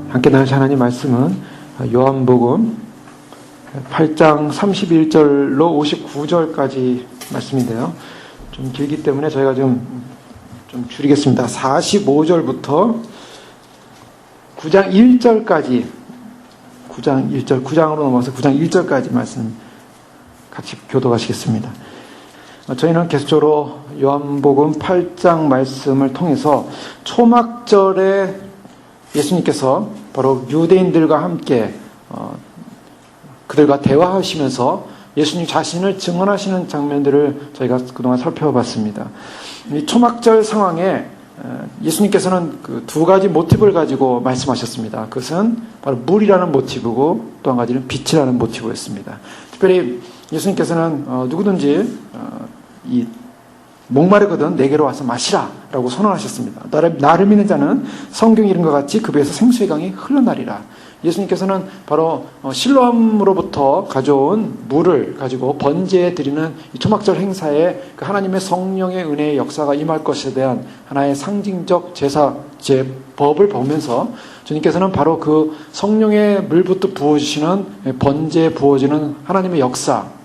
함께 나누실 하나님 말씀은 요한복음 8장 31절로 59절까지 말씀인데요. 좀 길기 때문에 저희가 좀 줄이겠습니다. 45절부터 9장 1절까지 9장으로 넘어서 9장 1절까지 말씀 같이 교독하시겠습니다. 저희는 계속적으로 요한복음 8장 말씀을 통해서 초막절에 예수님께서 바로 유대인들과 함께 그들과 대화하시면서 예수님 자신을 증언하시는 장면들을 저희가 그동안 살펴봤습니다. 이 초막절 상황에 예수님께서는 그 두 가지 모티브를 가지고 말씀하셨습니다. 그것은 바로 물이라는 모티브고 또 한 가지는 빛이라는 모티브였습니다. 특별히 예수님께서는 누구든지 이 목마르거든 내게로 와서 마시라 라고 선언하셨습니다. 나를 믿는 자는 성경의 이름과 같이 그 배에서 생수의 강이 흘러나리라. 예수님께서는 바로 실로암으로부터 가져온 물을 가지고 번제에 드리는 이 초막절 행사에 그 하나님의 성령의 은혜의 역사가 임할 것에 대한 하나의 상징적 제법을 보면서 주님께서는 바로 그 성령의 물부터 부어주시는 번제에 부어지는 하나님의 역사,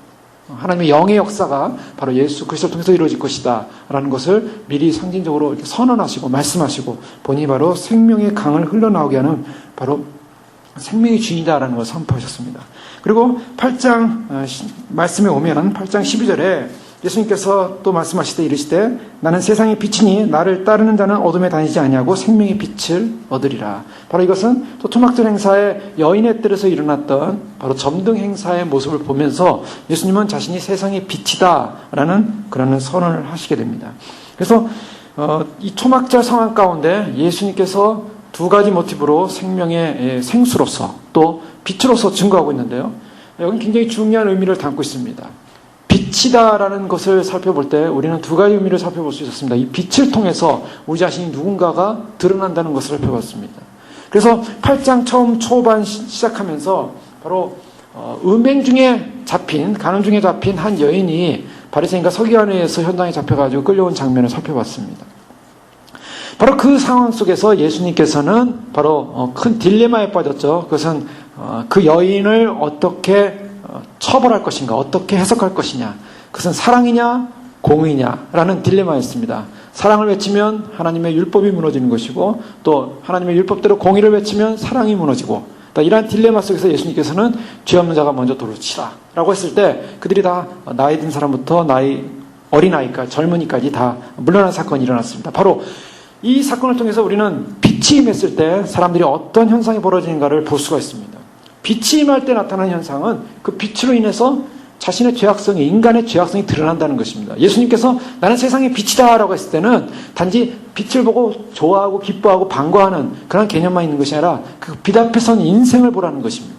하나님의 영의 역사가 바로 예수 그리스도를 통해서 이루어질 것이다 라는 것을 미리 상징적으로 이렇게 선언하시고 말씀하시고 본인이 바로 생명의 강을 흘러나오게 하는 바로 생명의 주인이다라는 것을 선포하셨습니다. 그리고 8장 말씀에 오면 8장 12절에 예수님께서 또 말씀하시되 이르시되 나는 세상의 빛이니 나를 따르는 자는 어둠에 다니지 아니하고 생명의 빛을 얻으리라. 바로 이것은 또 초막절 행사의 여인의 뜰에서 일어났던 바로 점등 행사의 모습을 보면서 예수님은 자신이 세상의 빛이다라는 그런 선언을 하시게 됩니다. 그래서 이 초막절 상황 가운데 예수님께서 두 가지 모티브로 생명의 생수로서 또 빛으로서 증거하고 있는데요. 여기는 굉장히 중요한 의미를 담고 있습니다. 빛이다라는 것을 살펴볼 때 우리는 두 가지 의미를 살펴볼 수 있었습니다. 이 빛을 통해서 우리 자신이 누군가가 드러난다는 것을 살펴봤습니다. 그래서 8장 처음 초반 시작하면서 바로 가는 중에 잡힌 한 여인이 바리새인과 서기관에 의해서 현장에 잡혀가지고 끌려온 장면을 살펴봤습니다. 바로 그 상황 속에서 예수님께서는 바로 큰 딜레마에 빠졌죠. 그것은 그 여인을 어떻게 처벌할 것인가, 어떻게 해석할 것이냐, 그것은 사랑이냐 공의냐라는 딜레마였습니다. 사랑을 외치면 하나님의 율법이 무너지는 것이고 또 하나님의 율법대로 공의를 외치면 사랑이 무너지고 이러한 딜레마 속에서 예수님께서는 죄 없는 자가 먼저 돌을 치라 라고 했을 때 그들이 다 나이 든 사람부터 어린아이까지 젊은이까지 다 물러난 사건이 일어났습니다. 바로 이 사건을 통해서 우리는 빛이 임했을 때 사람들이 어떤 현상이 벌어지는가를 볼 수가 있습니다. 빛이 임할 때 나타나는 현상은 그 빛으로 인해서 자신의 죄악성이, 인간의 죄악성이 드러난다는 것입니다. 예수님께서 나는 세상의 빛이다 라고 했을 때는 단지 빛을 보고 좋아하고 기뻐하고 반가워하는 그런 개념만 있는 것이 아니라 그 빛 앞에 선 인생을 보라는 것입니다.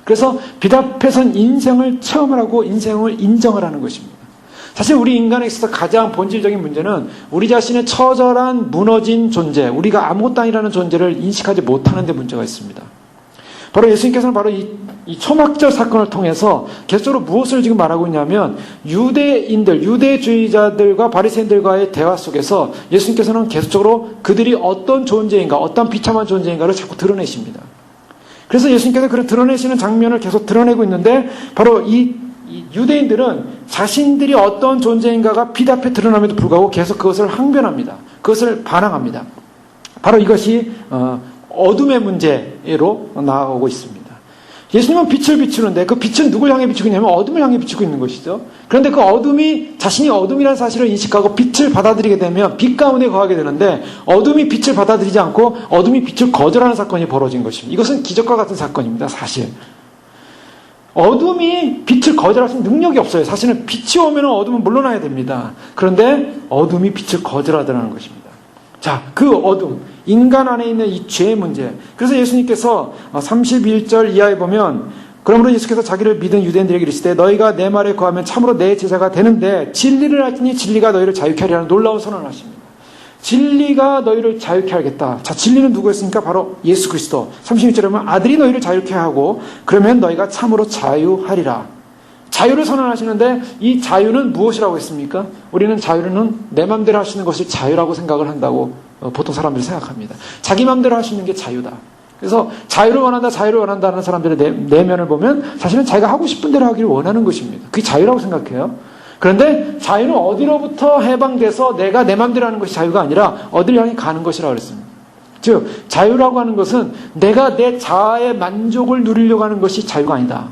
그래서 빛 앞에 선 인생을 체험을 하고 인생을 인정을 하는 것입니다. 사실 우리 인간에 있어서 가장 본질적인 문제는 우리 자신의 처절한 무너진 존재, 우리가 아무것도 아니라는 존재를 인식하지 못하는 데 문제가 있습니다. 바로 예수님께서는 바로 이 초막절 사건을 통해서 계속적으로 무엇을 지금 말하고 있냐면 유대주의자들과 바리새인들과의 대화 속에서 예수님께서는 계속적으로 그들이 어떤 존재인가, 어떤 비참한 존재인가를 자꾸 드러내십니다. 그래서 예수님께서 그런 드러내시는 장면을 계속 드러내고 있는데 바로 이 유대인들은 자신들이 어떤 존재인가가 빛 앞에 드러남에도 불구하고 계속 그것을 항변합니다. 그것을 반항합니다. 바로 이것이 어둠의 문제로 나아오고 있습니다. 예수님은 빛을 비추는데 그 빛은 누굴 향해 비추고 있냐면 어둠을 향해 비추고 있는 것이죠. 그런데 그 어둠이 자신이 어둠이라는 사실을 인식하고 빛을 받아들이게 되면 빛 가운데 거하게 되는데 어둠이 빛을 받아들이지 않고 어둠이 빛을 거절하는 사건이 벌어진 것입니다. 이것은 기적과 같은 사건입니다. 사실. 어둠이 빛을 거절할 수 있는 능력이 없어요. 사실은 빛이 오면 어둠은 물러나야 됩니다. 그런데 어둠이 빛을 거절하더라는 것입니다. 자, 그 어둠, 인간 안에 있는 이 죄의 문제. 그래서 예수님께서 31절 이하에 보면 그러므로 예수께서 자기를 믿은 유대인들에게 이르시되 너희가 내 말에 거하면 참으로 내 제자가 되는데 진리를 알지니 진리가 너희를 자유케 하리라는 놀라운 선언을 하십니다. 진리가 너희를 자유케 하겠다. 자, 진리는 누구였습니까? 바로 예수 그리스도. 36절에 보면 아들이 너희를 자유케 하고 그러면 너희가 참으로 자유하리라. 자유를 선언하시는데 이 자유는 무엇이라고 했습니까? 우리는 자유는 내 맘대로 할 수 있는 것을 자유라고 생각을 한다고 보통 사람들이 생각합니다. 자기 맘대로 할 수 있는 게 자유다. 그래서 자유를 원한다는 사람들의 내면을 보면 사실은 자기가 하고 싶은 대로 하기를 원하는 것입니다. 그게 자유라고 생각해요. 그런데 자유는 어디로부터 해방돼서 내가 내 마음대로 하는 것이 자유가 아니라 어디를 향해 가는 것이라고 그랬습니다. 즉 자유라고 하는 것은 내가 내 자아의 만족을 누리려고 하는 것이 자유가 아니다.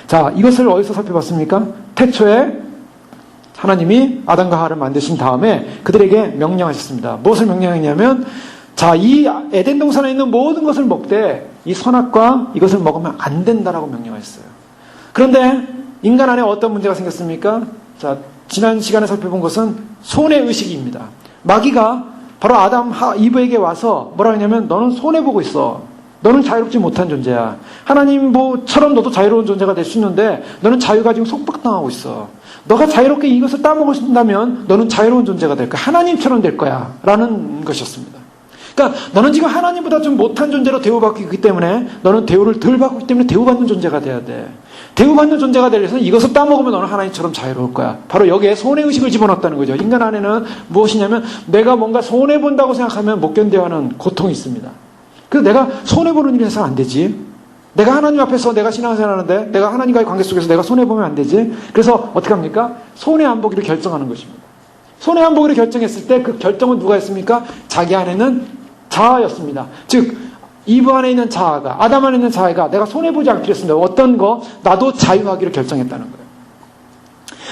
자, 이것을 어디서 살펴봤습니까? 태초에 하나님이 아담과 하와를 만드신 다음에 그들에게 명령하셨습니다. 무엇을 명령했냐면 자, 이 에덴 동산에 있는 모든 것을 먹되 이 선악과 이것을 먹으면 안 된다라고 명령하셨어요. 그런데 인간 안에 어떤 문제가 생겼습니까? 자, 지난 시간에 살펴본 것은 손해의식입니다. 마귀가 바로 아담, 이브에게 와서 뭐라 하냐면 너는 손해보고 있어. 너는 자유롭지 못한 존재야. 하나님처럼 너도 자유로운 존재가 될 수 있는데 너는 자유가 지금 속박당하고 있어. 너가 자유롭게 이것을 따먹는다면 너는 자유로운 존재가 될 거야. 하나님처럼 될 거야. 라는 것이었습니다. 그러니까 너는 지금 하나님보다 좀 못한 존재로 대우받고 있기 때문에 너는 대우를 덜 받고 있기 때문에 대우받는 존재가 돼야 돼. 대우받는 존재가 되려서 이것을 따먹으면 너는 하나님처럼 자유로울 거야. 바로 여기에 손해의식을 집어넣었다는 거죠. 인간 안에는 무엇이냐면 내가 뭔가 손해본다고 생각하면 못 견뎌하는 고통이 있습니다. 그래서 내가 손해보는 일을 해서는 안 되지. 내가 하나님 앞에서 내가 신앙생활 하는데 내가 하나님과의 관계 속에서 내가 손해보면 안 되지. 그래서 어떻게 합니까? 손해 안 보기를 결정하는 것입니다. 손해 안 보기를 결정했을 때 그 결정은 누가 했습니까? 자기 안에는 자아였습니다. 즉 이브 안에 있는 자아가 아담 안에 있는 자아가 내가 손해보지 않기로 했습니다. 어떤 거? 나도 자유하기로 결정했다는 거예요.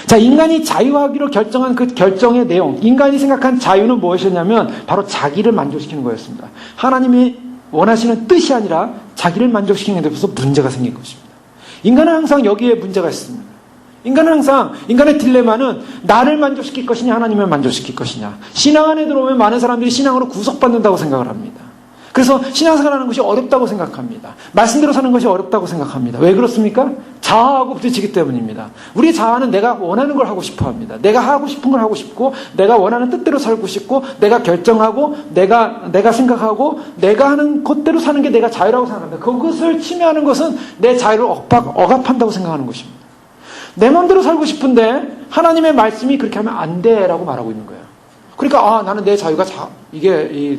자, 인간이 자유하기로 결정한 그 결정의 내용, 인간이 생각한 자유는 무엇이었냐면 바로 자기를 만족시키는 거였습니다. 하나님이 원하시는 뜻이 아니라 자기를 만족시키는 데 대해서 문제가 생긴 것입니다. 인간은 항상 여기에 문제가 있습니다. 인간은 항상 인간의 딜레마는 나를 만족시킬 것이냐 하나님을 만족시킬 것이냐. 신앙 안에 들어오면 많은 사람들이 신앙으로 구속받는다고 생각을 합니다. 그래서 신앙생활하는 것이 어렵다고 생각합니다. 말씀대로 사는 것이 어렵다고 생각합니다. 왜 그렇습니까? 자아하고 부딪히기 때문입니다. 우리의 자아는 내가 원하는 걸 하고 싶어 합니다. 내가 하고 싶은 걸 하고 싶고 내가 원하는 뜻대로 살고 싶고 내가 결정하고 내가 생각하고 내가 하는 것대로 사는 게 내가 자유라고 생각합니다. 그것을 침해하는 것은 내 자유를 억압한다고 생각하는 것입니다. 내 마음대로 살고 싶은데 하나님의 말씀이 그렇게 하면 안 돼라고 말하고 있는 거예요. 그러니까 나는 내 자유가 이게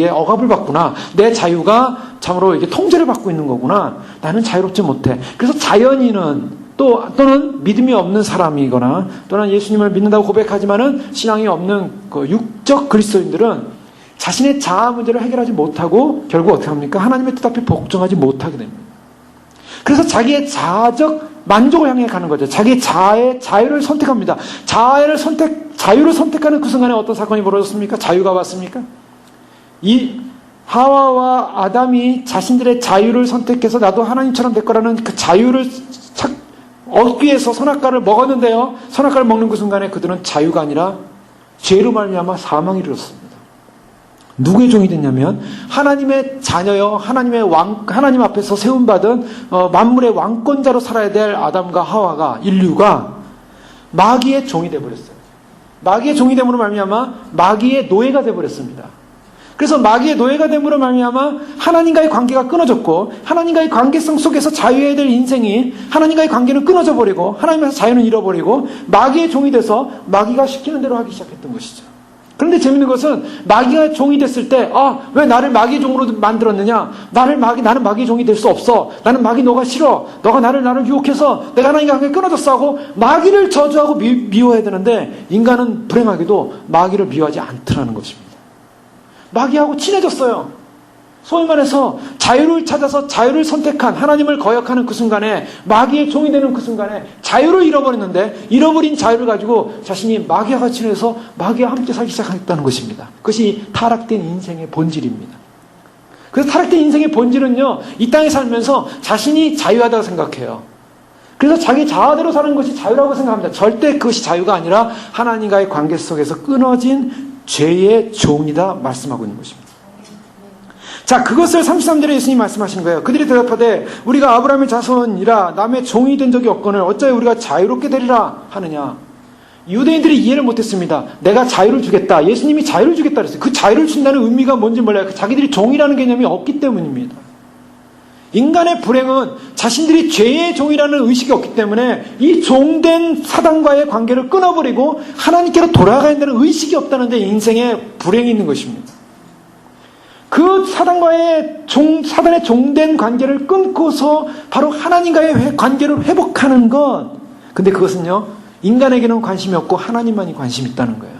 억압을 받구나. 내 자유가 참으로 이게 통제를 받고 있는 거구나. 나는 자유롭지 못해. 그래서 자연인은 또는 믿음이 없는 사람이거나 또는 예수님을 믿는다고 고백하지만은 신앙이 없는 그 육적 그리스도인들은 자신의 자아 문제를 해결하지 못하고 결국 어떻게 합니까? 하나님의 뜻 앞에 복종하지 못하게 됩니다. 그래서 자기의 자아적 만족을 향해 가는 거죠. 자기의 자아의 자유를 선택합니다. 자유를 선택하는 그 순간에 어떤 사건이 벌어졌습니까? 자유가 왔습니까? 이 하와와 아담이 자신들의 자유를 선택해서 나도 하나님처럼 될 거라는 그 자유를 얻기 위해서 선악과를 먹었는데요. 선악과를 먹는 그 순간에 그들은 자유가 아니라 죄로 말미암아 사망에 이르렀습니다. 누구의 종이 됐냐면 하나님의 자녀요, 하나님 앞에서 세움받은 만물의 왕권자로 살아야 될 아담과 하와가 인류가 마귀의 종이 되어버렸어요. 마귀의 종이 됨으로 말미암아 마귀의 노예가 되어버렸습니다. 그래서 마귀의 노예가 됨으로 말미암아 하나님과의 관계가 끊어졌고 하나님과의 관계성 속에서 자유해야 될 인생이 하나님과의 관계는 끊어져 버리고 하나님에서 자유는 잃어버리고 마귀의 종이 돼서 마귀가 시키는 대로 하기 시작했던 것이죠. 그런데 재밌는 것은 마귀가 종이 됐을 때 왜 나를 마귀의 종으로 만들었느냐? 나는 마귀의 종이 될 수 없어. 나는 마귀 너가 싫어. 너가 나를 유혹해서 내가 하나님과 관계 끊어졌어 하고 마귀를 저주하고 미워해야 되는데 인간은 불행하게도 마귀를 미워하지 않더라는 것입니다. 마귀하고 친해졌어요. 소위 말해서 자유를 찾아서 자유를 선택한 하나님을 거역하는 그 순간에 마귀의 종이 되는 그 순간에 자유를 잃어버렸는데 잃어버린 자유를 가지고 자신이 마귀와 같이 친해서 마귀와 함께 살기 시작했다는 것입니다. 그것이 타락된 인생의 본질입니다. 그래서 타락된 인생의 본질은요, 이 땅에 살면서 자신이 자유하다고 생각해요. 그래서 자기 자아대로 사는 것이 자유라고 생각합니다. 절대 그것이 자유가 아니라 하나님과의 관계 속에서 끊어진 죄의 종이다 말씀하고 있는 것입니다. 자, 그것을 33절에 예수님이 말씀하시는 거예요. 그들이 대답하되 우리가 아브라함의 자손이라 남의 종이 된 적이 없거늘 어찌하여 우리가 자유롭게 되리라 하느냐. 유대인들이 이해를 못했습니다. 내가 자유를 주겠다. 예수님이 자유를 주겠다 그랬어요. 그 자유를 준다는 의미가 뭔지 몰라요. 자기들이 종이라는 개념이 없기 때문입니다. 인간의 불행은 자신들이 죄의 종이라는 의식이 없기 때문에 이 종된 사단과의 관계를 끊어버리고 하나님께로 돌아가야 한다는 의식이 없다는 데 인생에 불행이 있는 것입니다. 그 사단의 종된 관계를 끊고서 바로 하나님과의 관계를 회복하는 것. 근데 그것은요, 인간에게는 관심이 없고 하나님만이 관심이 있다는 거예요.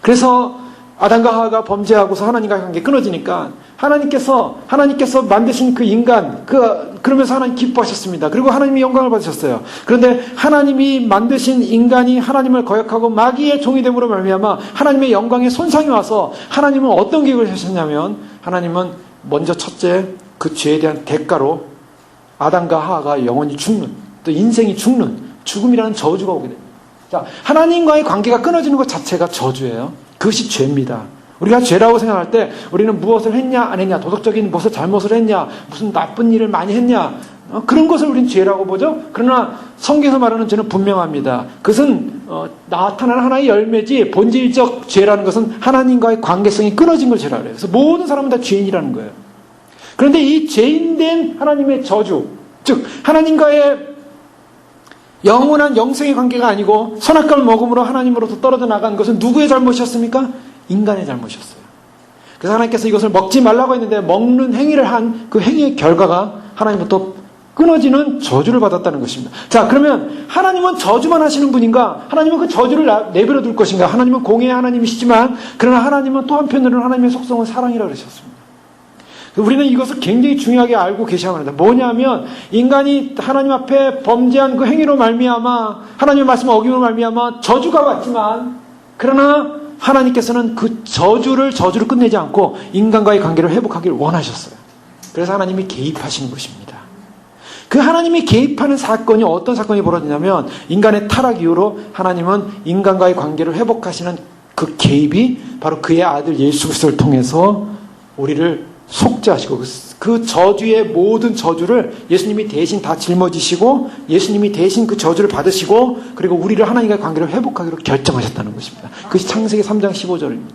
그래서 아담과 하와가 범죄하고서 하나님과의 관계 끊어지니까 하나님께서 만드신 그 인간, 그러면서 하나님 기뻐하셨습니다. 그리고 하나님이 영광을 받으셨어요. 그런데 하나님이 만드신 인간이 하나님을 거역하고 마귀의 종이 됨으로 말미암아 하나님의 영광에 손상이 와서 하나님은 어떤 계획을 하셨냐면, 하나님은 먼저 첫째 그 죄에 대한 대가로 아담과 하와가 영원히 죽는, 또 인생이 죽는, 죽음이라는 저주가 오게 됩니다. 자, 하나님과의 관계가 끊어지는 것 자체가 저주예요. 그것이 죄입니다. 우리가 죄라고 생각할 때 우리는 무엇을 했냐 안 했냐, 도덕적인 무엇을 잘못을 했냐, 무슨 나쁜 일을 많이 했냐, 그런 것을 우리는 죄라고 보죠. 그러나 성경에서 말하는 죄는 분명합니다. 그것은 나타나는 하나의 열매지, 본질적 죄라는 것은 하나님과의 관계성이 끊어진 걸 죄라고 해요. 그래서 모든 사람은 다 죄인이라는 거예요. 그런데 이 죄인된 하나님의 저주, 즉 하나님과의 영원한 영생의 관계가 아니고 선악과를 먹음으로 하나님으로부터 떨어져 나간 것은 누구의 잘못이었습니까? 인간의 잘못이었어요. 그래서 하나님께서 이것을 먹지 말라고 했는데 먹는 행위를 한 그 행위의 결과가 하나님부터 끊어지는 저주를 받았다는 것입니다. 자, 그러면 하나님은 저주만 하시는 분인가? 하나님은 그 저주를 내버려 둘 것인가? 하나님은 공의의 하나님이시지만 그러나 하나님은 또 한편으로는 하나님의 속성은 사랑이라고 그러셨습니다. 우리는 이것을 굉장히 중요하게 알고 계셔야 합니다. 뭐냐면 인간이 하나님 앞에 범죄한 그 행위로 말미암아, 하나님의 말씀을 어기므로 말미암아 저주가 왔지만, 그러나 하나님께서는 그 저주를 끝내지 않고 인간과의 관계를 회복하기를 원하셨어요. 그래서 하나님이 개입하시는 것입니다. 그 하나님이 개입하는 사건이 어떤 사건이 벌어지냐면, 인간의 타락 이후로 하나님은 인간과의 관계를 회복하시는 그 개입이 바로 그의 아들 예수 그리스도를 통해서 우리를 속죄하시고, 그 저주의 모든 저주를 예수님이 대신 다 짊어지시고 예수님이 대신 그 저주를 받으시고, 그리고 우리를 하나님과의 관계를 회복하기로 결정하셨다는 것입니다. 그것이 창세기 3장 15절입니다.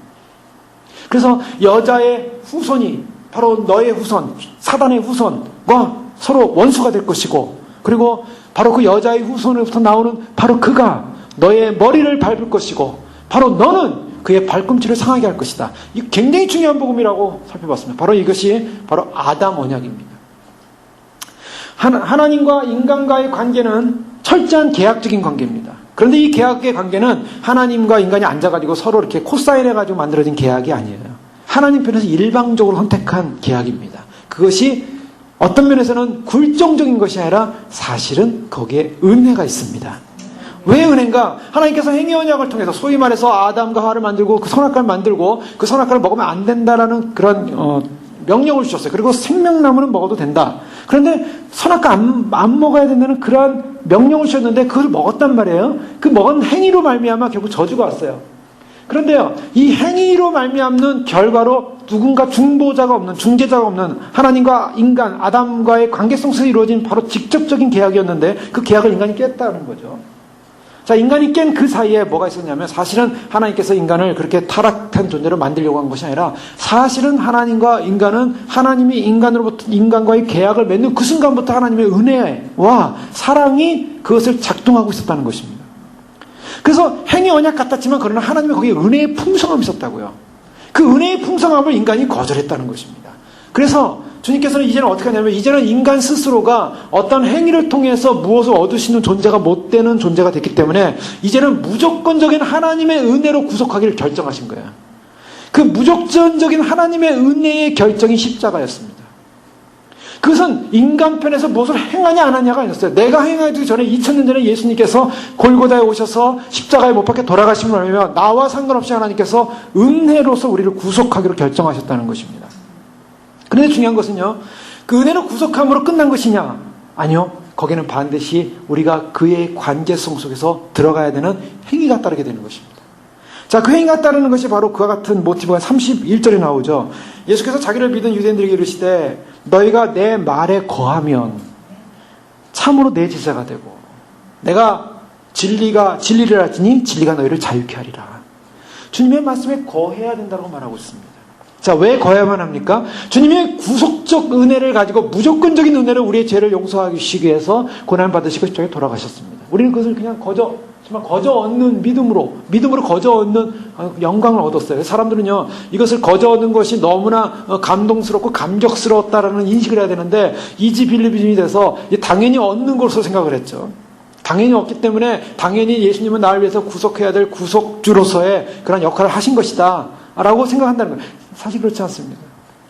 그래서 여자의 후손이 바로 너의 후손, 사단의 후손과 서로 원수가 될 것이고, 그리고 바로 그 여자의 후손으로부터 나오는 바로 그가 너의 머리를 밟을 것이고, 바로 너는 그의 발꿈치를 상하게 할 것이다. 이 굉장히 중요한 복음이라고 살펴봤습니다. 바로 이것이 바로 아담 언약입니다. 하나님과 인간과의 관계는 철저한 계약적인 관계입니다. 그런데 이 계약의 관계는 하나님과 인간이 앉아가지고 서로 이렇게 코사인해가지고 만들어진 계약이 아니에요. 하나님 편에서 일방적으로 선택한 계약입니다. 그것이 어떤 면에서는 굴종적인 것이 아니라 사실은 거기에 은혜가 있습니다. 왜 은혜인가? 하나님께서 행위 언약을 통해서 소위 말해서 아담과 하와를 만들고 그 선악과를 만들고 그 선악과를 먹으면 안 된다라는 그런 명령을 주셨어요. 그리고 생명나무는 먹어도 된다. 그런데 선악과 안 먹어야 된다는 그러한 명령을 주셨는데 그걸 먹었단 말이에요. 그 먹은 행위로 말미암아 결국 저주가 왔어요. 그런데요, 이 행위로 말미암는 결과로 누군가 중보자가 없는, 중재자가 없는 하나님과 인간, 아담과의 관계성 속에서 이루어진 바로 직접적인 계약이었는데 그 계약을 인간이 깼다는 거죠. 자, 인간이 깬 그 사이에 뭐가 있었냐면, 사실은 하나님께서 인간을 그렇게 타락한 존재로 만들려고 한 것이 아니라, 사실은 하나님과 인간은 하나님이 인간과의 계약을 맺는 그 순간부터 하나님의 은혜와 사랑이 그것을 작동하고 있었다는 것입니다. 그래서 행위 언약 같았지만 그러나 하나님의 거기에 은혜의 풍성함이 있었다고요. 그 은혜의 풍성함을 인간이 거절했다는 것입니다. 그래서 주님께서는 이제는 어떻게 하냐면, 이제는 인간 스스로가 어떤 행위를 통해서 무엇을 얻으시는 존재가 못 되는 존재가 됐기 때문에 이제는 무조건적인 하나님의 은혜로 구속하기를 결정하신 거예요. 그 무조건적인 하나님의 은혜의 결정이 십자가였습니다. 그것은 인간 편에서 무엇을 행하냐 안 하냐가 아니었어요. 내가 행하기 전에 2000년 전에 예수님께서 골고다에 오셔서 십자가에 못 박혀 돌아가심을 하면 나와 상관없이 하나님께서 은혜로서 우리를 구속하기로 결정하셨다는 것입니다. 그런데 중요한 것은요, 그 은혜로 구속함으로 끝난 것이냐? 아니요. 거기는 반드시 우리가 그의 관계성 속에서 들어가야 되는 행위가 따르게 되는 것입니다. 자, 그 행위가 따르는 것이 바로 그와 같은 모티브가 31절에 나오죠. 예수께서 자기를 믿은 유대인들에게 이르시되 너희가 내 말에 거하면 참으로 내 제자가 되고 내가 진리를 알지니 진리가 너희를 자유케 하리라. 주님의 말씀에 거해야 된다고 말하고 있습니다. 자, 왜 거해야만 합니까? 주님의 구속적 은혜를 가지고 무조건적인 은혜로 우리의 죄를 용서하기 위해서 고난을 받으시고 십자가에 돌아가셨습니다. 우리는 그것을 그냥 거저 정말 거저 얻는 믿음으로 거저 얻는 영광을 얻었어요. 사람들은요, 이것을 거저 얻는 것이 너무나 감동스럽고 감격스러웠다라는 인식을 해야 되는데, 이지빌리즘이 돼서 당연히 얻는 것으로 생각을 했죠. 당연히 없기 때문에 당연히 예수님은 나를 위해서 구속해야 될 구속주로서의 그런 역할을 하신 것이다 라고 생각한다는 거예요. 사실 그렇지 않습니다.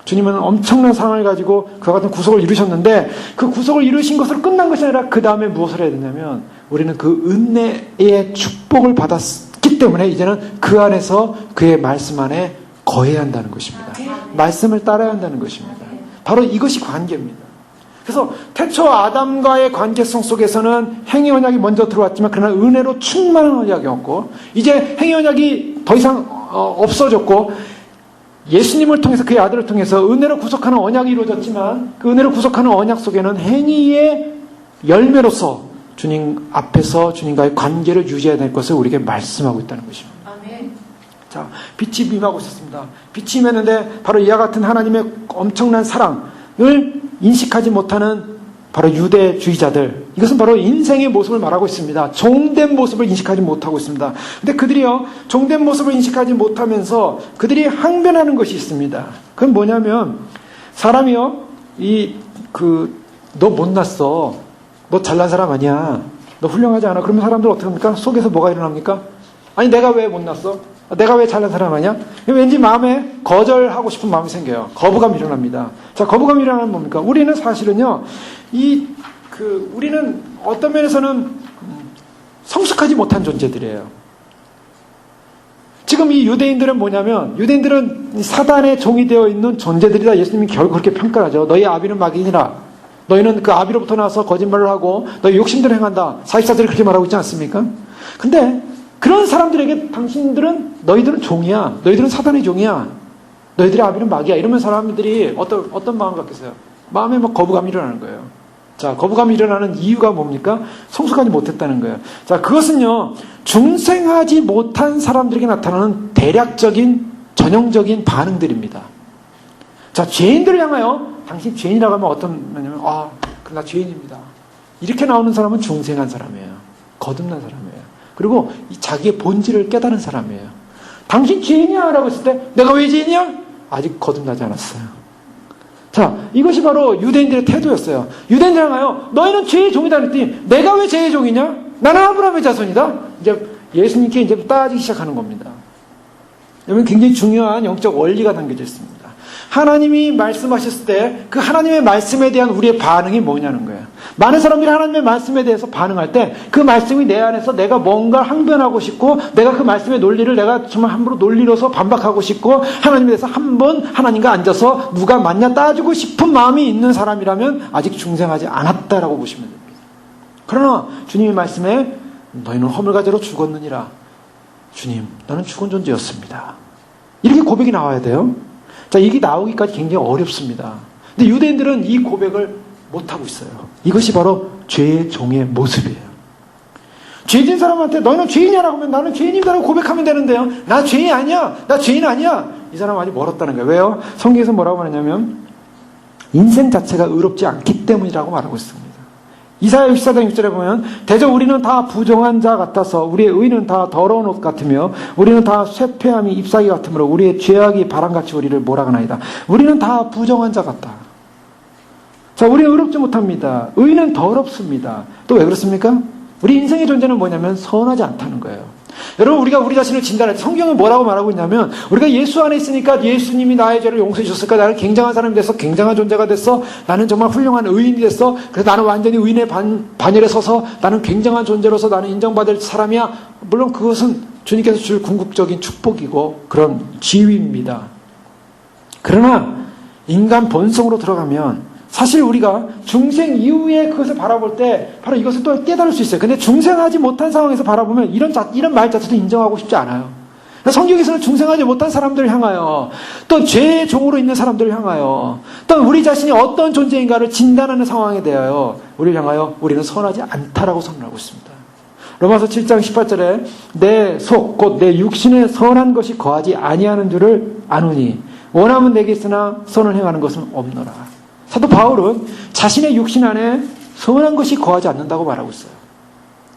주님은 엄청난 사랑을 가지고 그와 같은 구속을 이루셨는데, 그 구속을 이루신 것으로 끝난 것이 아니라 그 다음에 무엇을 해야 되냐면, 우리는 그 은혜의 축복을 받았기 때문에 이제는 그 안에서 그의 말씀 안에 거해야 한다는 것입니다. 말씀을 따라야 한다는 것입니다. 바로 이것이 관계입니다. 그래서 태초 아담과의 관계성 속에서는 행위 언약이 먼저 들어왔지만, 그러나 은혜로 충만한 언약이었고, 이제 행위 언약이 더 이상 없어졌고, 예수님을 통해서, 그의 아들을 통해서 은혜로 구속하는 언약이 이루어졌지만, 그 은혜로 구속하는 언약 속에는 행위의 열매로서 주님 앞에서 주님과의 관계를 유지해야 될 것을 우리에게 말씀하고 있다는 것입니다. 아멘. 자, 빛이 임하고 있었습니다. 빛이 임했는데 바로 이와 같은 하나님의 엄청난 사랑을 인식하지 못하는 바로 유대주의자들, 이것은 바로 인생의 모습을 말하고 있습니다. 종된 모습을 인식하지 못하고 있습니다. 근데 그들이요, 종된 모습을 인식하지 못하면서 그들이 항변하는 것이 있습니다. 그건 뭐냐면, 사람이요, 너 못났어. 너 잘난 사람 아니야. 너 훌륭하지 않아. 그러면 사람들 어떻게 합니까? 속에서 뭐가 일어납니까? 아니, 내가 왜 못났어? 내가 왜 잘난 사람 아니야? 왠지 마음에 거절하고 싶은 마음이 생겨요. 거부감이 일어납니다. 자, 거부감이 일어나면 뭡니까? 우리는 사실은요, 우리는 어떤 면에서는 성숙하지 못한 존재들이에요. 지금 이 유대인들은 뭐냐면, 유대인들은 사단의 종이 되어 있는 존재들이다. 예수님이 결국 그렇게 평가하죠. 너희 아비는 마귀니라. 너희는 그 아비로부터 나서 거짓말을 하고 너희 욕심대로 행한다. 사십사절이 그렇게 말하고 있지 않습니까? 근데 그런 사람들에게 너희들은 종이야. 너희들은 사단의 종이야. 너희들의 아비는 마귀야. 이러면 사람들이 어떤 마음 갖겠어요? 마음에 막 거부감이 일어나는 거예요. 자, 거부감이 일어나는 이유가 뭡니까? 성숙하지 못했다는 거예요. 자, 그것은요, 중생하지 못한 사람들에게 나타나는 대략적인, 전형적인 반응들입니다. 자, 죄인들을 향하여, 당신 죄인이라고 하면 어떤, 뭐냐면, 나 죄인입니다. 이렇게 나오는 사람은 중생한 사람이에요. 거듭난 사람이에요. 그리고 자기의 본질을 깨달은 사람이에요. 당신 죄인이야? 라고 했을 때, 내가 왜 죄인이야? 아직 거듭나지 않았어요. 자, 이것이 바로 유대인들의 태도였어요. 유대인들 향하여 너희는 죄의 종이다 그랬더니 내가 왜 죄의 종이냐? 나는 아브라함의 자손이다. 이제 예수님께 이제 따지기 시작하는 겁니다. 여러분, 굉장히 중요한 영적 원리가 담겨져 있습니다. 하나님이 말씀하셨을 때 그 하나님의 말씀에 대한 우리의 반응이 뭐냐는 거예요. 많은 사람들이 하나님의 말씀에 대해서 반응할 때 그 말씀이 내 안에서 내가 뭔가 항변하고 싶고, 내가 그 말씀의 논리를 내가 정말 함부로 논리로서 반박하고 싶고, 하나님에 대해서 한번 하나님과 앉아서 누가 맞냐 따지고 싶은 마음이 있는 사람이라면 아직 중생하지 않았다라고 보시면 됩니다. 그러나 주님의 말씀에 너희는 허물가지로 죽었느니라. 주님, 나는 죽은 존재였습니다. 이렇게 고백이 나와야 돼요. 자, 이게 나오기까지 굉장히 어렵습니다. 근데 유대인들은 이 고백을 못하고 있어요. 이것이 바로 죄의 종의 모습이에요. 죄진 사람한테 너희는 죄인이라고 하면 나는 죄인입니다라고 고백하면 되는데요. 나 죄인 아니야. 나 죄인 아니야. 이 사람 아직 멀었다는 거예요. 왜요? 성경에서 뭐라고 하냐면 인생 자체가 의롭지 않기 때문이라고 말하고 있습니다. 이사야 64장 6절에 보면 대저 우리는 다 부정한 자 같아서 우리의 의는 다 더러운 옷 같으며 우리는 다 쇠폐함이 잎사귀 같으므로 우리의 죄악이 바람같이 우리를 몰아가나이다. 우리는 다 부정한 자 같다. 자, 우리는 의롭지 못합니다. 의는 더럽습니다. 또 왜 그렇습니까? 우리 인생의 존재는 뭐냐면 선하지 않다는 거예요. 여러분, 우리가 우리 자신을 진단할 때 성경은 뭐라고 말하고 있냐면 우리가 예수 안에 있으니까 예수님이 나의 죄를 용서해 주셨을까? 나는 굉장한 사람이 됐어. 굉장한 존재가 됐어. 나는 정말 훌륭한 의인이 됐어. 그래서 나는 완전히 의인의 반열에 서서 나는 굉장한 존재로서 나는 인정받을 사람이야. 물론 그것은 주님께서 줄 궁극적인 축복이고 그런 지위입니다. 그러나 인간 본성으로 들어가면 사실 우리가 중생 이후에 그것을 바라볼 때 바로 이것을 또 깨달을 수 있어요. 근데 중생하지 못한 상황에서 바라보면 이런 말 자체도 인정하고 싶지 않아요. 성경에서는 중생하지 못한 사람들을 향하여 또 죄의 종으로 있는 사람들을 향하여 또 우리 자신이 어떤 존재인가를 진단하는 상황에 대하여 우리를 향하여 우리는 선하지 않다라고 선언하고 있습니다. 로마서 7장 18절에 내 속 곧 내 육신에 선한 것이 거하지 아니하는 줄을 아노니 원함은 내게 있으나 선을 행하는 것은 없노라. 사도 바울은 자신의 육신 안에 선한 것이 거하지 않는다고 말하고 있어요.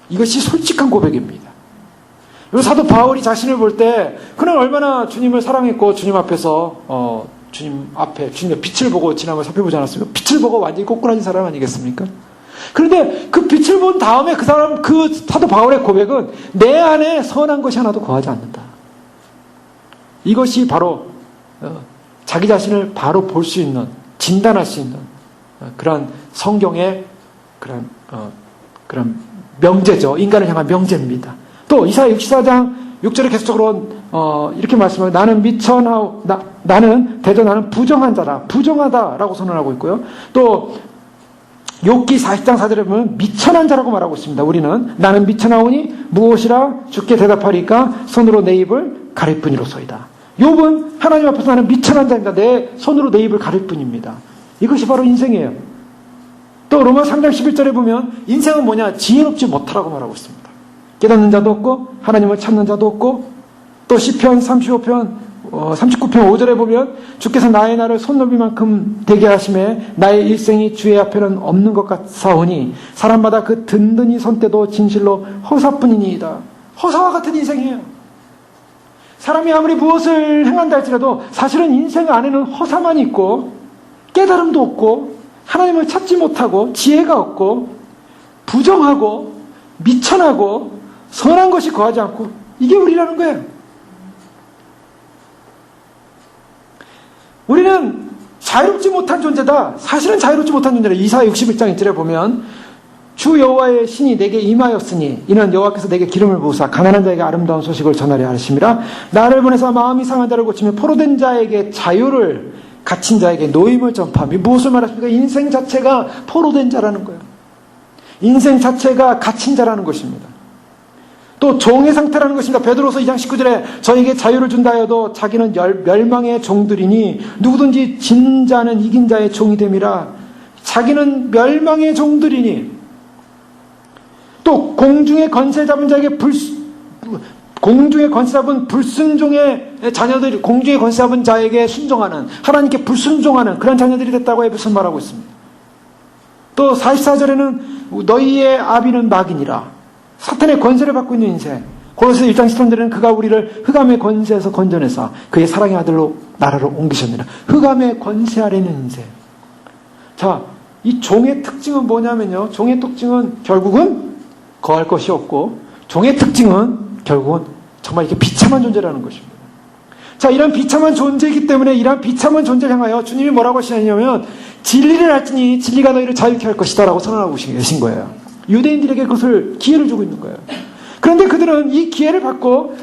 이것이 솔직한 고백입니다. 사도 바울이 자신을 볼 때 그는 얼마나 주님을 사랑했고 주님 앞에서 주님 앞에 주님의 빛을 보고 지남을 살펴보지 않았습니까? 빛을 보고 완전히 꼬꾸라진 사람 아니겠습니까? 그런데 그 빛을 본 다음에 그 사도 바울의 고백은 내 안에 선한 것이 하나도 거하지 않는다. 이것이 바로 자기 자신을 바로 볼 수 있는, 진단할 수 있는 그런 성경의 그런 명제죠. 인간을 향한 명제입니다. 또 이사야 64장 6절에 계속적으로 이렇게 말씀하고 나는 부정한 자다. 부정하다라고 선언하고 있고요. 또 욥기 40장 4절에 보면 미천한 자라고 말하고 있습니다. 우리는 나는 미천하오니 무엇이라 주께 대답하리까 손으로 내 입을 가릴 뿐이로소이다. 욥은 하나님 앞에서 나는 미천한 자입니다. 내 손으로 내 입을 가릴 뿐입니다. 이것이 바로 인생이에요. 또 로마 3장 11절에 보면 인생은 뭐냐? 지혜롭지 못하라고 말하고 있습니다. 깨닫는 자도 없고 하나님을 찾는 자도 없고 또 시편 39편 5절에 보면 주께서 나의 날을 손너비만큼 되게 하심에 나의 일생이 주의 앞에는 없는 것 같사오니 사람마다 그 든든히 손때도 진실로 허사뿐이니이다. 허사와 같은 인생이에요. 사람이 아무리 무엇을 행한다 할지라도 사실은 인생 안에는 허사만 있고 깨달음도 없고 하나님을 찾지 못하고 지혜가 없고 부정하고 미천하고 선한 것이 거하지 않고 이게 우리라는 거예요. 우리는 자유롭지 못한 존재다. 사실은 자유롭지 못한 존재다. 이사야 61장 1절에 보면 주 여호와의 신이 내게 임하였으니 이는 여호와께서 내게 기름을 부으사 가난한 자에게 아름다운 소식을 전하려 하심이라. 나를 보내사 마음이 상한 자를 고치며 포로된 자에게 자유를 갇힌 자에게 노임을 전파하며. 무엇을 말하십니까? 인생 자체가 포로된 자라는 거예요. 인생 자체가 갇힌 자라는 것입니다. 또 종의 상태라는 것입니다. 베드로서 2장 19절에 저에게 자유를 준다 해도 자기는 멸망의 종들이니 누구든지 진 자는 이긴 자의 종이 됨이라. 자기는 멸망의 종들이니 또 공중의 권세 잡은 자에게 공중의 권세 잡은 불순종의 자녀들이 공중의 권세 잡은 자에게 순종하는 하나님께 불순종하는 그런 자녀들이 됐다고 에베소서 말하고 있습니다. 또 44절에는 너희의 아비는 마귀니라. 사탄의 권세를 받고 있는 인생. 고로새 1장 13절에는 그가 우리를 흑암의 권세에서 건져내사 그의 사랑의 아들로 나라로 옮기셨느니라. 흑암의 권세 아래 있는 인생. 자, 이 종의 특징은 뭐냐면요. 종의 특징은 결국은 거할 것이 없고 종의 특징은 결국은 정말 이렇게 비참한 존재라는 것입니다. 자, 이런 비참한 존재이기 때문에 이런 비참한 존재를 향하여 주님이 뭐라고 하시냐면 진리를 알지니 진리가 너희를 자유케 할 것이다 라고 선언하고 계신 거예요. 유대인들에게 그것을 기회를 주고 있는 거예요. 그런데 그들은 이 기회를 받고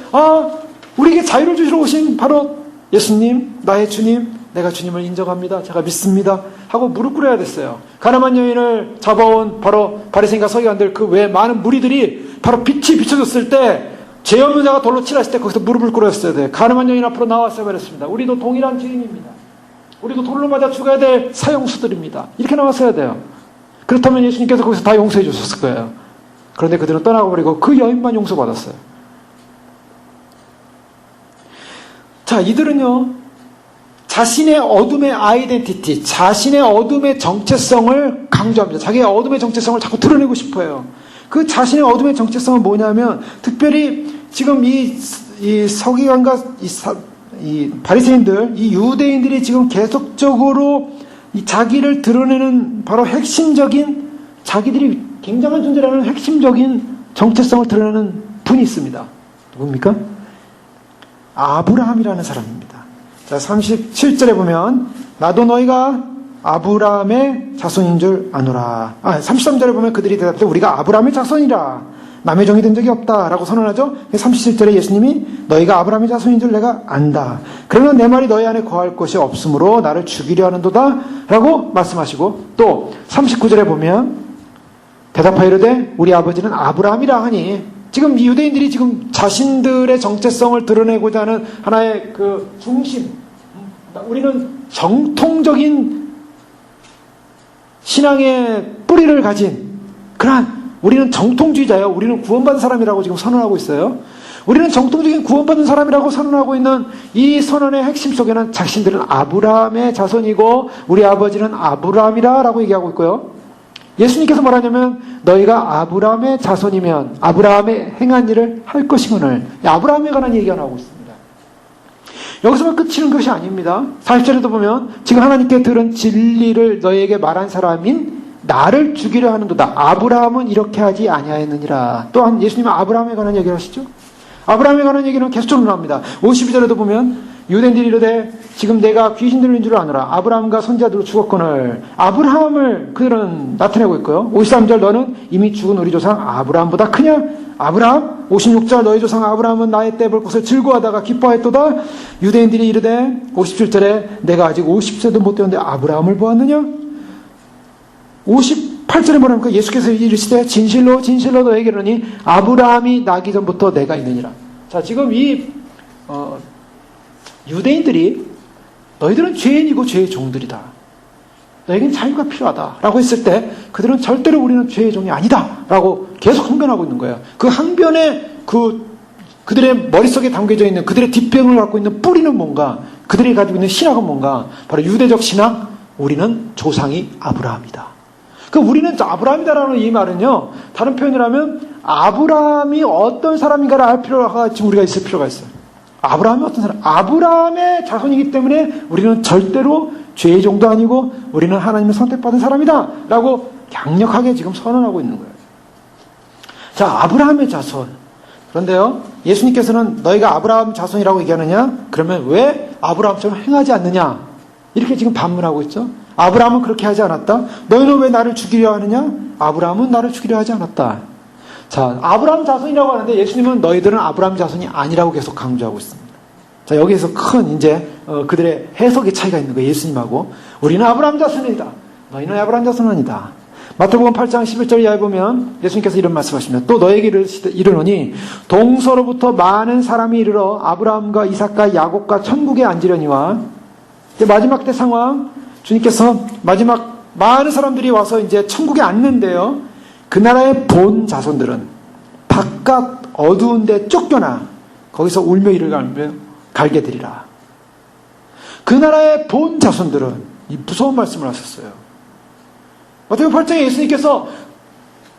우리에게 자유를 주시러 오신 바로 예수님, 나의 주님, 내가 주님을 인정합니다. 제가 믿습니다. 하고 무릎 꿇어야 됐어요. 가늠한 여인을 잡아온 바로 바리새인과 서기관들 그 외 많은 무리들이 바로 빛이 비춰졌을 때 죄 없는 자가 돌로 칠했을 때 거기서 무릎을 꿇었어야 돼요. 가늠한 여인 앞으로 나왔어야 말했습니다. 우리도 동일한 죄인입니다. 우리도 돌로 맞아 죽어야 될 사형수들입니다. 이렇게 나왔어야 돼요. 그렇다면 예수님께서 거기서 다 용서해 주셨을 거예요. 그런데 그들은 떠나가버리고 그 여인만 용서받았어요. 자, 이들은요, 자신의 어둠의 아이덴티티, 자신의 어둠의 정체성을 강조합니다. 자기의 어둠의 정체성을 자꾸 드러내고 싶어요. 그 자신의 어둠의 정체성은 뭐냐면, 특별히 지금 이 서기관과 이 바리새인들, 이 유대인들이 지금 계속적으로 이 자기를 드러내는 바로 핵심적인, 자기들이 굉장한 존재라는 핵심적인 정체성을 드러내는 분이 있습니다. 누굽니까? 아브라함이라는 사람입니다. 자, 37절에 보면 나도 너희가 아브라함의 자손인 줄 아노라. 33절에 보면 그들이 대답해 우리가 아브라함의 자손이라. 남의 종이 된 적이 없다 라고 선언하죠. 37절에 예수님이 너희가 아브라함의 자손인 줄 내가 안다. 그러나 내 말이 너희 안에 거할 것이 없으므로 나를 죽이려 하는도다 라고 말씀하시고, 또 39절에 보면 대답하이르되 우리 아버지는 아브라함이라 하니, 지금 유대인들이 지금 자신들의 정체성을 드러내고자 하는 하나의 그 중심, 우리는 정통적인 신앙의 뿌리를 가진 그러한, 우리는 정통주의자예요. 우리는 구원받은 사람이라고 지금 선언하고 있어요. 우리는 정통적인 구원받은 사람이라고 선언하고 있는 이 선언의 핵심 속에는 자신들은 아브라함의 자손이고 우리 아버지는 아브라함이라 라고 얘기하고 있고요. 예수님께서 뭐라냐면 너희가 아브라함의 자손이면 아브라함의 행한 일을 할 것이거늘. 아브라함에 관한 얘기가 나오고 있습니다. 여기서만 끝이는 것이 아닙니다. 40절에도 보면 지금 하나님께 들은 진리를 너희에게 말한 사람인 나를 죽이려 하는도다. 아브라함은 이렇게 하지 아니하였느니라. 또한 예수님은 아브라함에 관한 얘기를 하시죠. 아브라함에 관한 얘기는 계속적으로 나옵니다. 52절에도 보면 유대인들이 이르되 지금 내가 귀신 들린 줄 아노라. 아브라함과 선지자들로 죽었거늘. 아브라함을 그들은 나타내고 있고요. 53절 너는 이미 죽은 우리 조상 아브라함보다 크냐? 아브라함. 56절 너희 조상 아브라함은 나의 때 볼 것을 즐거워하다가 기뻐했도다. 유대인들이 이르되 57절에 내가 아직 50세도 못 되었는데 아브라함을 보았느냐? 58절에 뭐랍니까? 예수께서 이르시되 진실로 진실로 너에게 이르노니 아브라함이 나기 전부터 내가 있느니라. 자, 지금 이 유대인들이 너희들은 죄인이고 죄의 종들이다. 너에겐 자유가 필요하다. 라고 했을 때 그들은 절대로 우리는 죄의 종이 아니다. 라고 계속 항변하고 있는 거예요. 그 항변에 그들의 머릿속에 담겨져 있는 그들의 뒷병을 갖고 있는 뿌리는 뭔가, 그들이 가지고 있는 신학은 뭔가, 바로 유대적 신학, 우리는 조상이 아브라함이다. 우리는 아브라함이다라는 이 말은요, 다른 표현을 하면 아브라함이 어떤 사람인가를 알 필요가 지금 우리가 있을 필요가 있어요. 아브라함이 어떤 사람? 아브라함의 자손이기 때문에 우리는 절대로 죄의 종도 아니고 우리는 하나님의 선택받은 사람이다 라고 강력하게 지금 선언하고 있는 거예요. 자, 아브라함의 자손. 그런데요, 예수님께서는 너희가 아브라함 자손이라고 얘기하느냐? 그러면 왜 아브라함처럼 행하지 않느냐? 이렇게 지금 반문하고 있죠. 아브라함은 그렇게 하지 않았다. 너희는 왜 나를 죽이려 하느냐? 아브라함은 나를 죽이려 하지 않았다. 자, 아브라함 자손이라고 하는데 예수님은 너희들은 아브라함 자손이 아니라고 계속 강조하고 있습니다. 자, 여기에서 큰 이제 그들의 해석의 차이가 있는 거예요. 예수님하고. 우리는 아브라함 자손이다. 너희는 아브라함 자손은 아니다. 마태복음 8장 11절 이하에 보면 예수님께서 이런 말씀하십니다. 또 너에게 이르노니 동서로부터 많은 사람이 이르러 아브라함과 이삭과 야곱과 천국에 앉으려니와. 이제 마지막 때 상황, 주님께서 마지막 많은 사람들이 와서 이제 천국에 앉는데요. 그 나라의 본 자손들은 바깥 어두운 데 쫓겨나 거기서 울며 이를 갈게 되리라. 그 나라의 본 자손들은 이 무서운 말씀을 하셨어요. 마태복음 8장에 예수님께서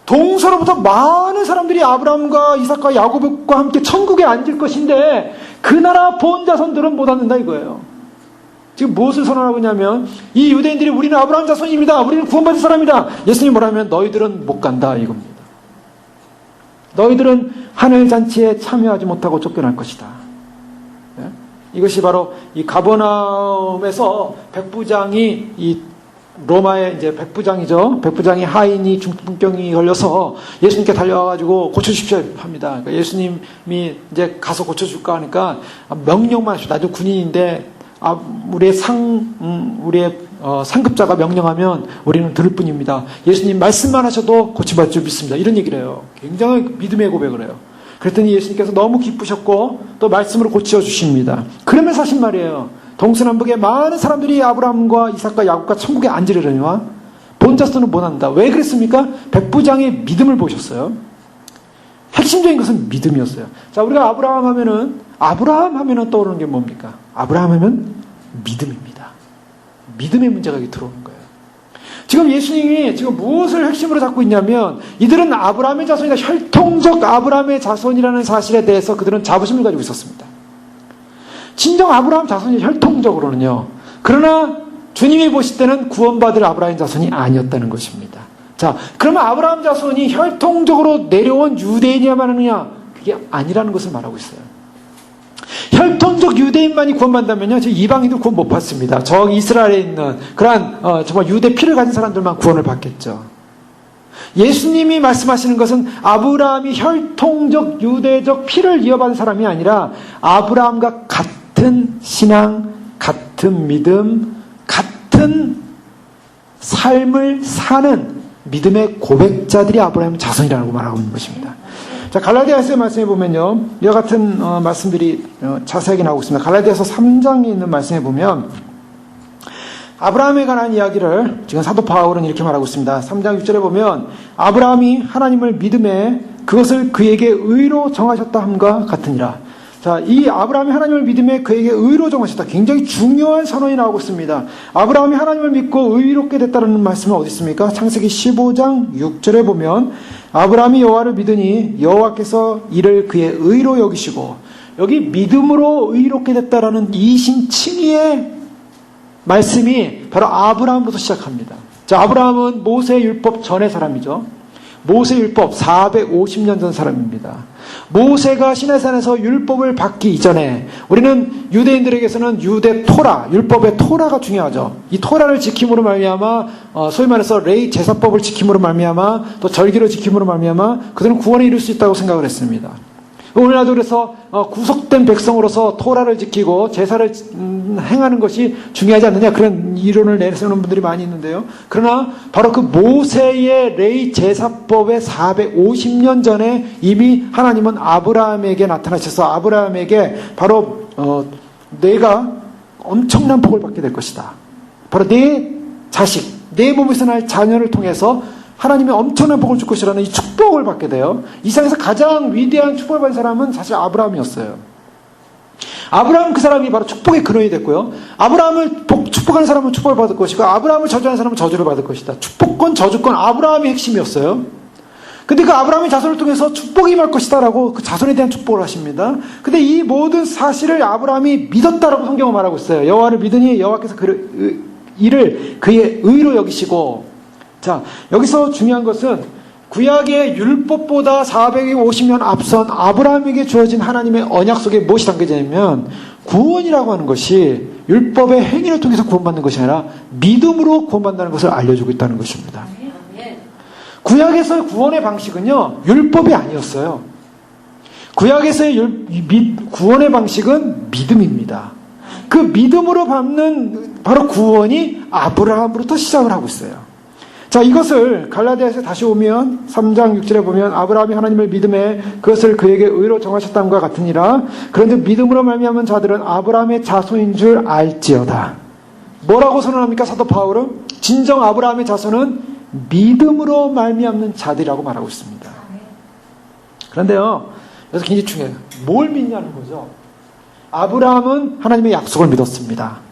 동서로부터 많은 사람들이 아브라함과 이삭과 야곱과 함께 천국에 앉을 것인데 그 나라 본 자손들은 못 앉는다 이거예요. 지금 무엇을 선언하고 있냐면 이 유대인들이 우리는 아브라함 자손입니다. 우리는 구원받은 사람이다. 예수님이 뭐라면 너희들은 못 간다 이겁니다. 너희들은 하늘잔치에 참여하지 못하고 쫓겨날 것이다. 네? 이것이 바로 이 가버나움에서 백부장이 이 로마의 이제 백부장이죠. 백부장이 하인이 중풍병이 걸려서 예수님께 달려와가지고 고쳐주십시오 합니다. 그러니까 예수님이 이제 가서 고쳐줄까 하니까 명령만 하십시오. 나도 군인인데 우리의 상급자가 명령하면 우리는 들을 뿐입니다. 예수님 말씀만 하셔도 고침받을 줄 믿습니다. 이런 얘기를 해요. 굉장히 믿음의 고백을 해요. 그랬더니 예수님께서 너무 기쁘셨고 또 말씀으로 고쳐 주십니다. 그러면서 하신 말이에요. 동서남북의 많은 사람들이 아브라함과 이삭과 야곱과 천국에 앉으려니와 본 자손은 못 한다. 왜 그랬습니까? 백부장의 믿음을 보셨어요. 핵심적인 것은 믿음이었어요. 자, 우리가 아브라함 하면은 떠오르는 게 뭡니까? 아브라함 하면 믿음입니다. 믿음의 문제가 여기 들어오는 거예요. 지금 예수님이 지금 무엇을 핵심으로 잡고 있냐면 이들은 아브라함의 자손이다. 혈통적 아브라함의 자손이라는 사실에 대해서 그들은 자부심을 가지고 있었습니다. 진정 아브라함 자손이 혈통적으로는요. 그러나 주님이 보실 때는 구원받을 아브라함 자손이 아니었다는 것입니다. 자, 그러면 아브라함 자손이 혈통적으로 내려온 유대인이야만 하느냐? 그게 아니라는 것을 말하고 있어요. 혈통적 유대인만이 구원받는다면요, 저 이방인들 구원 못 받습니다. 저 이스라엘에 있는 그러한 정말 유대 피를 가진 사람들만 구원을 받겠죠. 예수님이 말씀하시는 것은 아브라함이 혈통적 유대적 피를 이어받은 사람이 아니라 아브라함과 같은 신앙, 같은 믿음, 같은 삶을 사는 믿음의 고백자들이 아브라함 자손이라고 말하고 있는 것입니다. 자, 갈라디아서의 말씀에 보면요, 이와 같은 말씀들이 자세하게 나오고 있습니다. 갈라디아서 3장에 있는 말씀에 보면 아브라함에 관한 이야기를 지금 사도 바울은 이렇게 말하고 있습니다. 3장 6절에 보면 아브라함이 하나님을 믿음에 그것을 그에게 의로 정하셨다 함과 같으니라. 자, 이 아브라함이 하나님을 믿음에 그에게 의로 정하셨다. 굉장히 중요한 선언이 나오고 있습니다. 아브라함이 하나님을 믿고 의롭게 됐다는 말씀은 어디 있습니까? 창세기 15장 6절에 보면 아브라함이 여호와를 믿으니 여호와께서 이를 그의 의로 여기시고, 여기 믿음으로 의롭게 됐다라는 이신칭의의 말씀이 바로 아브라함부터 시작합니다. 자, 아브라함은 모세 율법 전의 사람이죠. 모세 율법 450년 전 사람입니다. 모세가 시내산에서 율법을 받기 이전에 우리는 유대인들에게서는 유대 토라, 율법의 토라가 중요하죠. 이 토라를 지킴으로 말미암아 소위 말해서 레위 제사법을 지킴으로 말미암아 또 절기를 지킴으로 말미암아 그들은 구원에 이룰 수 있다고 생각을 했습니다. 우리나라도 그래서 구속된 백성으로서 토라를 지키고 제사를 행하는 것이 중요하지 않느냐, 그런 이론을 내세우는 분들이 많이 있는데요. 그러나 바로 그 모세의 레위 제사법의 450년 전에 이미 하나님은 아브라함에게 나타나셔서 아브라함에게 바로 내가 엄청난 복을 받게 될 것이다. 바로 내 자식, 내 몸에서 날 자녀를 통해서 하나님의 엄청난 복을 줄 것이라는 이 축복을 받게 돼요. 이 세상에서 가장 위대한 축복을 받은 사람은 사실 아브라함이었어요. 아브라함 그 사람이 바로 축복의 근원이 됐고요. 아브라함을 축복하는 사람은 축복을 받을 것이고 아브라함을 저주하는 사람은 저주를 받을 것이다. 축복권, 저주권, 아브라함이 핵심이었어요. 근데 그 아브라함의 자손을 통해서 축복이 임할 것이다라고 그 자손에 대한 축복을 하십니다. 근데 이 모든 사실을 아브라함이 믿었다라고 성경은 말하고 있어요. 여호와를 믿으니 여호와께서 이를 그의 의로 여기시고. 자, 여기서 중요한 것은 구약의 율법보다 450년 앞선 아브라함에게 주어진 하나님의 언약 속에 무엇이 담겨져 있냐면 구원이라고 하는 것이 율법의 행위를 통해서 구원받는 것이 아니라 믿음으로 구원받는다는 것을 알려주고 있다는 것입니다. 구약에서의 구원의 방식은요, 율법이 아니었어요. 구약에서의 구원의 방식은 믿음입니다. 그 믿음으로 받는 바로 구원이 아브라함으로부터 시작을 하고 있어요. 자, 이것을 갈라디아서 다시 오면 3장 6절에 보면 아브라함이 하나님을 믿음에 그것을 그에게 의로 정하셨다함과 같으니라. 그런데 믿음으로 말미암은 자들은 아브라함의 자손인 줄 알지어다. 뭐라고 선언합니까? 사도 바울은 진정 아브라함의 자손은 믿음으로 말미암는 자들이라고 말하고 있습니다. 그런데요, 여기서 굉장히 중요해요. 뭘 믿냐는 거죠. 아브라함은 하나님의 약속을 믿었습니다.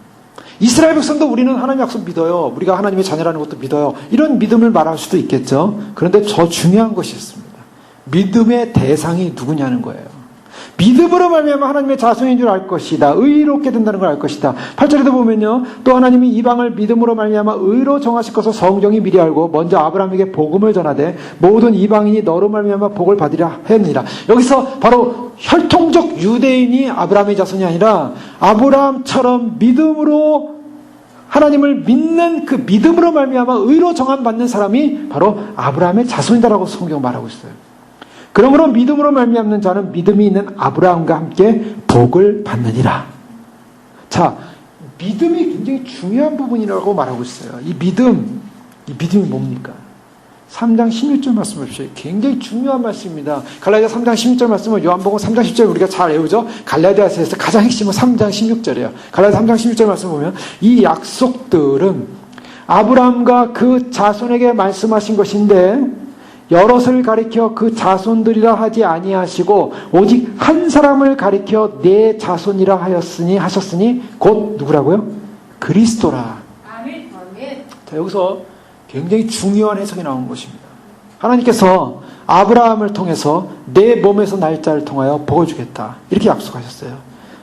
이스라엘 백성도 우리는 하나님의 약속 믿어요. 우리가 하나님의 자녀라는 것도 믿어요. 이런 믿음을 말할 수도 있겠죠. 그런데 더 중요한 것이 있습니다. 믿음의 대상이 누구냐는 거예요. 믿음으로 말미암아 하나님의 자손인 줄 알 것이다. 의롭게 된다는 걸 알 것이다. 8절에도 보면요. 또 하나님이 이방을 믿음으로 말미암아 의로 정하실 것을 성경이 미리 알고 먼저 아브라함에게 복음을 전하되 모든 이방인이 너로 말미암아 복을 받으리라 하였느니라. 여기서 바로 혈통적 유대인이 아브라함의 자손이 아니라 아브라함처럼 믿음으로 하나님을 믿는 그 믿음으로 말미암아 의로 정함받는 사람이 바로 아브라함의 자손이다라고 성경 말하고 있어요. 그러므로 믿음으로 말미암는 자는 믿음이 있는 아브라함과 함께 복을 받느니라. 자, 믿음이 굉장히 중요한 부분이라고 말하고 있어요. 이 믿음이 뭡니까? 3장 16절 말씀 보십시오. 굉장히 중요한 말씀입니다. 갈라디아 3장 16절 말씀은 요한복음 3장 10절 우리가 잘 외우죠. 갈라디아서에서 가장 핵심은 3장 16절이에요. 갈라디아 3장 16절 말씀 보면 이 약속들은 아브라함과 그 자손에게 말씀하신 것인데 여럿을 가리켜 그 자손들이라 하지 아니하시고 오직 한 사람을 가리켜 내 자손이라 하셨으니 곧 누구라고요? 그리스도라. 아멘. 자, 여기서 굉장히 중요한 해석이 나온 것입니다. 하나님께서 아브라함을 통해서 내 몸에서 날짜를 통하여 복을 주겠다. 이렇게 약속하셨어요.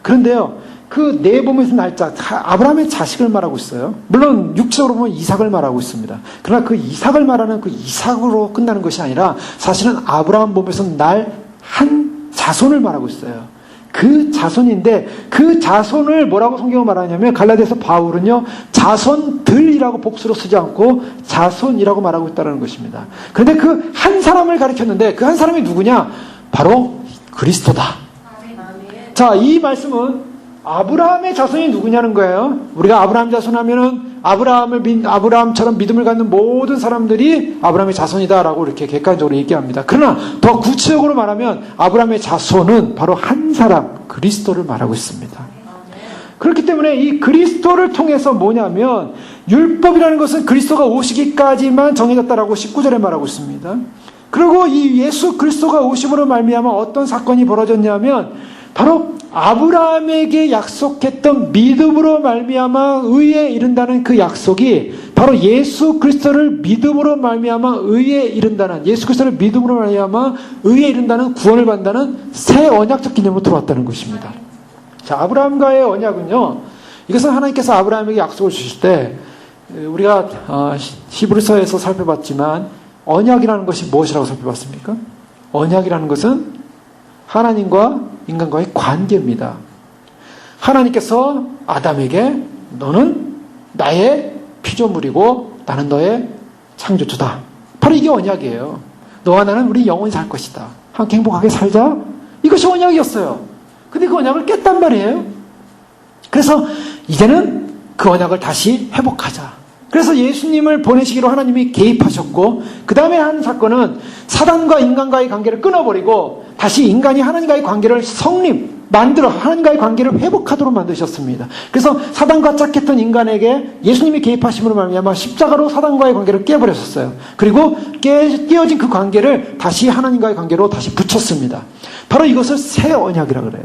그런데요, 그 내 몸에서 날짜, 아브라함의 자식을 말하고 있어요. 물론 육적으로 보면 이삭을 말하고 있습니다. 그러나 그 이삭을 말하는 그 이삭으로 끝나는 것이 아니라 사실은 아브라함 몸에서 날 한 자손을 말하고 있어요. 그 자손인데 그 자손을 뭐라고 성경을 말하냐면 갈라디아서 바울은요, 자손들이라고 복수로 쓰지 않고 자손이라고 말하고 있다는 것입니다. 그런데 그 한 사람을 가리켰는데 그 한 사람이 누구냐? 바로 그리스도다. 자, 이 말씀은 아브라함의 자손이 누구냐는 거예요. 우리가 아브라함 자손 하면은 아브라함처럼 믿음을 갖는 모든 사람들이 아브라함의 자손이다라고 이렇게 객관적으로 얘기합니다. 그러나 더 구체적으로 말하면 아브라함의 자손은 바로 한 사람, 그리스도를 말하고 있습니다. 그렇기 때문에 이 그리스도를 통해서 뭐냐면 율법이라는 것은 그리스도가 오시기까지만 정해졌다라고 19절에 말하고 있습니다. 그리고 이 예수 그리스도가 오심으로 말미암아 어떤 사건이 벌어졌냐면 바로 아브라함에게 약속했던 믿음으로 말미암아 의에 이른다는 그 약속이 바로 예수 그리스도를 믿음으로 말미암아 의에 이른다는, 예수 그리스도를 믿음으로 말미암아 의에 이른다는 구원을 받는다는 새 언약적 개념으로 들어왔다는 것입니다. 자, 아브라함과의 언약은요, 이것은 하나님께서 아브라함에게 약속을 주실 때 우리가 히브리서에서 살펴봤지만 언약이라는 것이 무엇이라고 살펴봤습니까? 언약이라는 것은 하나님과 인간과의 관계입니다. 하나님께서 아담에게 너는 나의 피조물이고 나는 너의 창조주다. 바로 이게 언약이에요. 너와 나는 우리 영원히 살 것이다. 함께 행복하게 살자. 이것이 언약이었어요. 근데 그 언약을 깼단 말이에요. 그래서 이제는 그 언약을 다시 회복하자. 그래서 예수님을 보내시기로 하나님이 개입하셨고, 그 다음에 한 사건은 사단과 인간과의 관계를 끊어버리고 다시 인간이 하나님과의 관계를 만들어 하나님과의 관계를 회복하도록 만드셨습니다. 그래서 사단과 짝했던 인간에게 예수님이 개입하심으로 말미암아 십자가로 사단과의 관계를 깨버렸었어요. 그리고 깨어진 그 관계를 다시 하나님과의 관계로 다시 붙였습니다. 바로 이것을 새 언약이라고 그래요.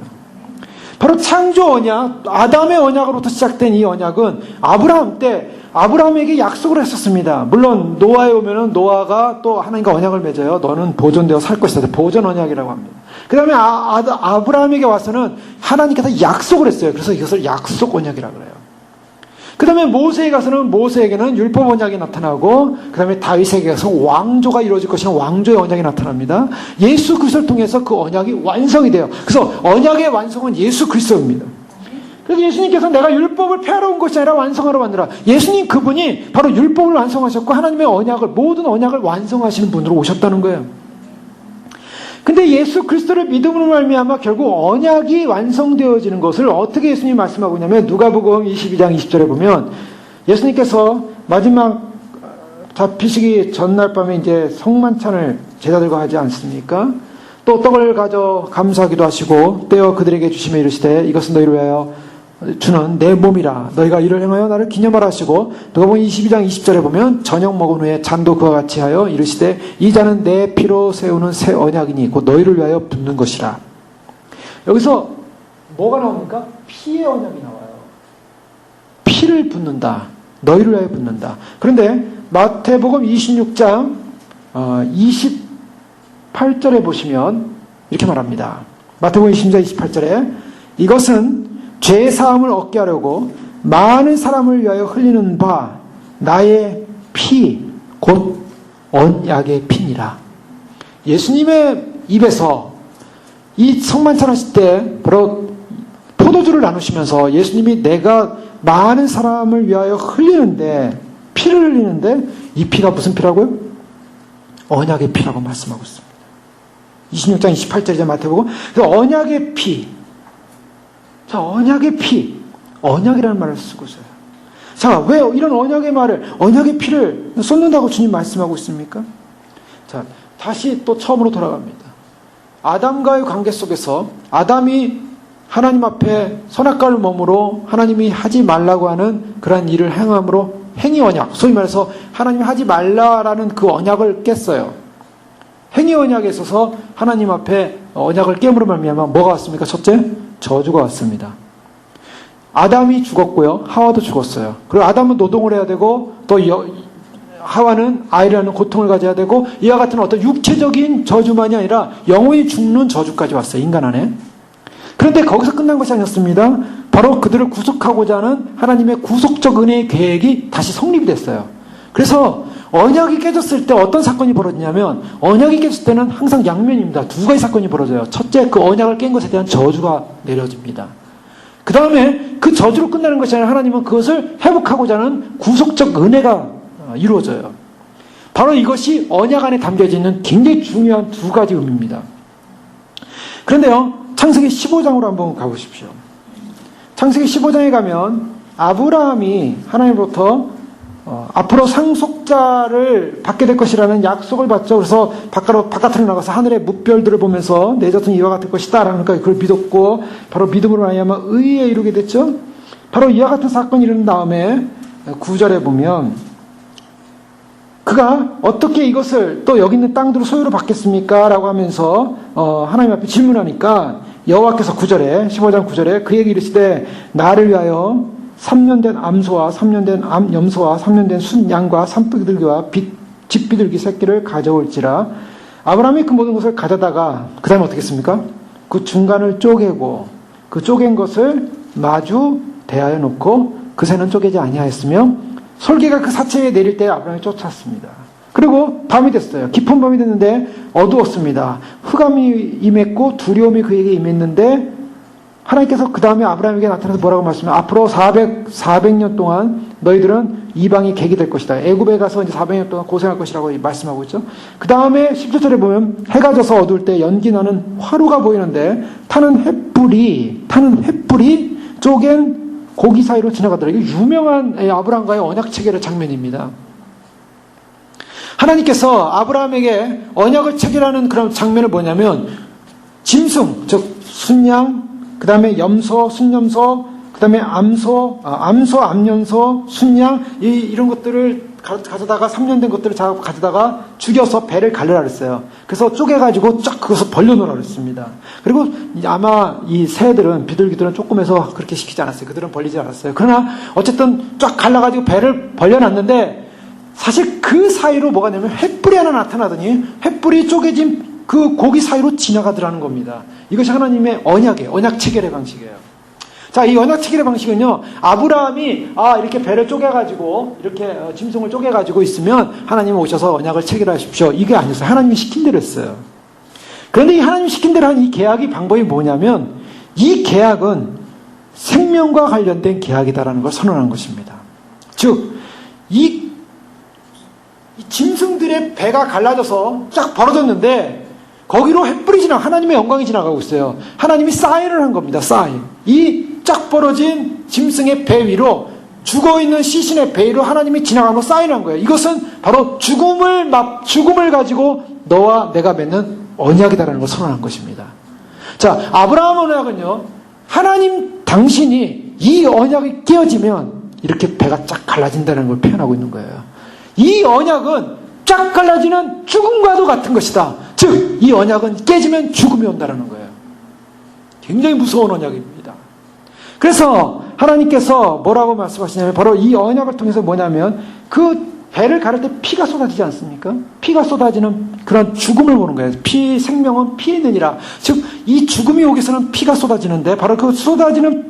바로 창조 언약, 아담의 언약으로부터 시작된 이 언약은 아브라함 때 아브라함에게 약속을 했었습니다. 물론 노아에 오면은 노아가 또 하나님과 언약을 맺어요. 너는 보존되어 살 것이다. 보존 언약이라고 합니다. 그 다음에 아브라함에게 와서는 하나님께서 약속을 했어요. 그래서 이것을 약속 언약이라고 그래요. 그 다음에 모세에 가서는 모세에게는 율법 언약이 나타나고, 그 다음에 다윗에게 가서 왕조가 이루어질 것이라는 왕조의 언약이 나타납니다. 예수 그리스도를 통해서 그 언약이 완성이 돼요. 그래서 언약의 완성은 예수 그리스도입니다. 그래서 예수님께서 내가 율법을 폐하러 온 것이 아니라 완성하러 왔느라. 예수님 그분이 바로 율법을 완성하셨고 하나님의 언약을, 모든 언약을 완성하시는 분으로 오셨다는 거예요. 근데 예수 그리스도를 믿음으로 말미암아 결국 언약이 완성되어지는 것을 어떻게 예수님이 말씀하고 있냐면, 누가복음 22장 20절에 보면 예수님께서 마지막 잡히시기 전날 밤에 이제 성만찬을 제자들과 하지 않습니까? 또 떡을 가져 감사하기도 하시고 떼어 그들에게 주시며 이르시되 이것은 너희를 위하여 주는 내 몸이라. 너희가 이를 행하여 나를 기념하라 하시고, 누가복음 22장 20절에 보면 저녁 먹은 후에 잔도 그와 같이 하여 이르시되 이 잔은 내 피로 세우는 새 언약이니 곧 너희를 위하여 붓는 것이라. 여기서 뭐가 나옵니까? 피의 언약이 나와요. 피를 붓는다. 너희를 위하여 붓는다. 그런데 마태복음 26장 28절에 보시면 이렇게 말합니다. 마태복음 26장 28절에 이것은 죄 사함을 얻게 하려고 많은 사람을 위하여 흘리는 바 나의 피 곧 언약의 피니라. 예수님의 입에서 이 성만찬 하실 때 바로 포도주를 나누시면서 예수님이 내가 많은 사람을 위하여 흘리는데, 피를 흘리는데 이 피가 무슨 피라고요? 언약의 피라고 말씀하고 있습니다. 26장 28절이죠, 마태복음. 그래서 언약의 피. 자, 언약의 피. 언약이라는 말을 쓰고 있어요. 자, 왜 이런 언약의 피를 쏟는다고 주님 말씀하고 있습니까? 자, 다시 또 처음으로 돌아갑니다. 아담과의 관계 속에서 아담이 하나님 앞에 선악과를 먹음으로 하나님이 하지 말라고 하는 그러한 일을 행함으로 행위 언약, 소위 말해서 하나님이 하지 말라라는 그 언약을 깼어요. 행위 언약에 있어서 하나님 앞에 언약을 깨므로 말미암아 뭐가 왔습니까? 첫째, 저주가 왔습니다. 아담이 죽었고요. 하와도 죽었어요. 그리고 아담은 노동을 해야 되고 또 하와는 아이를 낳는 고통을 가져야 되고, 이와 같은 어떤 육체적인 저주만이 아니라 영원히 죽는 저주까지 왔어요. 인간 안에. 그런데 거기서 끝난 것이 아니었습니다. 바로 그들을 구속하고자 하는 하나님의 구속적 은혜의 계획이 다시 성립이 됐어요. 그래서 언약이 깨졌을 때 어떤 사건이 벌어지냐면, 언약이 깨졌을 때는 항상 양면입니다. 두 가지 사건이 벌어져요. 첫째, 그 언약을 깬 것에 대한 저주가 내려집니다. 그 다음에 그 저주로 끝나는 것이 아니라 하나님은 그것을 회복하고자 하는 구속적 은혜가 이루어져요. 바로 이것이 언약 안에 담겨져 있는 굉장히 중요한 두 가지 의미입니다. 그런데요, 창세기 15장으로 한번 가보십시오. 창세기 15장에 가면 아브라함이 하나님으로부터 앞으로 상속자를 받게 될 것이라는 약속을 받죠. 그래서 바깥으로 나가서 하늘의 뭇별들을 보면서 내 자손이 이와 같을 것이다 라는 걸 그걸 믿었고, 바로 믿음으로 말미암아 의에 이르게 됐죠. 바로 이와 같은 사건이 일어난 다음에 9절에 보면 그가 어떻게 이것을 또 여기 있는 땅들을 소유로 받겠습니까? 라고 하면서 하나님 앞에 질문하니까 여호와께서 9절에 15장 9절에 그에게 이르시되 나를 위하여 3년 된 암소와 3년 된 염소와 3년 된 순양과 산비둘기와 집비둘기 새끼를 가져올지라. 아브라함이 그 모든 것을 가져다가 그 다음에 어떻게 했습니까? 그 중간을 쪼개고 그 쪼갠 것을 마주 대하여 놓고 그 새는 쪼개지 아니하였으며 솔개가 그 사체에 내릴 때 아브라함이 쫓았습니다. 그리고 밤이 됐어요. 깊은 밤이 됐는데 어두웠습니다. 흑암이 임했고 두려움이 그에게 임했는데 하나님께서 그 다음에 아브라함에게 나타나서 뭐라고 말씀해요? 앞으로 400년 동안 너희들은 이방이 객이 될 것이다. 애굽에 가서 이제 400년 동안 고생할 것이라고 말씀하고 있죠. 그 다음에 17절에 보면 해가 져서 어두울 때 연기 나는 화루가 보이는데 타는 횃불이 쪼갠 고기 사이로 지나가더라. 이게 유명한 아브라함과의 언약 체결의 장면입니다. 하나님께서 아브라함에게 언약을 체결하는 그런 장면을 뭐냐면 짐승, 즉 순양, 그 다음에 염소, 순염소, 그 다음에 암소, 암연소, 순양 이런 것들을 가져다가 3년 된 것들을 가져다가 죽여서 배를 갈르라 그랬어요. 그래서 쪼개가지고 쫙 그것을 벌려놓으라 그랬습니다. 그리고 아마 이 새들은 비둘기들은 조금해서 그렇게 시키지 않았어요. 그들은 벌리지 않았어요. 그러나 어쨌든 쫙 갈라가지고 배를 벌려놨는데 사실 그 사이로 뭐가 되냐면 횃불이 하나 나타나더니 횃불이 쪼개진 그 고기 사이로 지나가더라는 겁니다. 이것이 하나님의 언약이에요. 언약 체결의 방식이에요. 자, 이 언약 체결의 방식은요, 아브라함이 이렇게 배를 쪼개가지고 이렇게 짐승을 쪼개가지고 있으면 하나님이 오셔서 언약을 체결하십시오. 이게 아니었어요. 하나님이 시킨 대로 했어요. 그런데 이 하나님이 시킨 대로 한 이 계약의 방법이 뭐냐면 이 계약은 생명과 관련된 계약이다라는 걸 선언한 것입니다. 즉, 이 짐승들의 배가 갈라져서 쫙 벌어졌는데 거기로 횃불이 하나님의 영광이 지나가고 있어요. 하나님이 사인을 한 겁니다. 사인. 이 쫙 벌어진 짐승의 배 위로 죽어있는 시신의 배 위로 하나님이 지나가고 사인한 거예요. 이것은 바로 죽음을 가지고 너와 내가 맺는 언약이다라는 걸 선언한 것입니다. 자, 아브라함 언약은요, 하나님 당신이 이 언약이 깨어지면 이렇게 배가 쫙 갈라진다는 걸 표현하고 있는 거예요. 이 언약은 쫙 갈라지는 죽음과도 같은 것이다. 즉, 이 언약은 깨지면 죽음이 온다는 거예요. 굉장히 무서운 언약입니다. 그래서 하나님께서 뭐라고 말씀하시냐면 바로 이 언약을 통해서 뭐냐면 그 배를 가를 때 피가 쏟아지지 않습니까? 피가 쏟아지는 그런 죽음을 보는 거예요. 생명은 피에 있느니라. 즉, 이 죽음이 오기 위해서는 피가 쏟아지는데 바로 그 쏟아지는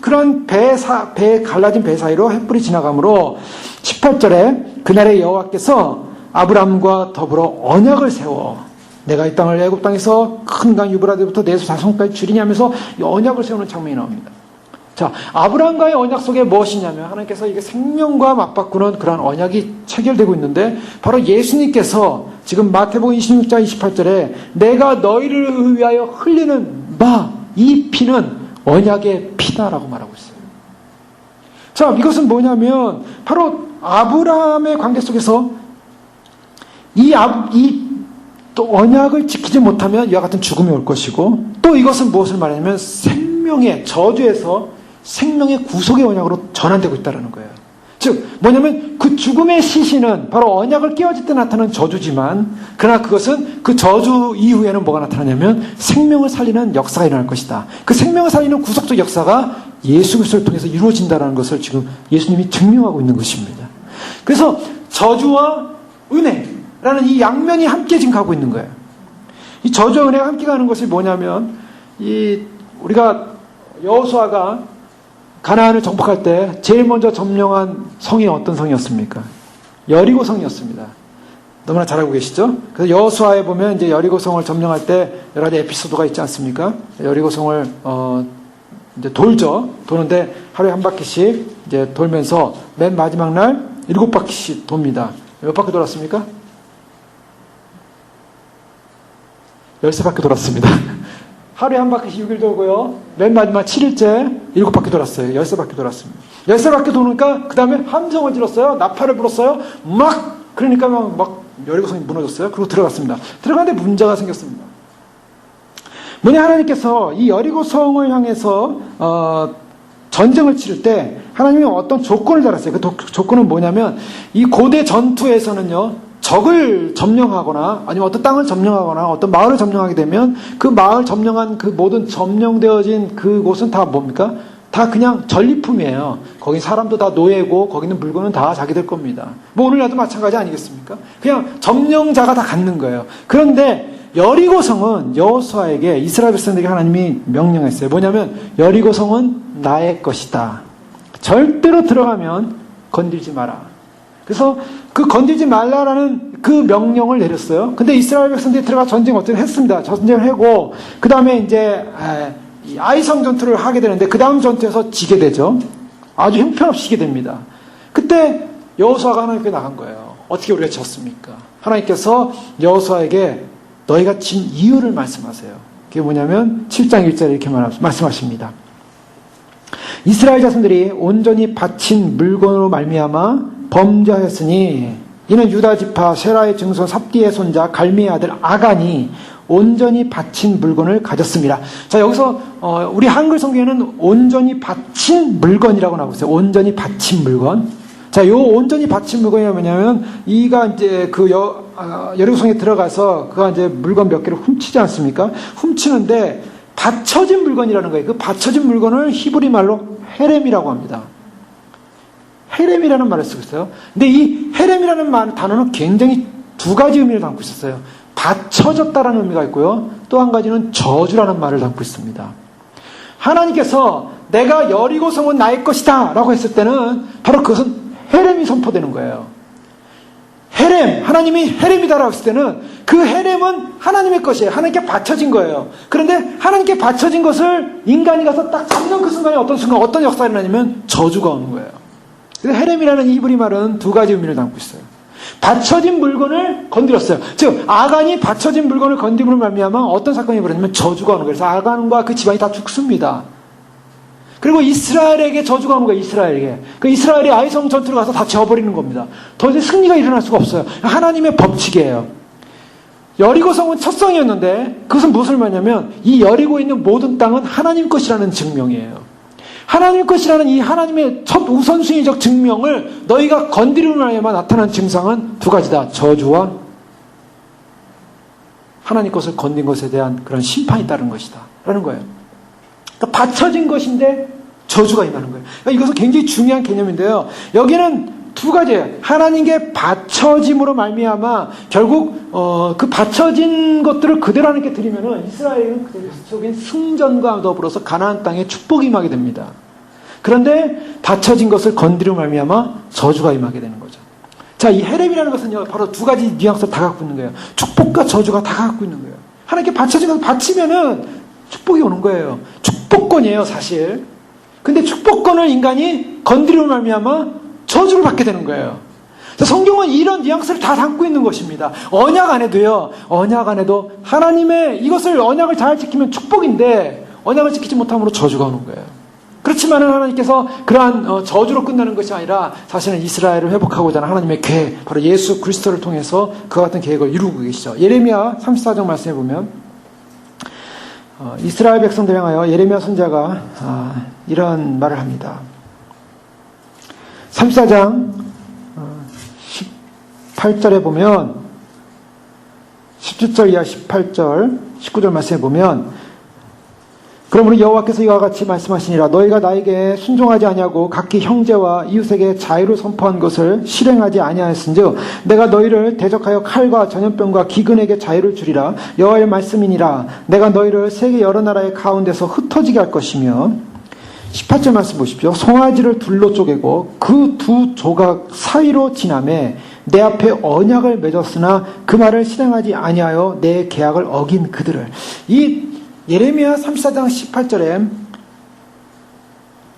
그런 배에 갈라진 배 사이로 횃불이 지나가므로 18절에 그날의 여호와께서 아브라함과 더불어 언약을 세워 내가 이 땅을 애굽 땅에서 큰 강 유브라데부터 내수 자손까지 주리니 하면서 이 언약을 세우는 장면이 나옵니다. 자, 아브라함과의 언약 속에 무엇이냐면 하나님께서 이게 생명과 맞바꾸는 그런 언약이 체결되고 있는데 바로 예수님께서 지금 마태복음 26장 28절에 내가 너희를 위하여 흘리는 이 피는 언약의 피다라고 말하고 있어요. 자, 이것은 뭐냐면 바로 아브라함의 관계 속에서 또 언약을 지키지 못하면 이와 같은 죽음이 올 것이고 또 이것은 무엇을 말하냐면 생명의 저주에서 생명의 구속의 언약으로 전환되고 있다는 거예요. 즉 뭐냐면 그 죽음의 시신은 바로 언약을 깨어질 때 나타나는 저주지만 그러나 그것은 그 저주 이후에는 뭐가 나타나냐면 생명을 살리는 역사가 일어날 것이다. 그 생명을 살리는 구속적 역사가 예수 그리스도를 통해서 이루어진다는 것을 지금 예수님이 증명하고 있는 것입니다. 그래서 저주와 은혜라는 이 양면이 함께 지금 가고 있는 거예요. 이 저주와 은혜가 함께 가는 것이 뭐냐면 우리가 여호수아가 가나안을 정복할 때 제일 먼저 점령한 성이 어떤 성이었습니까? 여리고 성이었습니다. 너무나 잘 알고 계시죠? 그래서 여호수아에 보면 이제 여리고 성을 점령할 때 여러 가지 에피소드가 있지 않습니까? 여리고 성을 이제 도는데 하루에 한 바퀴씩 이제 돌면서 맨 마지막 날 7바퀴씩 돕니다. 몇 바퀴 돌았습니까? 13바퀴 돌았습니다. 하루에 한 바퀴씩 6일 돌고요. 맨 마지막 7일째 7바퀴 돌았어요. 13바퀴 돌았습니다. 13바퀴 도니까 그 다음에 함성을 질렀어요. 나팔을 불었어요. 그러니까 막 여리고성이 무너졌어요. 그리고 들어갔습니다. 들어가는데 문제가 생겼습니다. 뭐냐, 하나님께서 이 여리고성을 향해서 전쟁을 치를 때 하나님이 어떤 조건을 달았어요. 그 조건은 뭐냐면 이 고대 전투에서는요, 적을 점령하거나 아니면 어떤 땅을 점령하거나 어떤 마을을 점령하게 되면 그 마을 점령한 그 모든 점령되어진 그곳은 다 뭡니까? 다 그냥 전리품이에요. 거기 사람도 다 노예고 거기 있는 물건은 다 자기들 겁니다. 뭐 오늘날도 마찬가지 아니겠습니까? 그냥 점령자가 다 갖는 거예요. 그런데 여리고성은 여호수아에게 이스라엘 백성들에게 하나님이 명령했어요. 뭐냐면 여리고성은 나의 것이다. 절대로 들어가면 건들지 마라. 그래서 그 건들지 말라라는 그 명령을 내렸어요. 근데 이스라엘 백성들이 들어가 전쟁을 어쨌든 했습니다. 전쟁을 하고 그 다음에 이제 아이성 전투를 하게 되는데 그 다음 전투에서 지게 되죠. 아주 형편없이 지게 됩니다. 그때 여호수아가 하나님께 나간 거예요. 어떻게 우리가 졌습니까? 하나님께서 여호수아에게 너희가 진 이유를 말씀하세요. 그게 뭐냐면 7장 1절에 이렇게 말씀하십니다. 이스라엘 자손들이 온전히 바친 물건으로 말미암아 범죄하였으니 이는 유다 지파 세라의 증손 삽디의 손자 갈미의 아들 아간이 온전히 바친 물건을 가졌습니다. 자, 여기서 우리 한글 성경에는 온전히 바친 물건이라고 나오고 있어요. 온전히 바친 물건. 자, 요 온전히 바친 물건이 뭐냐면 이가 이제 그 여리고성에 들어가서 그가 이제 물건 몇 개를 훔치지 않습니까? 훔치는데 받쳐진 물건이라는 거예요. 그 받쳐진 물건을 히브리 말로 헤렘이라고 합니다. 헤렘이라는 말을 쓰고 있어요. 근데 이 헤렘이라는 단어는 굉장히 두 가지 의미를 담고 있었어요. 받쳐졌다라는 의미가 있고요. 또 한 가지는 저주라는 말을 담고 있습니다. 하나님께서 내가 여리고성은 나의 것이다 라고 했을 때는 바로 그것은 헤렘이 선포되는 거예요. 헤렘, 하나님이 헤렘이다라고 했을 때는 그 헤렘은 하나님의 것이에요. 하나님께 바쳐진 거예요. 그런데 하나님께 바쳐진 것을 인간이 가서 딱 잡는 그 순간에 어떤 역사가 일어나냐면 저주가 오는 거예요. 그래서 헤렘이라는 이브리 말은 두 가지 의미를 담고 있어요. 바쳐진 물건을 건드렸어요. 즉 아간이 바쳐진 물건을 건드림으로 말미암아 어떤 사건이 벌어지냐면 저주가 오는 거예요. 그래서 아간과 그 집안이 다 죽습니다. 그리고 이스라엘에게 저주가 오는 거예요. 이스라엘에게. 그 이스라엘이 아이성 전투를 가서 다 지어버리는 겁니다. 더 이상 승리가 일어날 수가 없어요. 하나님의 법칙이에요. 여리고성은 첫 성이었는데 그것은 무엇을 말하냐면 이 여리고에 있는 모든 땅은 하나님 것이라는 증명이에요. 하나님 것이라는 이 하나님의 첫 우선순위적 증명을 너희가 건드림으로 말미암아 나타난 증상은 두 가지다. 저주와 하나님 것을 건든 것에 대한 그런 심판이 따른 것이다 라는 거예요. 그러니까 바쳐진 것인데 저주가 임하는 거예요. 그러니까 이것은 굉장히 중요한 개념인데요. 여기는 두 가지예요. 하나님께 바쳐짐으로 말미암아 결국 그 바쳐진 것들을 그대로 하나님께 드리면은 이스라엘은 그 속인 승전과 더불어서 가나안 땅에 축복이 임하게 됩니다. 그런데 바쳐진 것을 건드려 말미암아 저주가 임하게 되는 거죠. 자, 이 헤렘이라는 것은요 바로 두 가지 뉘앙스를 다 갖고 있는 거예요. 축복과 저주가 다 갖고 있는 거예요. 하나님께 바쳐진 것을 바치면은 축복이 오는 거예요. 축복권이에요, 사실. 근데 축복권을 인간이 건드려 말미암아 저주를 받게 되는 거예요. 성경은 이런 뉘앙스를 다 담고 있는 것입니다. 언약 안에도요. 언약 안에도 하나님의 이것을 언약을 잘 지키면 축복인데 언약을 지키지 못함으로 저주가 오는 거예요. 그렇지만은 하나님께서 그러한 저주로 끝나는 것이 아니라 사실은 이스라엘을 회복하고자 하는 하나님의 계획, 바로 예수 그리스도를 통해서 그와 같은 계획을 이루고 계시죠. 예레미야 34장 말씀해 보면 이스라엘 백성들 향하여 예레미야 선지자가 이런 말을 합니다. 34장 18절에 보면 17절 이하 18절 19절 말씀에 보면 그러므로 여호와께서 이와 같이 말씀하시니라 너희가 나에게 순종하지 아니하고 각기 형제와 이웃에게 자유를 선포한 것을 실행하지 아니하였은즉 내가 너희를 대적하여 칼과 전염병과 기근에게 자유를 주리라 여호와의 말씀이니라 내가 너희를 세계 여러 나라의 가운데서 흩어지게 할 것이며 18절 말씀 보십시오. 송아지를 둘로 쪼개고 그 두 조각 사이로 지나매 내 앞에 언약을 맺었으나 그 말을 실행하지 아니하여 내 계약을 어긴 그들을. 이 예레미야 34장 18절에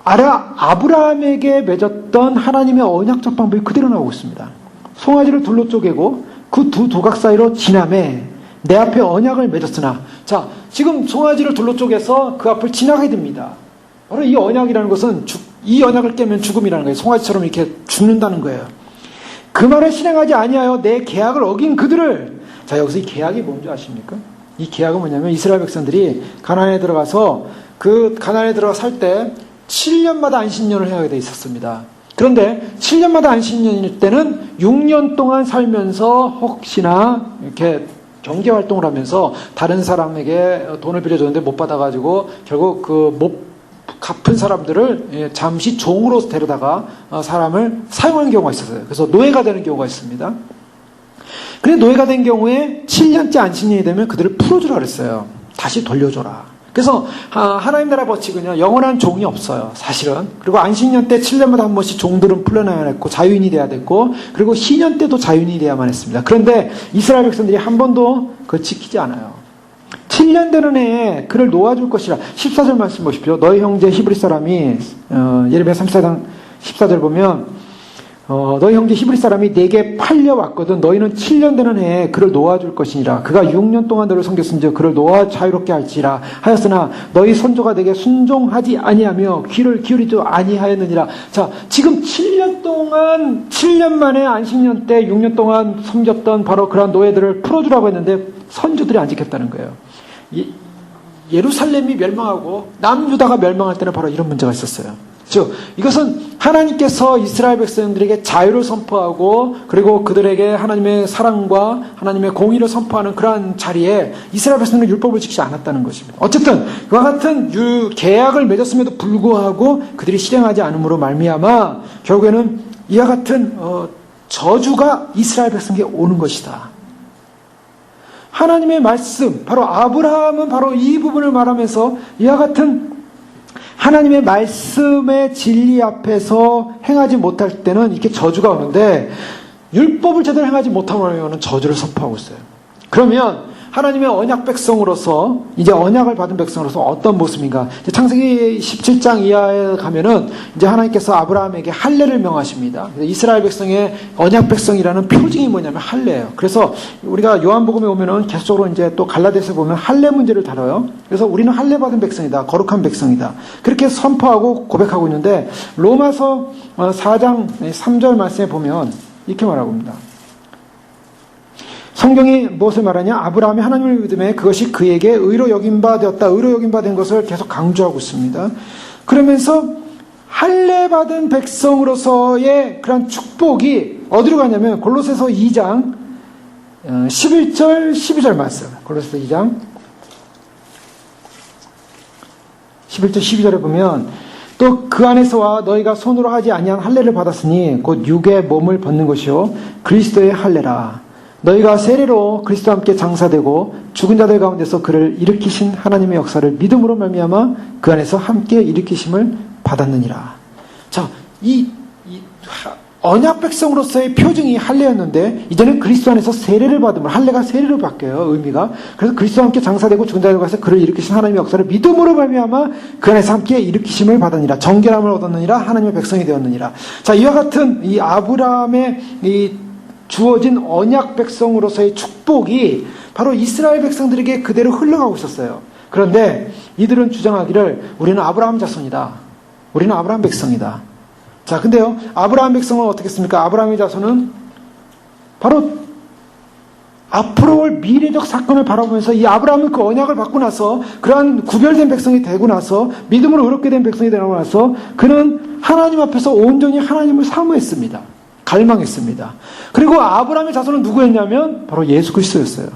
아브라함에게 맺었던 하나님의 언약적 방법이 그대로 나오고 있습니다. 송아지를 둘로 쪼개고 그 두 조각 사이로 지나매 내 앞에 언약을 맺었으나. 자, 지금 송아지를 둘로 쪼개서 그 앞을 지나가게 됩니다. 바로 이 언약이라는 것은 이 언약을 깨면 죽음이라는 거예요. 송아지처럼 이렇게 죽는다는 거예요. 그 말을 실행하지 아니하여 내 계약을 어긴 그들을. 자, 여기서 이 계약이 뭔지 아십니까? 이 계약은 뭐냐면 이스라엘 백성들이 가나안에 들어가서 그 가나안에 들어가 살 때 7년마다 안식년을 해야 돼 있었습니다. 그런데 7년마다 안식년일 때는 6년 동안 살면서 혹시나 이렇게 경제 활동을 하면서 다른 사람에게 돈을 빌려줬는데 못 받아가지고 결국 그 못 갚은 사람들을 잠시 종으로 데려다가 사람을 사용하는 경우가 있었어요. 그래서 노예가 되는 경우가 있습니다. 그런데 노예가 된 경우에 7년째 안식년이 되면 그들을 풀어주라 그랬어요. 다시 돌려줘라. 그래서 하나님 나라 법칙은요, 영원한 종이 없어요, 사실은. 그리고 안식년 때 7년마다 한 번씩 종들은 풀려나야 했고 자유인이 돼야 됐고, 그리고 희년 때도 자유인이 돼야만 했습니다. 그런데 이스라엘 백성들이 한 번도 그걸 지키지 않아요. 7년 되는 해에 그를 놓아줄 것이라. 14절 말씀 보십시오. 너희 형제 히브리 사람이 예레미야 34장 14절 보면 너희 형제 히브리 사람이 내게 팔려왔거든. 너희는 7년 되는 해에 그를 놓아줄 것이니라. 그가 6년 동안 너를 섬겼은즉 그를 놓아 자유롭게 할지라 하였으나 너희 손조가 내게 순종하지 아니하며 귀를 기울이지 아니하였느니라. 자, 지금 7년 동안 7년 만에 안식년 때 6년 동안 섬겼던 바로 그런 노예들을 풀어주라고 했는데 선조들이 안 지켰다는 거예요. 예루살렘이 멸망하고 남유다가 멸망할 때는 바로 이런 문제가 있었어요. 즉 이것은 하나님께서 이스라엘 백성들에게 자유를 선포하고 그리고 그들에게 하나님의 사랑과 하나님의 공의를 선포하는 그러한 자리에 이스라엘 백성들은 율법을 지키지 않았다는 것입니다. 어쨌든 그와 같은 계약을 맺었음에도 불구하고 그들이 실행하지 않음으로 말미암아 결국에는 이와 같은 저주가 이스라엘 백성에게 오는 것이다. 하나님의 말씀, 바로 아브라함은 바로 이 부분을 말하면서 이와 같은 하나님의 말씀의 진리 앞에서 행하지 못할 때는 이렇게 저주가 오는데 율법을 제대로 행하지 못하면 저주를 선포하고 있어요. 그러면 하나님의 언약 백성으로서 이제 언약을 받은 백성으로서 어떤 모습인가? 창세기 17장 이하에 가면은 이제 하나님께서 아브라함에게 할례를 명하십니다. 이스라엘 백성의 언약 백성이라는 표징이 뭐냐면 할례예요. 그래서 우리가 요한복음에 오면은 계속적으로 이제 또 갈라디아서에 보면 할례 문제를 다뤄요. 그래서 우리는 할례 받은 백성이다, 거룩한 백성이다. 그렇게 선포하고 고백하고 있는데 로마서 4장 3절 말씀에 보면 이렇게 말하고 있습니다. 성경이 무엇을 말하냐? 아브라함이 하나님을 믿음에 그것이 그에게 의로 여긴 바 되었다. 의로 여긴 바 된 것을 계속 강조하고 있습니다. 그러면서 할례 받은 백성으로서의 그런 축복이 어디로 가냐면 골로새서 2장 11절 12절 말씀. 골로새서 2장 11절 12절에 보면 또 그 안에서와 너희가 손으로 하지 아니한 할례를 받았으니 곧 육의 몸을 벗는 것이요 그리스도의 할례라. 너희가 세례로 그리스도와 함께 장사되고 죽은 자들 가운데서 그를 일으키신 하나님의 역사를 믿음으로 말미암아 그 안에서 함께 일으키심을 받았느니라. 자, 이 언약 백성으로서의 표징이 할례였는데 이제는 그리스도 안에서 세례를 받으면 할례가 세례로 바뀌어요. 의미가. 그래서 그리스도와 함께 장사되고 죽은 자들 가운데서 그를 일으키신 하나님의 역사를 믿음으로 말미암아 그 안에서 함께 일으키심을 받았느니라. 정결함을 얻었느니라. 하나님의 백성이 되었느니라. 자, 이와 같은 이 아브라함의 이 주어진 언약 백성으로서의 축복이 바로 이스라엘 백성들에게 그대로 흘러가고 있었어요. 그런데 이들은 주장하기를 우리는 아브라함 자손이다. 우리는 아브라함 백성이다. 자, 근데요, 아브라함 백성은 어떻게 했습니까? 아브라함의 자손은 바로 앞으로 올 미래적 사건을 바라보면서 이 아브라함은 그 언약을 받고 나서 그러한 구별된 백성이 되고 나서 믿음으로 의롭게 된 백성이 되고 나서 그는 하나님 앞에서 온전히 하나님을 사모했습니다. 갈망했습니다. 그리고 아브라함의 자손은 누구였냐면 바로 예수 그리스도였어요.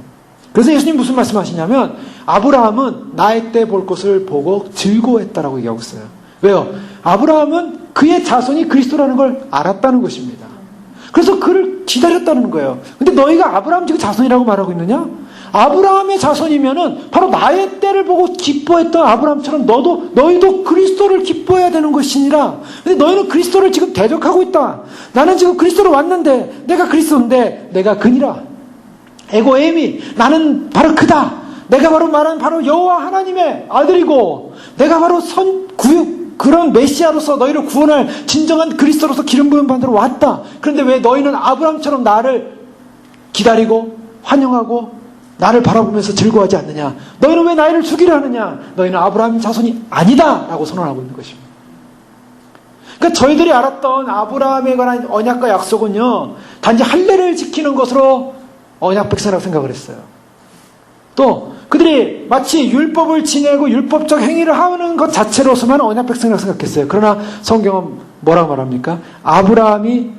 그래서 예수님 무슨 말씀하시냐면 아브라함은 나의 때 볼 것을 보고 즐거워했다라고 얘기하고 있어요. 왜요? 아브라함은 그의 자손이 그리스도라는 걸 알았다는 것입니다. 그래서 그를 기다렸다는 거예요. 근데 너희가 아브라함 지금 자손이라고 말하고 있느냐? 아브라함의 자손이면은 바로 나의 때를 보고 기뻐했던 아브라함처럼 너희도 그리스도를 기뻐해야 되는 것이니라. 근데 너희는 그리스도를 지금 대적하고 있다. 나는 지금 그리스도로 왔는데 내가 그리스도인데 내가 그니라. 에고 에미. 나는 바로 그다. 내가 바로 말한 바로 여호와 하나님의 아들이고 내가 바로 그런 메시아로서 너희를 구원할 진정한 그리스도로서 기름 부음 받으러 왔다. 그런데 왜 너희는 아브라함처럼 나를 기다리고 환영하고 나를 바라보면서 즐거워하지 않느냐? 너희는 왜 나를 죽이려 하느냐? 너희는 아브라함 자손이 아니다! 라고 선언하고 있는 것입니다. 그러니까 저희들이 알았던 아브라함에 관한 언약과 약속은요, 단지 할례를 지키는 것으로 언약 백성이라고 생각을 했어요. 또 그들이 마치 율법을 지내고 율법적 행위를 하는 것 자체로서만 언약 백성이라고 생각했어요. 그러나 성경은 뭐라고 말합니까? 아브라함이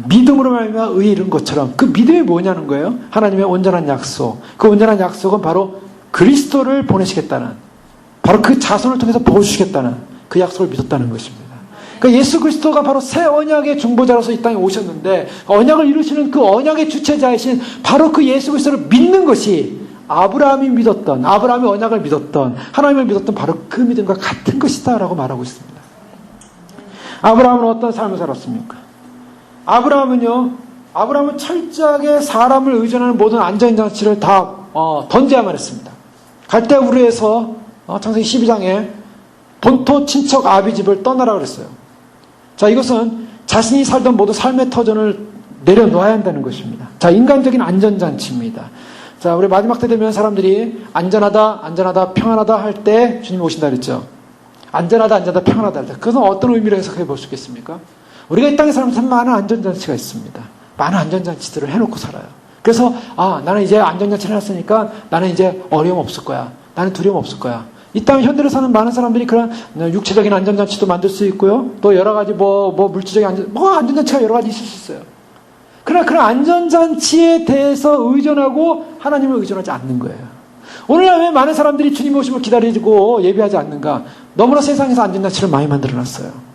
믿음으로 말미암아 의에 이른 것처럼. 그 믿음이 뭐냐는 거예요. 하나님의 온전한 약속. 그 온전한 약속은 바로 그리스도를 보내시겠다는, 바로 그 자손을 통해서 복을 주시겠다는 그 약속을 믿었다는 것입니다. 그러니까 예수 그리스도가 바로 새 언약의 중보자로서 이 땅에 오셨는데, 언약을 이루시는 그 언약의 주체자이신 바로 그 예수 그리스도를 믿는 것이 아브라함이 믿었던, 아브라함이 언약을 믿었던, 하나님을 믿었던 바로 그 믿음과 같은 것이다 라고 말하고 있습니다. 아브라함은 어떤 삶을 살았습니까? 아브라함은 철저하게 사람을 의존하는 모든 안전장치를 다 던져야만 했습니다. 갈대우르에서 창세기 12장에 본토 친척 아비 집을 떠나라 그랬어요. 자, 이것은 자신이 살던 모든 삶의 터전을 내려놓아야 한다는 것입니다. 자, 인간적인 안전장치입니다. 자, 우리 마지막 때 되면 사람들이 안전하다, 평안하다 할 때 주님이 오신다 그랬죠. 안전하다, 평안하다 할 때. 그것은 어떤 의미로 해석해 볼 수 있겠습니까? 우리가 이 땅에 살면 참 많은 안전장치가 있습니다. 많은 안전장치들을 해놓고 살아요. 그래서 나는 이제 안전장치를 해놨으니까 나는 이제 어려움 없을 거야. 나는 두려움 없을 거야. 이 땅 현대를 사는 많은 사람들이 그런 육체적인 안전장치도 만들 수 있고요. 또 여러 가지 물질적인 안전장치가 여러 가지 있을 수 있어요. 그러나 그런 안전장치에 대해서 의존하고 하나님을 의존하지 않는 거예요. 오늘날 왜 많은 사람들이 주님 오심을 기다리고 예배하지 않는가? 너무나 세상에서 안전장치를 많이 만들어놨어요.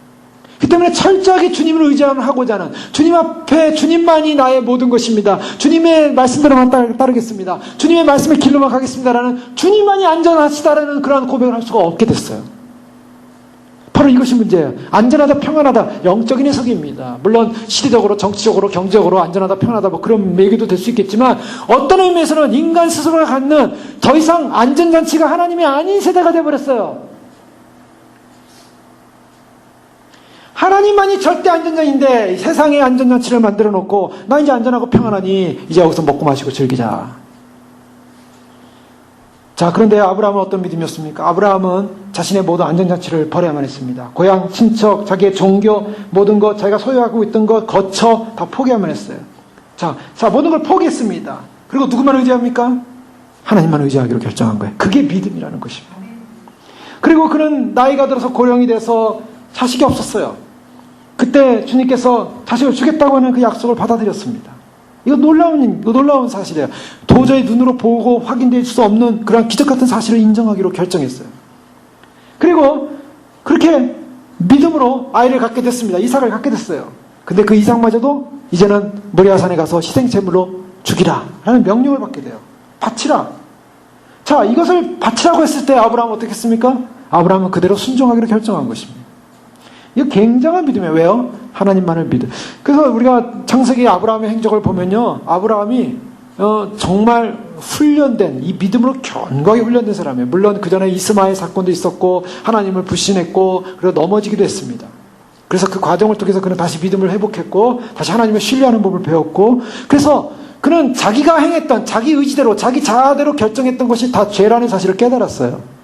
그 때문에 철저하게 주님을 의지하고자 하는, 주님 앞에 주님만이 나의 모든 것입니다. 주님의 말씀대로만 따르겠습니다. 주님의 말씀의 길로만 가겠습니다라는, 주님만이 안전하시다라는 그러한 고백을 할 수가 없게 됐어요. 바로 이것이 문제예요. 안전하다, 평안하다, 영적인 해석입니다. 물론 시대적으로, 정치적으로, 경제적으로 안전하다, 평안하다 그런 얘기도 될 수 있겠지만, 어떤 의미에서는 인간 스스로가 갖는 더 이상 안전장치가 하나님이 아닌 세대가 되어버렸어요. 하나님만이 절대 안전장인데 세상에 안전장치를 만들어 놓고, 나 이제 안전하고 평안하니 이제 여기서 먹고 마시고 즐기자. 자, 그런데 아브라함은 어떤 믿음이었습니까? 아브라함은 자신의 모든 안전장치를 버려야만 했습니다. 고향, 친척, 자기의 종교, 모든 것, 자기가 소유하고 있던 것 거쳐 다 포기하면 했어요. 자, 모든 걸 포기했습니다. 그리고 누구만 의지합니까? 하나님만 의지하기로 결정한 거예요. 그게 믿음이라는 것입니다. 그리고 그는 나이가 들어서 고령이 돼서 자식이 없었어요. 그때 주님께서 자식을 주겠다고 하는 그 약속을 받아들였습니다. 이거 놀라운 사실이에요. 도저히 눈으로 보고 확인될 수 없는 그런 기적 같은 사실을 인정하기로 결정했어요. 그리고 그렇게 믿음으로 아이를 갖게 됐습니다. 이삭을 갖게 됐어요. 근데 그 이삭마저도 이제는 모리아산에 가서 희생제물로 죽이라 라는 명령을 받게 돼요. 바치라. 자, 이것을 바치라고 했을 때 아브라함은 어떻게 했습니까? 아브라함은 그대로 순종하기로 결정한 것입니다. 이거 굉장한 믿음이에요. 왜요? 하나님만을 믿어. 그래서 우리가 창세기 아브라함의 행적을 보면요, 아브라함이 정말 훈련된, 이 믿음으로 견고하게 훈련된 사람이에요. 물론 그 전에 이스마엘 사건도 있었고 하나님을 불신했고 그리고 넘어지기도 했습니다. 그래서 그 과정을 통해서 그는 다시 믿음을 회복했고 다시 하나님을 신뢰하는 법을 배웠고, 그래서 그는 자기가 행했던 자기 의지대로 자기 자아대로 결정했던 것이 다 죄라는 사실을 깨달았어요.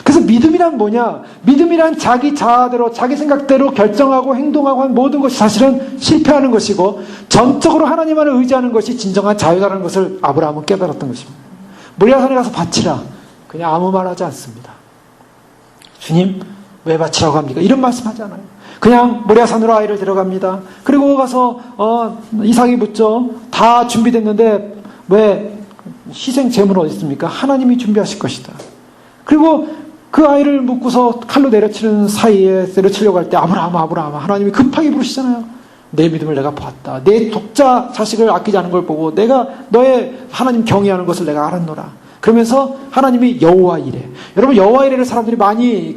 그래서 믿음이란 뭐냐? 믿음이란 자기 자아대로 자기 생각대로 결정하고 행동하고 한 모든 것이 사실은 실패하는 것이고, 전적으로 하나님만을 의지하는 것이 진정한 자유다라는 것을 아브라함은 깨달았던 것입니다. 모리아산에 가서 바치라. 그냥 아무 말 하지 않습니다. 주님 왜 바치라고 합니까? 이런 말씀하지 않아요. 그냥 모리아산으로 아이를 데려갑니다. 그리고 가서 이삭이 묻죠. 다 준비됐는데 왜 희생 제물은 어디 있습니까? 하나님이 준비하실 것이다. 그리고 그 아이를 묶고서 칼로 내려치는 사이에, 내려치려고 할 때 아브라함 하나님이 급하게 부르시잖아요. 내 믿음을 내가 봤다. 내 독자 자식을 아끼지 않은 걸 보고 내가 너의 하나님 경외하는 것을 내가 알았노라. 그러면서 하나님이 여호와 이레. 여러분, 여호와 이레를 사람들이 많이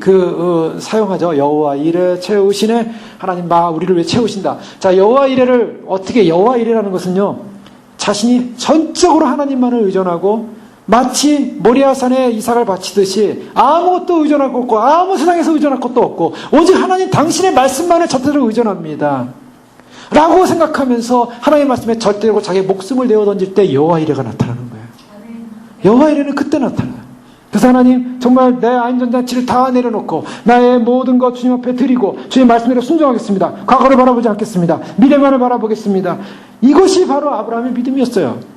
사용하죠. 여호와 이레 채우시네. 하나님 우리를 왜 채우신다. 자, 여호와 이레를 어떻게, 여호와 이레라는 것은요, 자신이 전적으로 하나님만을 의존하고 마치 모리아산에 이삭을 바치듯이 아무것도 의존할 것 없고 아무 세상에서 의존할 것도 없고 오직 하나님 당신의 말씀만을 절대로 의존합니다 라고 생각하면서 하나님의 말씀에 절대로 자기의 목숨을 내어 던질 때 여호와 이레가 나타나는 거예요. 여호와 이레는 그때 나타나요. 그래서 하나님, 정말 내 안전장치를 다 내려놓고 나의 모든 것 주님 앞에 드리고 주님 말씀대로 순종하겠습니다. 과거를 바라보지 않겠습니다. 미래만을 바라보겠습니다. 이것이 바로 아브라함의 믿음이었어요.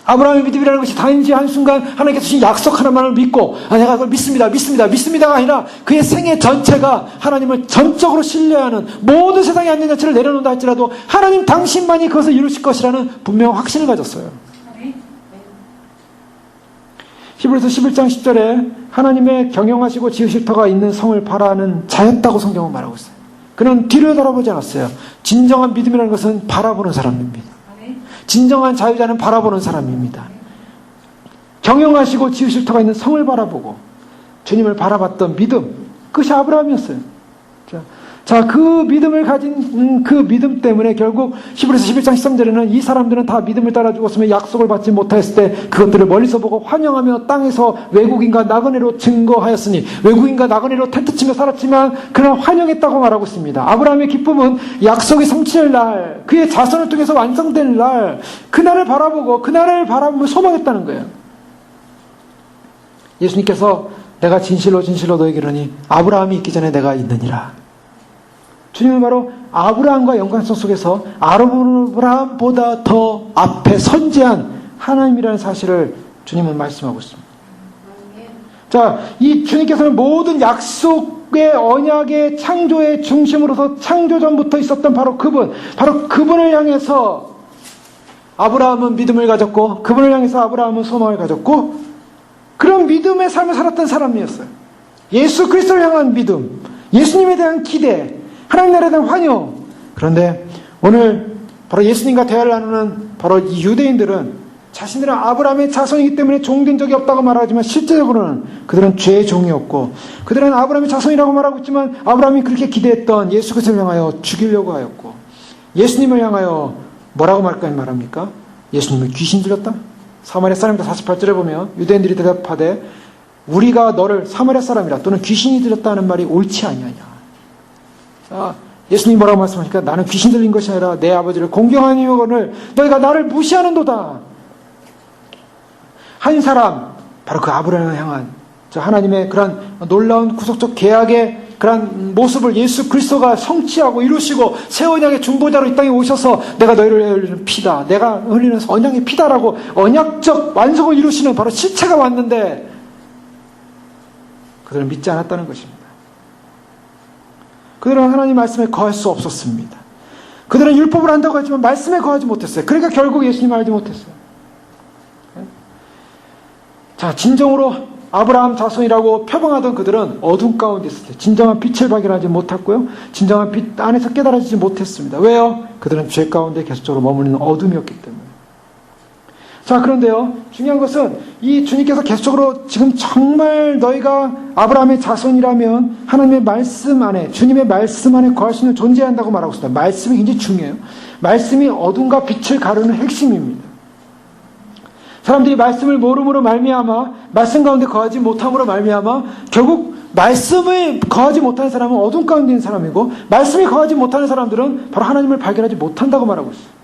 아브라함의 믿음이라는 것이 단지 한순간 하나님께서 주신 약속 하나만을 믿고 내가 그걸 믿습니다가 아니라 그의 생애 전체가 하나님을 전적으로 신뢰하는, 모든 세상의 안전자체를 내려놓는다 할지라도 하나님 당신만이 그것을 이루실 것이라는 분명한 확신을 가졌어요. 히브리서 11장 10절에 하나님의 경영하시고 지으실 터가 있는 성을 바라는 자였다고 성경은 말하고 있어요. 그는 뒤를 돌아보지 않았어요. 진정한 믿음이라는 것은 바라보는 사람입니다. 진정한 자유자는 바라보는 사람입니다. 경영하시고 지으실 터가 있는 성을 바라보고 주님을 바라봤던 믿음, 그것이 아브라함이었어요. 자, 그 믿음을 가진 그 믿음 때문에 결국 히브리서 11장 13절에는 이 사람들은 다 믿음을 따라 죽었으며 약속을 받지 못하였을 때 그것들을 멀리서 보고 환영하며 땅에서 외국인과 나그네로 증거하였으니, 외국인과 나그네로 텐트치며 살았지만 그는 환영했다고 말하고 있습니다. 아브라함의 기쁨은 약속이 성취될 날, 그의 자손을 통해서 완성될 날, 그날을 바라보며 소망했다는 거예요. 예수님께서 내가 진실로 너에게 이르니 아브라함이 있기 전에 내가 있느니라. 주님은 바로 아브라함과 연관성 속에서 아브라함보다 더 앞에 선지한 하나님이라는 사실을 주님은 말씀하고 있습니다. 자, 이 주님께서는 모든 약속의 언약의 창조의 중심으로서 창조전부터 있었던 바로 그분을 향해서 아브라함은 믿음을 가졌고, 그분을 향해서 아브라함은 소망을 가졌고, 그런 믿음의 삶을 살았던 사람이었어요. 예수 그리스도를 향한 믿음, 예수님에 대한 기대, 하나님 나라에 대한 환영. 그런데 오늘 바로 예수님과 대화를 나누는 바로 이 유대인들은 자신들은 아브라함의 자손이기 때문에 종된 적이 없다고 말하지만 실제적으로는 그들은 죄의 종이었고, 그들은 아브라함의 자손이라고 말하고 있지만 아브라함이 그렇게 기대했던 예수 그리스도를 향하여 죽이려고 하였고, 예수님을 향하여 뭐라고 말합니까? 예수님을 귀신 들렸다? 사마리아 사람들 48절에 보면 유대인들이 대답하되 우리가 너를 사마리아 사람이라 또는 귀신이 들렸다는 말이 옳지 아니하냐. 예수님이 뭐라고 말씀하십니까? 나는 귀신 들린 것이 아니라 내 아버지를 공경하니오거늘 너희가 나를 무시하는도다. 한 사람, 바로 그 아브라함을 향한 저 하나님의 그런 놀라운 구속적 계약의 그런 모습을 예수 그리스도가 성취하고 이루시고 새 언약의 중보자로 이 땅에 오셔서 내가 너희를 흘리는 피다, 내가 흘리는 언약의 피다라고 언약적 완성을 이루시는 바로 실체가 왔는데 그들은 믿지 않았다는 것입니다. 그들은 하나님 말씀에 거할 수 없었습니다. 그들은 율법을 한다고 하지만 말씀에 거하지 못했어요. 그러니까 결국 예수님을 알지 못했어요. 자, 진정으로 아브라함 자손이라고 표방하던 그들은 어둠 가운데 있을 때 진정한 빛을 발견하지 못했고요, 진정한 빛 안에서 깨달아지지 못했습니다. 왜요? 그들은 죄 가운데 계속적으로 머무르는 어둠이었기 때문에. 자, 그런데요, 중요한 것은 이 주님께서 계속적으로 지금 정말 너희가 아브라함의 자손이라면 하나님의 말씀 안에, 주님의 말씀 안에 거할 수 있는 존재해야 한다고 말하고 있습니다. 말씀이 굉장히 중요해요. 말씀이 어둠과 빛을 가르는 핵심입니다. 사람들이 말씀을 모름으로 말미암아, 말씀 가운데 거하지 못함으로 말미암아 결국 말씀을 거하지 못하는 사람은 어둠 가운데 있는 사람이고, 말씀이 거하지 못하는 사람들은 바로 하나님을 발견하지 못한다고 말하고 있어요.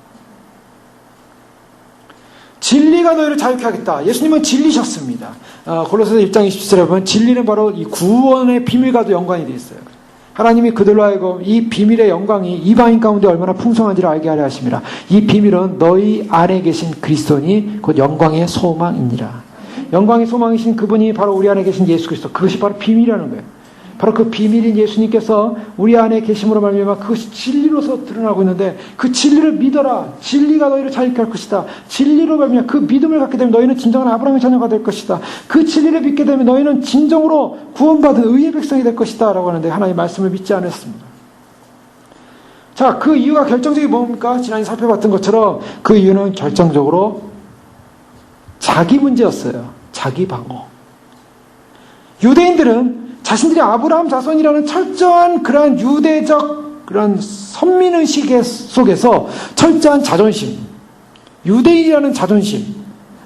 진리가 너희를 자유케 하겠다. 예수님은 진리셨습니다. 골로새서 1장 27절에 보면 진리는 바로 이 구원의 비밀과도 연관이 되어 있어요. 하나님이 그들로 하여금 이 비밀의 영광이 이방인 가운데 얼마나 풍성한지를 알게 하려 하심이라. 이 비밀은 너희 안에 계신 그리스도니 곧 영광의 소망이니라. 영광의 소망이신 그분이 바로 우리 안에 계신 예수 그리스도, 그것이 바로 비밀이라는 거예요. 바로 그 비밀인 예수님께서 우리 안에 계심으로 말미암아 그것이 진리로서 드러나고 있는데, 그 진리를 믿어라. 진리가 너희를 자유케 할 것이다. 진리로 말미암아 그 믿음을 갖게 되면 너희는 진정한 아브라함의 자녀가 될 것이다. 그 진리를 믿게 되면 너희는 진정으로 구원받은 의의 백성이 될 것이다 라고 하는데, 하나님의 말씀을 믿지 않았습니다. 자, 그 이유가 결정적이 뭡니까? 지난해 살펴봤던 것처럼 그 이유는 결정적으로 자기 문제였어요. 자기 방어. 유대인들은 자신들이 아브라함 자손이라는 철저한 그러한 유대적 그런 선민의식 속에서 철저한 자존심, 유대인이라는 자존심,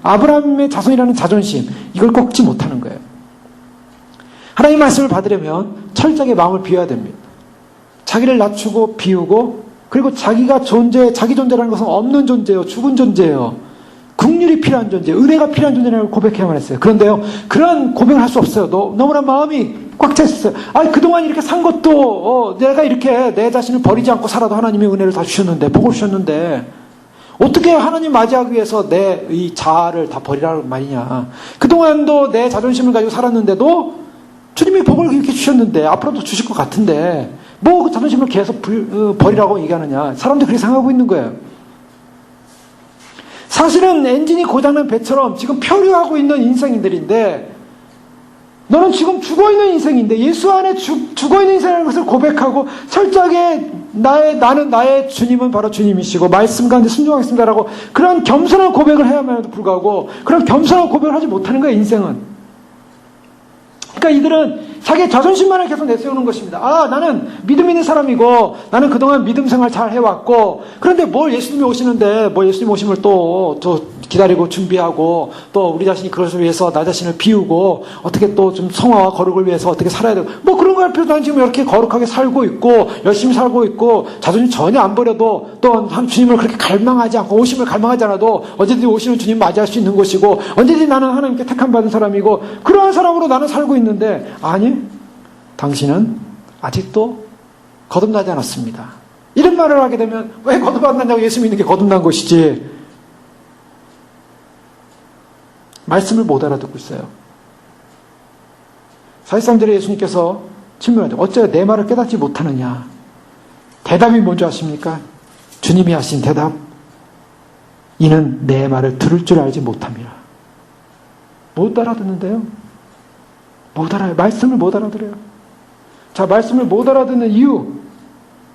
아브라함의 자손이라는 자존심, 이걸 꺾지 못하는 거예요. 하나님의 말씀을 받으려면 철저하게 마음을 비워야 됩니다. 자기를 낮추고 비우고, 그리고 자기가 자기 존재라는 것은 없는 존재예요. 죽은 존재예요. 긍휼이 필요한 존재, 은혜가 필요한 존재라고 고백해야만 했어요. 그런데요, 그런 고백을 할 수 없어요. 너무나 마음이 꽉 차 있어요. 그동안 이렇게 산 것도 내가 이렇게 내 자신을 버리지 않고 살아도 하나님의 은혜를 다 주셨는데, 복을 주셨는데 어떻게 하나님 맞이하기 위해서 내 이 자아를 다 버리라는 말이냐. 그동안도 내 자존심을 가지고 살았는데도 주님이 복을 이렇게 주셨는데 앞으로도 주실 것 같은데 뭐 그 자존심을 계속 버리라고 얘기하느냐. 사람들이 그렇게 생각하고 있는 거예요. 사실은 엔진이 고장난 배처럼 지금 표류하고 있는 인생인들인데 너는 지금 죽어있는 인생인데 예수 안에 죽어있는 인생이라는 것을 고백하고 철저하게 나는 나의 주님은 바로 주님이시고 말씀 가운데 순종하겠습니다라고 그런 겸손한 고백을 해야만에도 불구하고 그런 겸손한 고백을 하지 못하는 거예요, 인생은. 그러니까 이들은 자기의 자존심만을 계속 내세우는 것입니다. 아, 나는 믿음 있는 사람이고 나는 그동안 믿음 생활 잘 해왔고 그런데 뭘 예수님이 오시는데 뭐 예수님 오심을 또 기다리고 준비하고 또 우리 자신이 그것을 위해서 나 자신을 비우고 어떻게 또 좀 성화와 거룩을 위해서 어떻게 살아야 되고 뭐 그런 거 할 필요도 난 지금 이렇게 거룩하게 살고 있고 열심히 살고 있고 자존심 전혀 안 버려도 또 주님을 그렇게 갈망하지 않고 오심을 갈망하지 않아도 언제든지 오시는 주님 맞이할 수 있는 것이고 언제든지 나는 하나님께 택함 받은 사람이고 그러한 사람으로 나는 살고 있는데 아니 당신은 아직도 거듭나지 않았습니다. 이런 말을 하게 되면 왜 거듭 안 났냐고 예수 믿는 게 거듭난 것이지 말씀을 못 알아듣고 있어요. 사실상대로 예수님께서 질문하죠. 어째 내 말을 깨닫지 못하느냐. 대답이 뭔지 아십니까? 주님이 하신 대답. 이는 내 말을 들을 줄 알지 못함이라. 못 알아듣는데요. 못 알아요. 말씀을 못 알아들어요. 자, 말씀을 못 알아듣는 이유.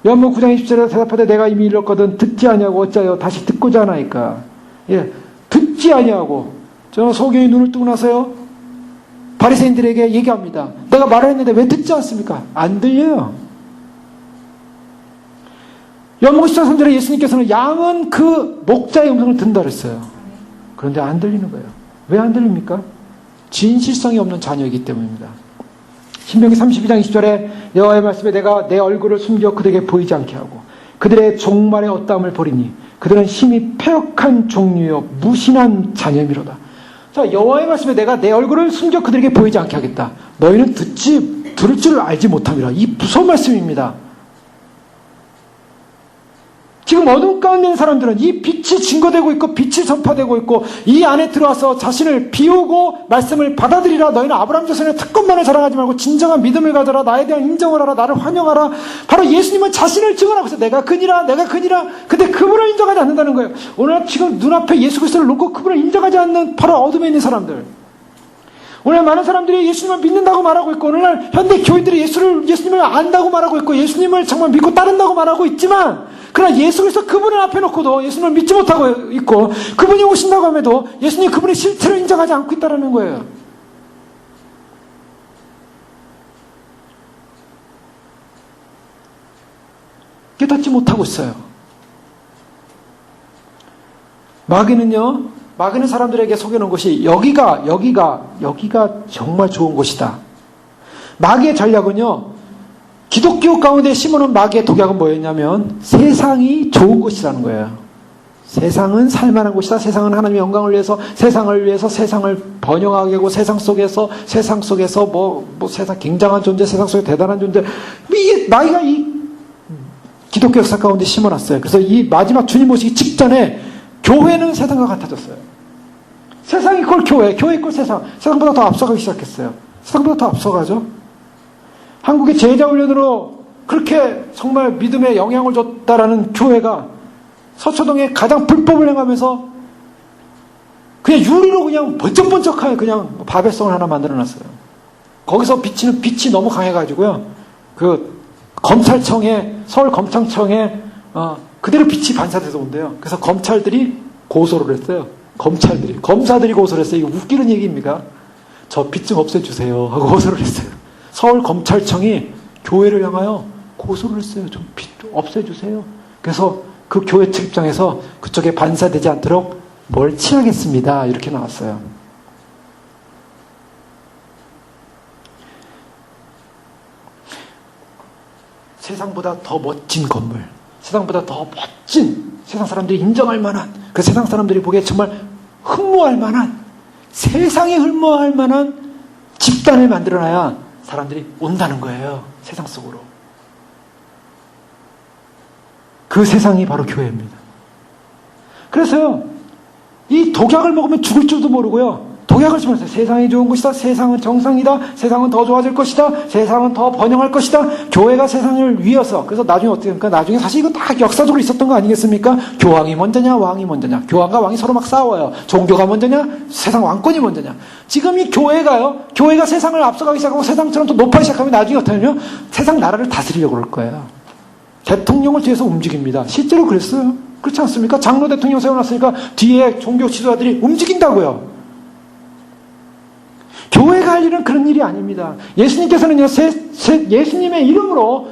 요한복음 9장 20절에 대답하되 내가 이미 이뤘거든 듣지 아니하고 어찌하여 다시 듣고자 하나이까. 예, 듣지 아니하고. 저는 소경이 눈을 뜨고 나서요. 바리새인들에게 얘기합니다. 내가 말을 했는데 왜 듣지 않습니까? 안 들려요. 요한복음 10장 3절에 예수님께서는 양은 그 목자의 음성을 듣는다 그랬어요. 그런데 안 들리는 거예요. 왜 안 들립니까? 진실성이 없는 자녀이기 때문입니다. 신명기 32장 20절에 여호와의 말씀에 내가 내 얼굴을 숨겨 그들에게 보이지 않게 하고 그들의 종말의 엇담을 버리니 그들은 심히 패역한 종류요 무신한 자녀미로다. 자, 여호와의 말씀에 내가 내 얼굴을 숨겨 그들에게 보이지 않게 하겠다. 너희는 들을 줄 알지 못함이라. 이 무서운 말씀입니다. 지금 어둠 가운데 있는 사람들은 이 빛이 증거되고 있고 빛이 전파되고 있고 이 안에 들어와서 자신을 비우고 말씀을 받아들이라. 너희는 아브라함 자손의 특권만을 자랑하지 말고 진정한 믿음을 가져라. 나에 대한 인정을 하라. 나를 환영하라. 바로 예수님은 자신을 증언하고 있어요. 내가 그니라. 근데 그분을 인정하지 않는다는 거예요. 오늘 지금 눈앞에 예수 그리스도를 놓고 그분을 인정하지 않는 바로 어둠에 있는 사람들. 오늘 많은 사람들이 예수님을 믿는다고 말하고 있고 오늘날 현대 교인들이 예수님을 안다고 말하고 있고 예수님을 정말 믿고 따른다고 말하고 있지만 그러나 예수 그리스도 그분을 앞에 놓고도 예수님을 믿지 못하고 있고 그분이 오신다고 함에도 예수님이 그분의 실체를 인정하지 않고 있다는 거예요. 깨닫지 못하고 있어요. 마귀는 사람들에게 속여놓은 것이 여기가 정말 좋은 곳이다. 마귀의 전략은요. 기독교 가운데 심어놓은 마귀의 독약은 뭐였냐면 세상이 좋은 곳이라는 거예요. 세상은 살만한 곳이다. 세상은 하나님의 영광을 위해서 세상을 번영하게 하고 세상 속에서 뭐 세상 굉장한 존재, 세상 속에 대단한 존재. 마귀가 이 기독교 역사 가운데 심어놨어요. 그래서 이 마지막 주님 오시기 직전에 교회는 세상과 같아졌어요. 세상이 이꼴 교회 이꼴 세상보다 더 앞서가기 시작했어요. 세상보다 더 앞서가죠. 한국의 제자훈련으로 그렇게 정말 믿음에 영향을 줬다라는 교회가 서초동에 가장 불법을 행하면서 그냥 유리로 그냥 번쩍번쩍한 그냥 바벨성을 하나 만들어놨어요. 거기서 비치는 빛이 너무 강해가지고요. 그 서울 검찰청에 그대로 빛이 반사돼서 온대요. 그래서 검찰들이 고소를 했어요. 검사들이 고소를 했어요. 이거 웃기는 얘기입니까? 저 빛 좀 없애주세요 하고 고소를 했어요. 서울 검찰청이 교회를 향하여 고소를 했어요. 좀 빛 좀 없애주세요. 그래서 그 교회 측 입장에서 그쪽에 반사되지 않도록 뭘 칠하겠습니다. 이렇게 나왔어요. 세상보다 더 멋진 건물, 세상보다 더 멋진, 세상 사람들이 인정할 만한, 그 세상 사람들이 보기에 정말 흠모할 만한, 세상에 흠모할 만한 집단을 만들어놔야 사람들이 온다는 거예요. 세상 속으로. 그 세상이 바로 교회입니다. 그래서요, 이 독약을 먹으면 죽을 줄도 모르고요, 독약을 주면서 세상이 좋은 것이다, 세상은 정상이다, 세상은 더 좋아질 것이다, 세상은 더 번영할 것이다, 교회가 세상을 위해서. 그래서 나중에 어떻게 합니까? 나중에 사실 이건 다 역사적으로 있었던 거 아니겠습니까? 교황이 먼저냐 왕이 먼저냐, 교황과 왕이 서로 막 싸워요. 종교가 먼저냐 세상 왕권이 먼저냐. 지금 이 교회가요, 교회가 세상을 앞서가기 시작하고 세상처럼 또 높아지기 시작하면 나중에 어떻게 하냐면 세상 나라를 다스리려고 그럴 거예요. 대통령을 뒤에서 움직입니다. 실제로 그랬어요. 그렇지 않습니까? 장로 대통령 세워놨으니까 뒤에 종교 지도자들이 움직인다고요. 교회가 할 일은 그런 일이 아닙니다. 예수님께서는요, 예수님의 이름으로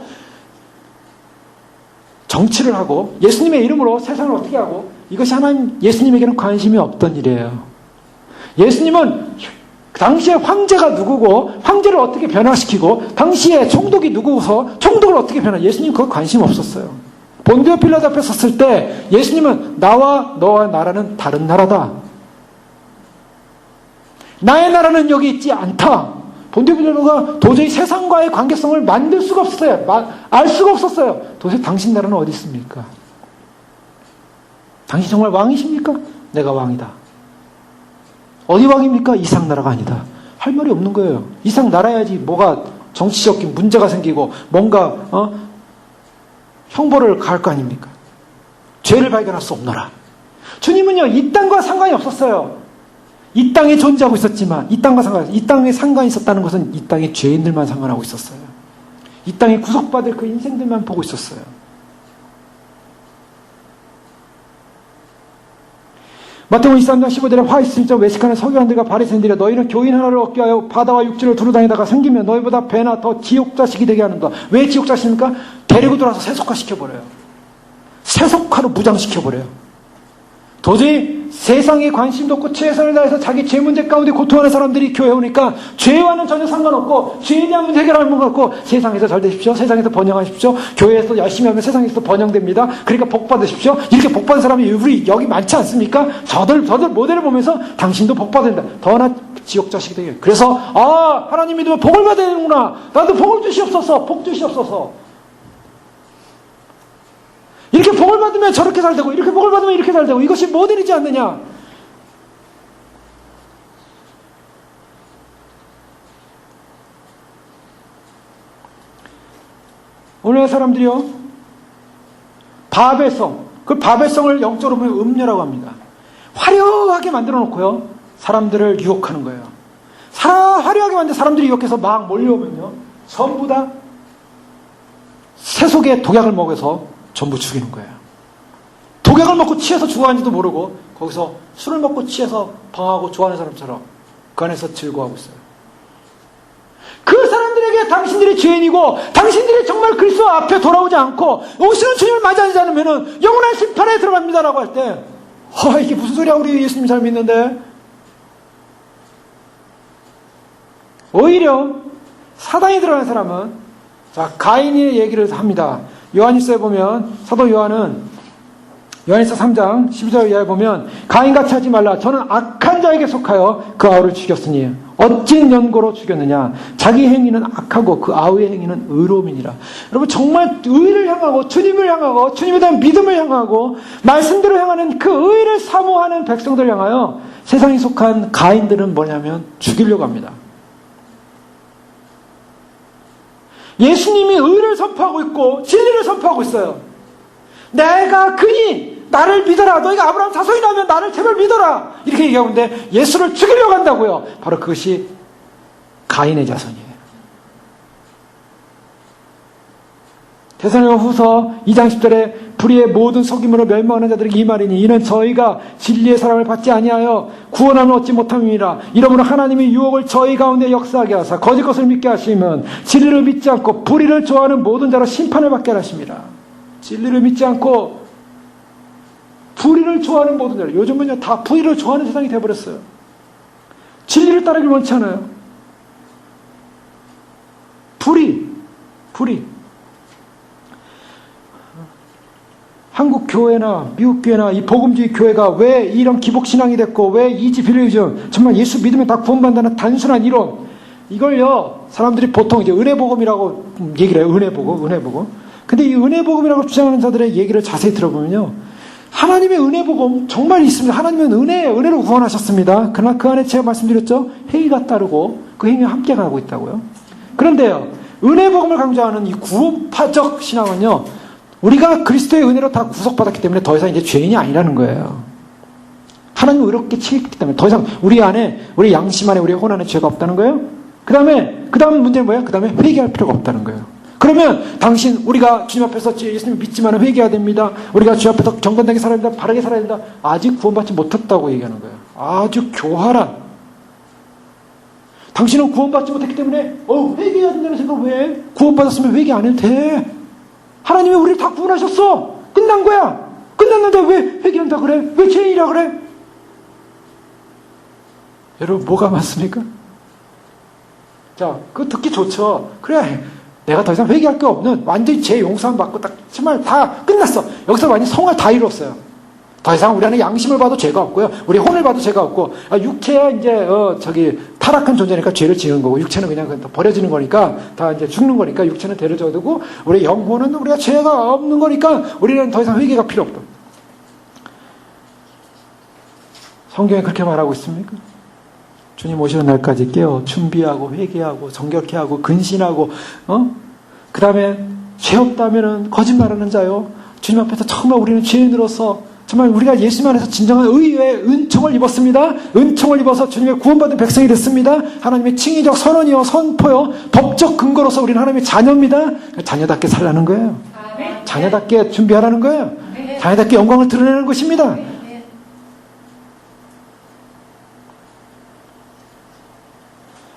정치를 하고 예수님의 이름으로 세상을 어떻게 하고, 이것이 하나님 예수님에게는 관심이 없던 일이에요. 예수님은 당시에 황제가 누구고 황제를 어떻게 변화시키고 당시에 총독이 누구서 총독을 어떻게 변화, 예수님 그거 관심 없었어요. 본디오 필라도 앞에 섰을 때 예수님은 나와 너와 나라는 다른 나라다, 나의 나라는 여기 있지 않다. 본디오 필라도가 도저히 세상과의 관계성을 만들 수가 없었어요. 알 수가 없었어요. 도대체 당신 나라는 어디 있습니까? 당신 정말 왕이십니까? 내가 왕이다. 어디 왕입니까? 이상 나라가 아니다. 할 말이 없는 거예요. 이상 나라야지 뭐가 정치적인 문제가 생기고 뭔가 형벌을 가할 거 아닙니까? 죄를 발견할 수 없노라. 주님은요, 이 땅과 상관이 없었어요. 이 땅에 존재하고 있었지만 이 땅에 상관이 있었다는 것은 이 땅의 죄인들만 상관하고 있었어요. 이 땅에 구속받을 그 인생들만 보고 있었어요. 마태복음 23장 15절에 화 있으니까 외식하는 서기관들과 바리새인들이여, 너희는 교인 하나를 얻기 위하여 바다와 육지를 두루다니다가 생기면 너희보다 배나 더 지옥자식이 되게 하는다. 왜 지옥자식입니까? 데리고 들어와서 세속화시켜버려요. 세속화로 무장시켜버려요. 도저히 세상에 관심도 없고 최선을 다해서 자기 죄 문제 가운데 고통하는 사람들이 교회에 오니까 죄와는 전혀 상관없고 죄에 대한 문제 해결하는 것 같고, 세상에서 잘 되십시오, 세상에서 번영하십시오, 교회에서 열심히 하면 세상에서 번영됩니다, 그러니까 복 받으십시오. 이렇게 복 받은 사람이 우리 여기 많지 않습니까? 저들 모델을 보면서 당신도 복 받는다, 더나 지옥 자식이 되게. 그래서 하나님 믿으면 복을 받아야 되는구나, 나도 복을 주시옵소서, 복 주시옵소서. 이렇게 복을 받으면 저렇게 잘 되고 이렇게 복을 받으면 이렇게 잘 되고, 이것이 모델이지 않느냐. 오늘날 사람들이요, 바벨성, 그 바벨성을 영적으로 보면 음녀라고 합니다. 화려하게 만들어 놓고요, 사람들을 유혹하는 거예요. 화려하게 만든 사람들이 유혹해서 막 몰려오면요, 전부 다 세속의 독약을 먹여서 전부 죽이는 거예요. 독약을 먹고 취해서 죽어가는지도 모르고 거기서 술을 먹고 취해서 방황하고 좋아하는 사람처럼 그 안에서 즐거워하고 있어요. 그 사람들에게 당신들이 죄인이고 당신들이 정말 그리스도 앞에 돌아오지 않고 오시는 주님을 맞이하지 않으면 영원한 심판에 들어갑니다라고 할 때, 이게 무슨 소리야, 우리 예수님 잘 믿는데. 오히려 사단이 들어가는 사람은, 자, 가인의 얘기를 합니다. 요한일서에 보면 사도 요한은 요한일서 3장 12절 이하에 보면, 가인같이 하지 말라. 저는 악한 자에게 속하여 그 아우를 죽였으니 어찌 연고로 죽였느냐. 자기 행위는 악하고 그 아우의 행위는 의로움이니라. 여러분, 정말 의를 향하고 주님을 향하고 주님에 대한 믿음을 향하고 말씀대로 향하는 그 의를 사모하는 백성들을 향하여 세상에 속한 가인들은 뭐냐면 죽이려고 합니다. 예수님이 의를 선포하고 있고 진리를 선포하고 있어요. 내가 그니 나를 믿어라. 너희가 아브라함 자손이라면 나를 제발 믿어라. 이렇게 얘기하고 있는데 예수를 죽이려고 한다고요. 바로 그것이 가인의 자손이에요. 데살로니가후서 2장 10절에 불의의 모든 속임으로 멸망하는 자들에게 이 말이니, 이는 저희가 진리의 사랑을 받지 아니하여 구원함을 얻지 못함이니라. 이러므로 하나님이 유혹을 저희 가운데 역사하게 하사 거짓 것을 믿게 하시면 진리를 믿지 않고 불의를 좋아하는 모든 자로 심판을 받게 하십니다. 진리를 믿지 않고 불의를 좋아하는 모든 자로, 요즘은요 다 불의를 좋아하는 세상이 되어버렸어요. 진리를 따르길 원치 않아요. 불의. 한국 교회나 미국 교회나 이 복음주의 교회가 왜 이런 기복신앙이 됐고 왜 이지필리즘, 정말 예수 믿으면 다 구원받는다는 단순한 이론, 이걸요 사람들이 보통 이제 은혜복음이라고 얘기를 해요. 은혜복음. 근데 이 은혜복음이라고 주장하는 자들의 얘기를 자세히 들어보면요, 하나님의 은혜 복음 정말 있습니다. 하나님은 은혜로 구원하셨습니다. 그러나 그 안에 제가 말씀드렸죠. 행위가 따르고 그 행위와 함께 가고 있다고요. 그런데요, 은혜 복음을 강조하는 이 구원파적 신앙은요, 우리가 그리스도의 은혜로 다 구속받았기 때문에 더 이상 이제 죄인이 아니라는 거예요. 하나님은 의롭게 치기 때문에 더 이상 우리 안에, 우리 양심 안에, 우리 혼 안에 죄가 없다는 거예요. 그 다음 문제는 뭐예요? 그 다음에 회개할 필요가 없다는 거예요. 그러면 우리가 주님 앞에서 예수님 믿지만 회개해야 됩니다. 우리가 주 앞에서 경건되게 살아야 된다. 바르게 살아야 된다. 아직 구원받지 못했다고 얘기하는 거예요. 아주 교활한. 당신은 구원받지 못했기 때문에 회개해야 된다는 생각을 왜 해? 구원받았으면 회개 안 해도 돼. 하나님이 우리를 다 구원하셨어. 끝난 거야. 끝났는데 왜 회개한다 그래? 왜 죄인이라 그래? 여러분, 뭐가 맞습니까? 자, 그거 듣기 좋죠. 그래, 내가 더 이상 회개할 게 없는, 완전히 죄 용서함 받고 딱 정말 다 끝났어. 여기서 완전히 성을 다 이뤘어요. 더 이상 우리 안에 양심을 봐도 죄가 없고요. 우리 혼을 봐도 죄가 없고, 육체야 이제 타락한 존재니까 죄를 지은 거고, 육체는 그냥 버려지는 거니까, 다 이제 죽는 거니까, 육체는 데려져야 되고, 우리 영혼은 우리가 죄가 없는 거니까, 우리는 더 이상 회개가 필요 없다. 성경에 그렇게 말하고 있습니까? 주님 오시는 날까지 깨어 준비하고 회개하고 정결케 하고 근신하고 그 다음에 죄 없다면은 거짓말하는 자요. 주님 앞에서 정말 우리는 죄인으로서 정말 우리가 예수님 안에서 진정한 의의 은총을 입었습니다. 은총을 입어서 주님의 구원받은 백성이 됐습니다. 하나님의 칭의적 선언이요 선포요 법적 근거로서 우리는 하나님의 자녀입니다. 자녀답게 살라는 거예요. 자녀답게 준비하라는 거예요. 자녀답게 영광을 드러내는 것입니다.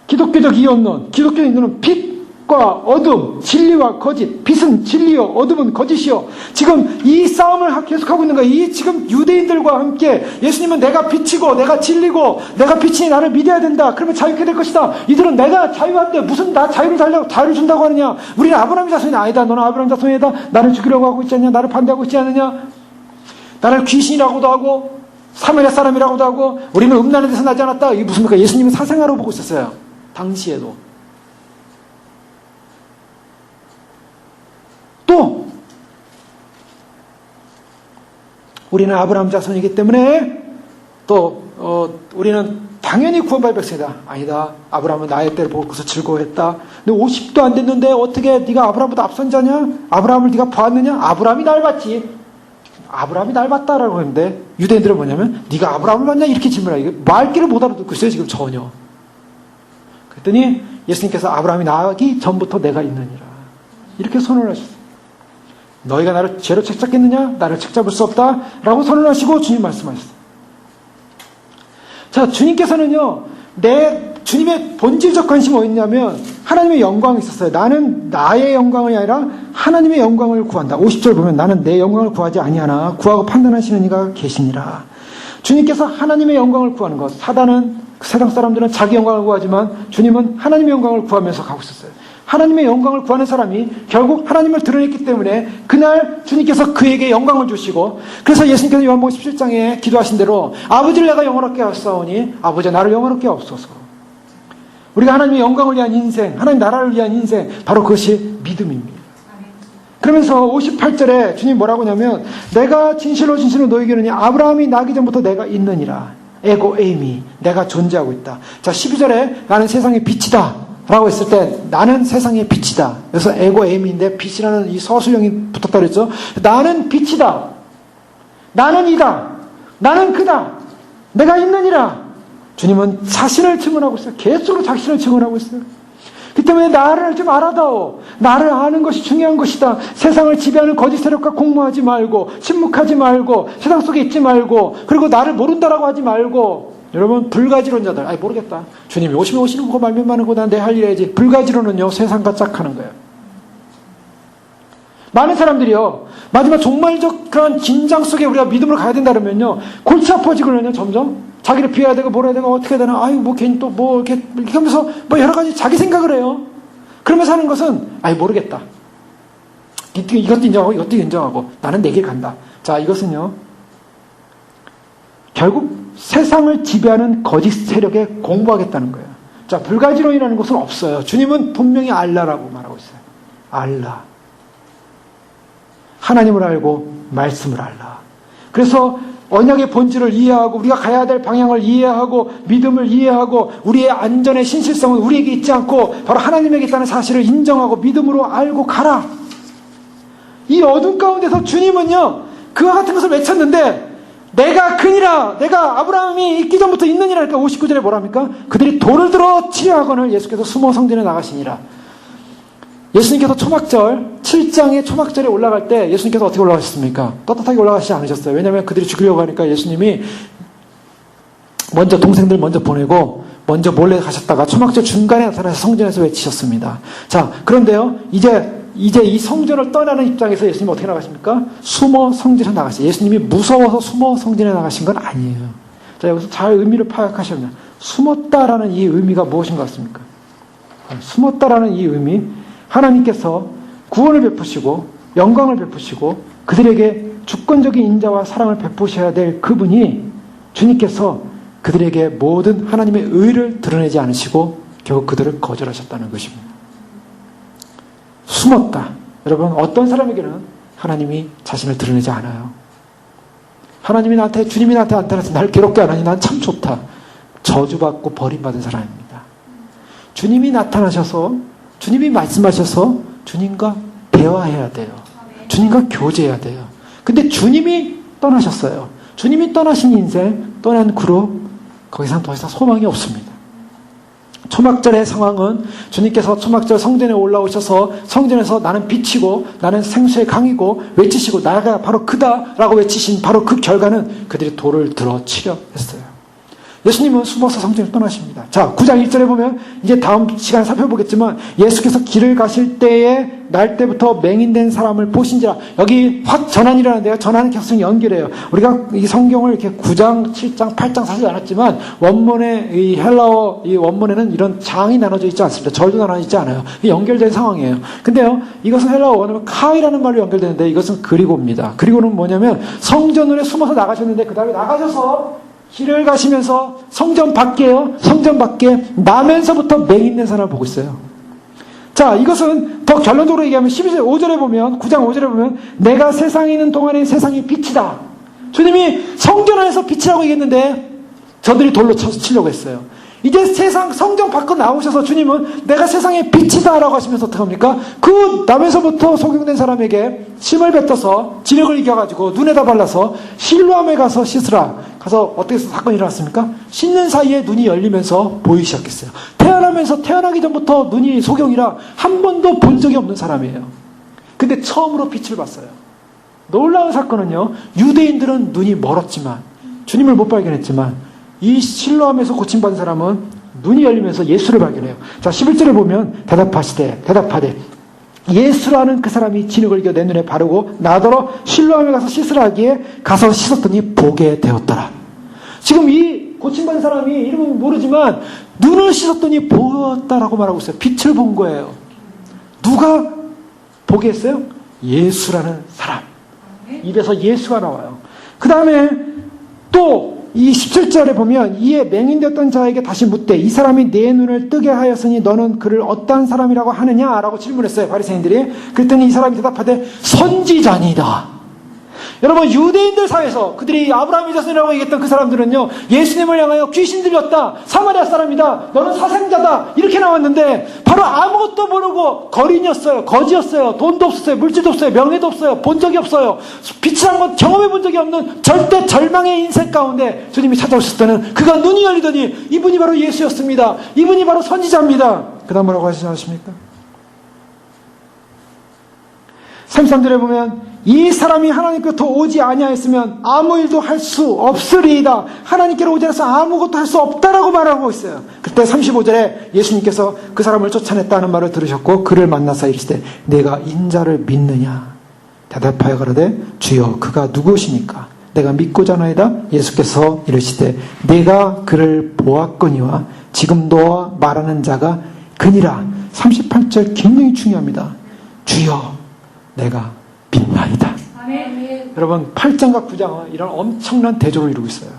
기독교적 이원론, 기독교적 이론은 빛과 어둠, 진리와 거짓, 빛은 진리요, 어둠은 거짓이요. 지금 이 싸움을 계속하고 있는 거예요. 이 지금 유대인들과 함께 예수님은 내가 빛이고, 내가 진리고, 내가 빛이니 나를 믿어야 된다. 그러면 자유케 될 것이다. 이들은 내가 자유한데 무슨 나 자유를 달라고 자유를 준다고 하느냐? 우리는 아브라함 자손이 아니다. 너는 아브라함 자손이다. 나를 죽이려고 하고 있지 않냐? 나를 반대하고 있지 않느냐? 나를 귀신이라고도 하고, 사마리아 사람이라고도 하고, 우리는 음란에 대해서 나지 않았다. 이게 무슨 말입니까? 예수님은 사생아로 보고 있었어요. 당시에도. 또 우리는 아브라함 자손이기 때문에 또 우리는 당연히 구원받을 백성이다. 아니다. 아브라함은 나의 때를 보고서 즐거워했다. 근데 50도 안 됐는데 어떻게 네가 아브라함보다 앞선 자냐? 아브라함을 네가 봤느냐? 아브라함이 날 봤지. 아브라함이 날 봤다라고 했는데 유대인들은 뭐냐면 네가 아브라함을 봤냐? 이렇게 질문해요. 말귀를 못 알아듣고 있어요. 지금 전혀. 그랬더니 예수님께서 아브라함이 나기 전부터 내가 있느니라. 이렇게 선언하셨어요. 너희가 나를 죄로 책잡겠느냐? 나를 책잡을 수 없다. 라고 선언하시고 주님 말씀하셨어요. 자, 주님께서는요, 주님의 본질적 관심이 어딨냐면 하나님의 영광이 있었어요. 나는 나의 영광이 아니라 하나님의 영광을 구한다. 50절 보면 나는 내 영광을 구하지 아니하나 구하고 판단하시는 이가 계시니라. 주님께서 하나님의 영광을 구하는 것. 사단은 세상 사람들은 자기 영광을 구하지만 주님은 하나님의 영광을 구하면서 가고 있었어요. 하나님의 영광을 구하는 사람이 결국 하나님을 드러냈기 때문에 그날 주님께서 그에게 영광을 주시고, 그래서 예수님께서 요한복음 17장에 기도하신 대로 아버지를 내가 영원롭게 하옵사오니 아버지 나를 영원롭게 하옵소서. 우리가 하나님의 영광을 위한 인생, 하나님 나라를 위한 인생, 바로 그것이 믿음입니다. 그러면서 58절에 주님 뭐라고 하냐면 내가 진실로 너에게 이르니 아브라함이 나기 전부터 내가 있느니라. 에고 에이미, 내가 존재하고 있다. 자, 12절에 나는 세상의 빛이다 라고 했을 때 나는 세상의 빛이다. 그래서 에고 에이미인데 빛이라는 이 서술형이 붙었다 그랬죠. 나는 빛이다. 나는 이다. 나는 그다. 내가 있느니라. 주님은 자신을 증언하고 있어요. 계속으로 자신을 증언하고 있어요. 그 때문에 나를 좀 알아다오. 나를 아는 것이 중요한 것이다. 세상을 지배하는 거짓 세력과 공모하지 말고, 침묵하지 말고, 세상 속에 있지 말고, 그리고 나를 모른다라고 하지 말고. 여러분, 불가지론자들, 모르겠다. 주님이 오시는 거 말면 많은 거 난 내 할 일 해야지. 불가지론은요, 세상과 짝하는 거예요. 많은 사람들이요, 마지막 종말적 그런 긴장 속에 우리가 믿음으로 가야 된다 그러면요, 골치 아파지거든요, 점점. 자기를 비워야 되고, 뭐라 해야 되고, 어떻게 해야 되나, 괜히 또 이렇게 하면서, 여러 가지 자기 생각을 해요. 그러면서 하는 것은, 모르겠다. 이것도 인정하고, 나는 내 길 간다. 자, 이것은요, 결국 세상을 지배하는 거짓 세력에 공부하겠다는 거예요. 자, 불가지론이라는 것은 없어요. 주님은 분명히 알라라고 말하고 있어요. 알라. 하나님을 알고, 말씀을 알라. 그래서 언약의 본질을 이해하고 우리가 가야 될 방향을 이해하고 믿음을 이해하고 우리의 안전의 신실성은 우리에게 있지 않고 바로 하나님에게 있다는 사실을 인정하고 믿음으로 알고 가라. 이 어둠 가운데서 주님은요, 그와 같은 것을 외쳤는데 내가 그니라, 내가 아브라함이 있기 전부터 있느니라. 그러니까 59절에 뭐랍니까? 그들이 돌을 들어 치려 하거늘 예수께서 숨어 성전에 나가시니라. 예수님께서 초막절 7장의 초막절에 올라갈 때 예수님께서 어떻게 올라가셨습니까? 떳떳하게 올라가시지 않으셨어요. 왜냐하면 그들이 죽이려고 하니까 예수님이 먼저 동생들 먼저 보내고 먼저 몰래 가셨다가 초막절 중간에 나타나서 성전에서 외치셨습니다. 자, 그런데요, 이제 이 성전을 떠나는 입장에서 예수님이 어떻게 나가십니까? 숨어 성전에 나가시죠. 예수님이 무서워서 숨어 성전에 나가신 건 아니에요. 자, 여기서 잘 의미를 파악하시면 숨었다라는 이 의미가 무엇인 것 같습니까? 숨었다라는 이 의미, 하나님께서 구원을 베푸시고 영광을 베푸시고 그들에게 주권적인 인자와 사랑을 베푸셔야 될 그분이 주님께서 그들에게 모든 하나님의 의를 드러내지 않으시고 결국 그들을 거절하셨다는 것입니다. 숨었다. 여러분, 어떤 사람에게는 하나님이 자신을 드러내지 않아요. 하나님이 나한테, 주님이 나한테 나타나서 나를 괴롭게 안 하니 난 참 좋다. 저주받고 버림받은 사람입니다. 주님이 나타나셔서, 주님이 말씀하셔서 주님과 대화해야 돼요. 주님과 교제해야 돼요. 근데 주님이 떠나셨어요. 주님이 떠나신 인생, 떠난 그룹, 거기서는 더 이상 소망이 없습니다. 초막절의 상황은 주님께서 초막절 성전에 올라오셔서 성전에서 나는 빛이고 나는 생수의 강이고 외치시고 나가 바로 그다라고 외치신 바로 그 결과는 그들이 돌을 들어 치려 했어요. 예수님은 숨어서 성전을 떠나십니다. 자, 9장 1절에 보면 이제 다음 시간에 살펴보겠지만 예수께서 길을 가실 때에 날 때부터 맹인된 사람을 보신지라. 여기 확 전환이라는데요. 전환은 계속 연결해요. 우리가 이 성경을 이렇게 9장, 7장, 8장 사지 않았지만 원문의 이 헬라어 이 원문에는 이런 장이 나눠져 있지 않습니다. 절도 나눠져 있지 않아요. 연결된 상황이에요. 근데요, 이것은 헬라어 원어는 카이라는 말로 연결되는데 이것은 그리고입니다. 그리고는 뭐냐면 성전으로 숨어서 나가셨는데 그 다음에 나가셔서 길을 가시면서 성전 밖에요. 성전 밖에 나면서부터 맹인된 사람을 보고 있어요. 자, 이것은 더 결론적으로 얘기하면 12절 5절에 보면 9장 5절에 보면 내가 세상에 있는 동안에 세상이 빛이다. 주님이 성전 안에서 빛이라고 얘기했는데 저들이 돌로 치려고 했어요. 이제 세상 성전 밖으로 나오셔서 주님은 내가 세상의 빛이다라고 하시면서 어떻게 합니까? 그 남에서부터 속용된 사람에게 침을 뱉어서 진흙을 이겨가지고 눈에다 발라서 실로암에 가서 씻으라. 가서 어떻게 해서 사건이 일어났습니까? 씻는 사이에 눈이 열리면서 보이기 시작했어요. 태어나기 전부터 눈이 소경이라 한 번도 본 적이 없는 사람이에요. 근데 처음으로 빛을 봤어요. 놀라운 사건은요, 유대인들은 눈이 멀었지만 주님을 못 발견했지만 이 실로암에서 고침받은 사람은 눈이 열리면서 예수를 발견해요. 자, 11절에 보면 대답하되 예수라는 그 사람이 진흙을 이겨 내 눈에 바르고 나더러 실로암에 가서 씻으라 하기에 가서 씻었더니 보게 되었더라. 지금 이 고침받은 사람이 이름은 모르지만 눈을 씻었더니 보였다라고 말하고 있어요. 빛을 본 거예요. 누가 보게 했어요? 예수라는 사람. 입에서 예수가 나와요. 그 다음에 또 이 17절에 보면 이에 맹인되었던 자에게 다시 묻되 이 사람이 내 눈을 뜨게 하였으니 너는 그를 어떠한 사람이라고 하느냐? 라고 질문했어요. 바리새인들이. 그랬더니 이 사람이 대답하되 선지자니이다. 여러분, 유대인들 사이에서 그들이 아브라함의 자손이라고 얘기했던 그 사람들은요, 예수님을 향하여 귀신 들렸다, 사마리아 사람이다, 너는 사생자다, 이렇게 나왔는데 바로 아무것도 모르고 거린이었어요. 거지였어요. 돈도 없었어요. 물질도 없어요. 명예도 없어요. 본 적이 없어요. 빛이란 건 경험해 본 적이 없는 절대 절망의 인생 가운데 주님이 찾아오셨을 때는 그가 눈이 열리더니 이분이 바로 예수였습니다. 이분이 바로 선지자입니다. 그 다음 뭐라고 하시지 않으십니까? 33절에 보면 이 사람이 하나님께로부터 오지 아니하였으면 아무 일도 할 수 없으리이다. 하나님께로 오지 않아서 아무것도 할 수 없다라고 말하고 있어요. 그때 35절에 예수님께서 그 사람을 쫓아냈다는 말을 들으셨고 그를 만나서 이르시되 내가 인자를 믿느냐? 대답하여 가로되 주여 그가 누구시니까? 내가 믿고자 하나이다. 예수께서 이르시되 내가 그를 보았거니와 지금 너와 말하는 자가 그니라. 38절 굉장히 중요합니다. 주여 내가 빛나이다. 아멘. 여러분, 8장과 9장은 이런 엄청난 대조를 이루고 있어요.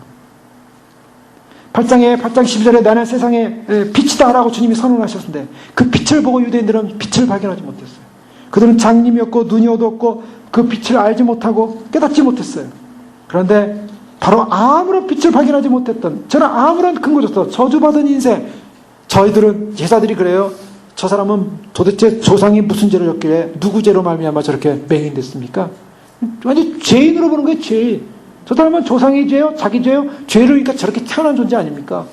8장 12절에 나는 세상의 빛이다 라고 주님이 선언하셨는데 그 빛을 보고 유대인들은 빛을 발견하지 못했어요. 그들은 장님이었고 눈이 어두웠고 그 빛을 알지 못하고 깨닫지 못했어요. 그런데 바로 아무런 빛을 발견하지 못했던, 저는 아무런 근거조차 저주받은 인생, 저희들은 제사들이 그래요. 저 사람은 도대체 조상이 무슨 죄를 졌길래 누구 죄로 말미암아 저렇게 맹인됐습니까? 완전 죄인으로 보는 거예요. 죄인. 저 사람은 조상의 죄요? 자기 죄요? 죄로니까 저렇게 태어난 존재 아닙니까?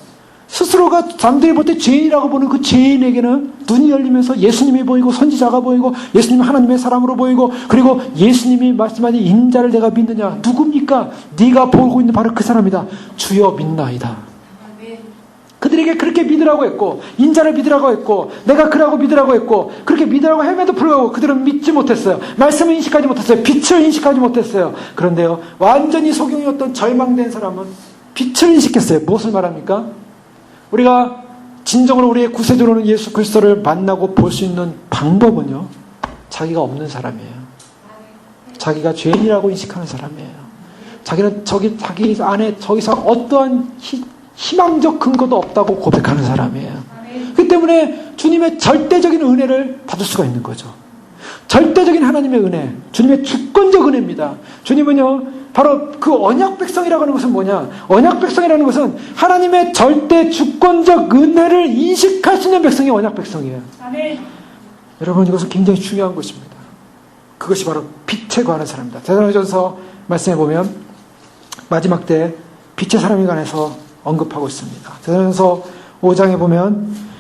스스로가 남들이 볼 때 죄인이라고 보는 그 죄인에게는 눈이 열리면서 예수님이 보이고 선지자가 보이고 예수님이 하나님의 사람으로 보이고, 그리고 예수님이 말씀하신 인자를 내가 믿느냐? 누굽니까? 네가 보고 있는 바로 그 사람이다. 주여 믿나이다. 그들에게 그렇게 믿으라고 했고, 인자를 믿으라고 했고, 내가 그라고 믿으라고 했고, 그렇게 믿으라고 함에도 불구하고 그들은 믿지 못했어요. 말씀을 인식하지 못했어요. 빛을 인식하지 못했어요. 그런데요, 완전히 소경이었던 절망된 사람은 빛을 인식했어요. 무엇을 말합니까? 우리가 진정으로 우리의 구세주로는 예수 그리스도를 만나고 볼 수 있는 방법은요, 자기가 없는 사람이에요. 자기가 죄인이라고 인식하는 사람이에요. 자기는 자기 안에 저기서 어떠한 희망적 근거도 없다고 고백하는 사람이에요. 그렇기 때문에 주님의 절대적인 은혜를 받을 수가 있는 거죠. 절대적인 하나님의 은혜, 주님의 주권적 은혜입니다. 주님은요, 바로 그 언약 백성이라고 하는 것은 뭐냐? 언약 백성이라는 것은 하나님의 절대 주권적 은혜를 인식할 수 있는 백성이 언약 백성이에요. 아멘. 여러분, 이것은 굉장히 중요한 것입니다. 그것이 바로 빛에 관한 사람입니다. 데살로니가전서 말씀해 보면 마지막 때 빛의 사람에 관해서 언급하고 있습니다. 데살로니가전서 5장에 보면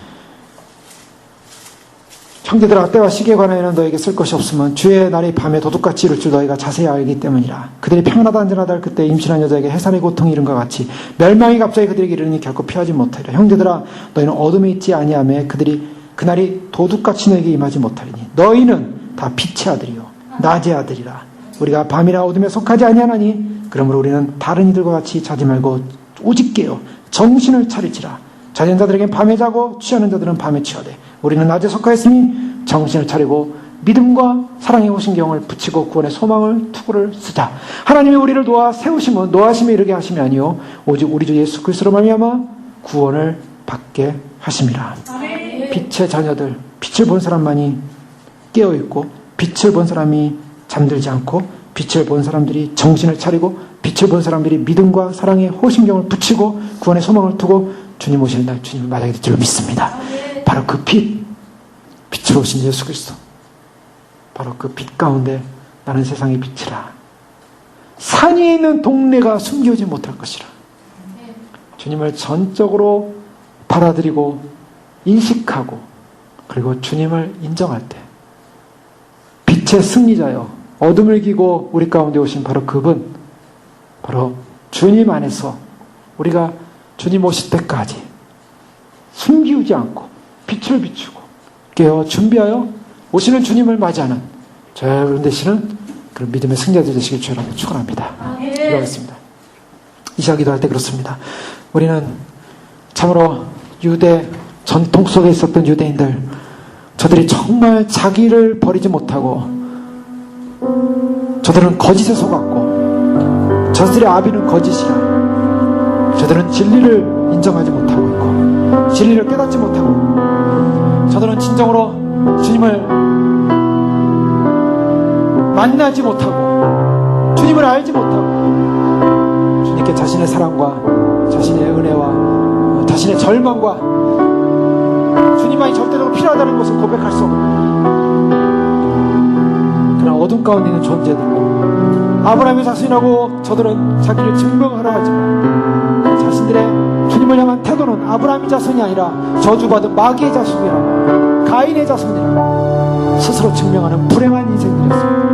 형제들아, 때와 시기에 관하여는 너에게 쓸 것이 없으면 주의 날이 밤에 도둑같이 이룰 줄 너희가 자세히 알기 때문이라. 그들이 평안하다 안전하다 할 그때 임신한 여자에게 해산의 고통이 이른과 같이 멸망이 갑자기 그들에게 이르니 결코 피하지 못하리라. 형제들아, 너희는 어둠에 있지 아니하며 그날이 도둑같이 너에게 임하지 못하리니 너희는 다 빛의 아들이요 낮의 아들이라. 우리가 밤이라 어둠에 속하지 아니하나니 그러므로 우리는 다른 이들과 같이 자지 말고 오직 깨어 정신을 차리지라. 자는 자들에겐 밤에 자고 취하는 자들은 밤에 취하되 우리는 낮에 속하였으니 정신을 차리고 믿음과 사랑의 호신경을 붙이고 구원의 소망을 투구를 쓰자. 하나님이 우리를 도와 세우심은 노하심에 이르게 하심이 아니요 오직 우리 주 예수 그리스도로 말미암아 구원을 받게 하심이라. 빛의 자녀들, 빛을 본 사람만이 깨어있고 빛을 본 사람이 잠들지 않고 빛을 본 사람들이 정신을 차리고 빛을 본 사람들이 믿음과 사랑의 호신경을 붙이고 구원의 소망을 두고 주님 오실 날 주님을 맞이하게 될 줄 믿습니다. 바로 그 빛으로 오신 예수 그리스도, 바로 그 빛 가운데 나는 세상의 빛이라. 산 위에 있는 동네가 숨겨지지 못할 것이라. 주님을 전적으로 받아들이고 인식하고 그리고 주님을 인정할 때 빛의 승리자여 어둠을 이기고 우리 가운데 오신 바로 그분, 바로 주님 안에서 우리가 주님 오실 때까지 숨기우지 않고 빛을 비추고 깨어 준비하여 오시는 주님을 맞이하는 저여러분 되시는 그런 믿음의 승자들 되시길 주여로 축원합니다. 기도하겠습니다. 이 시간 기도할 때 그렇습니다. 우리는 참으로 유대 전통 속에 있었던 유대인들, 저들이 정말 자기를 버리지 못하고 저들은 거짓에 속았고 저들의 아비는 거짓이라. 저들은 진리를 인정하지 못하고 있고 진리를 깨닫지 못하고 있고 저들은 진정으로 주님을 만나지 못하고 주님을 알지 못하고 주님께 자신의 사랑과 자신의 은혜와 자신의 절망과 주님만이 절대적으로 필요하다는 것을 고백할 수 없는 그런 어둠 가운데 있는 존재들로 아브라함의 자손이라고 저들은 자기를 증명하려 하지만 자신들의 주님을 향한 태도는 아브라함의 자손이 아니라 저주받은 마귀의 자손이라 가인의 자손이라 스스로 증명하는 불행한 인생들이었습니다.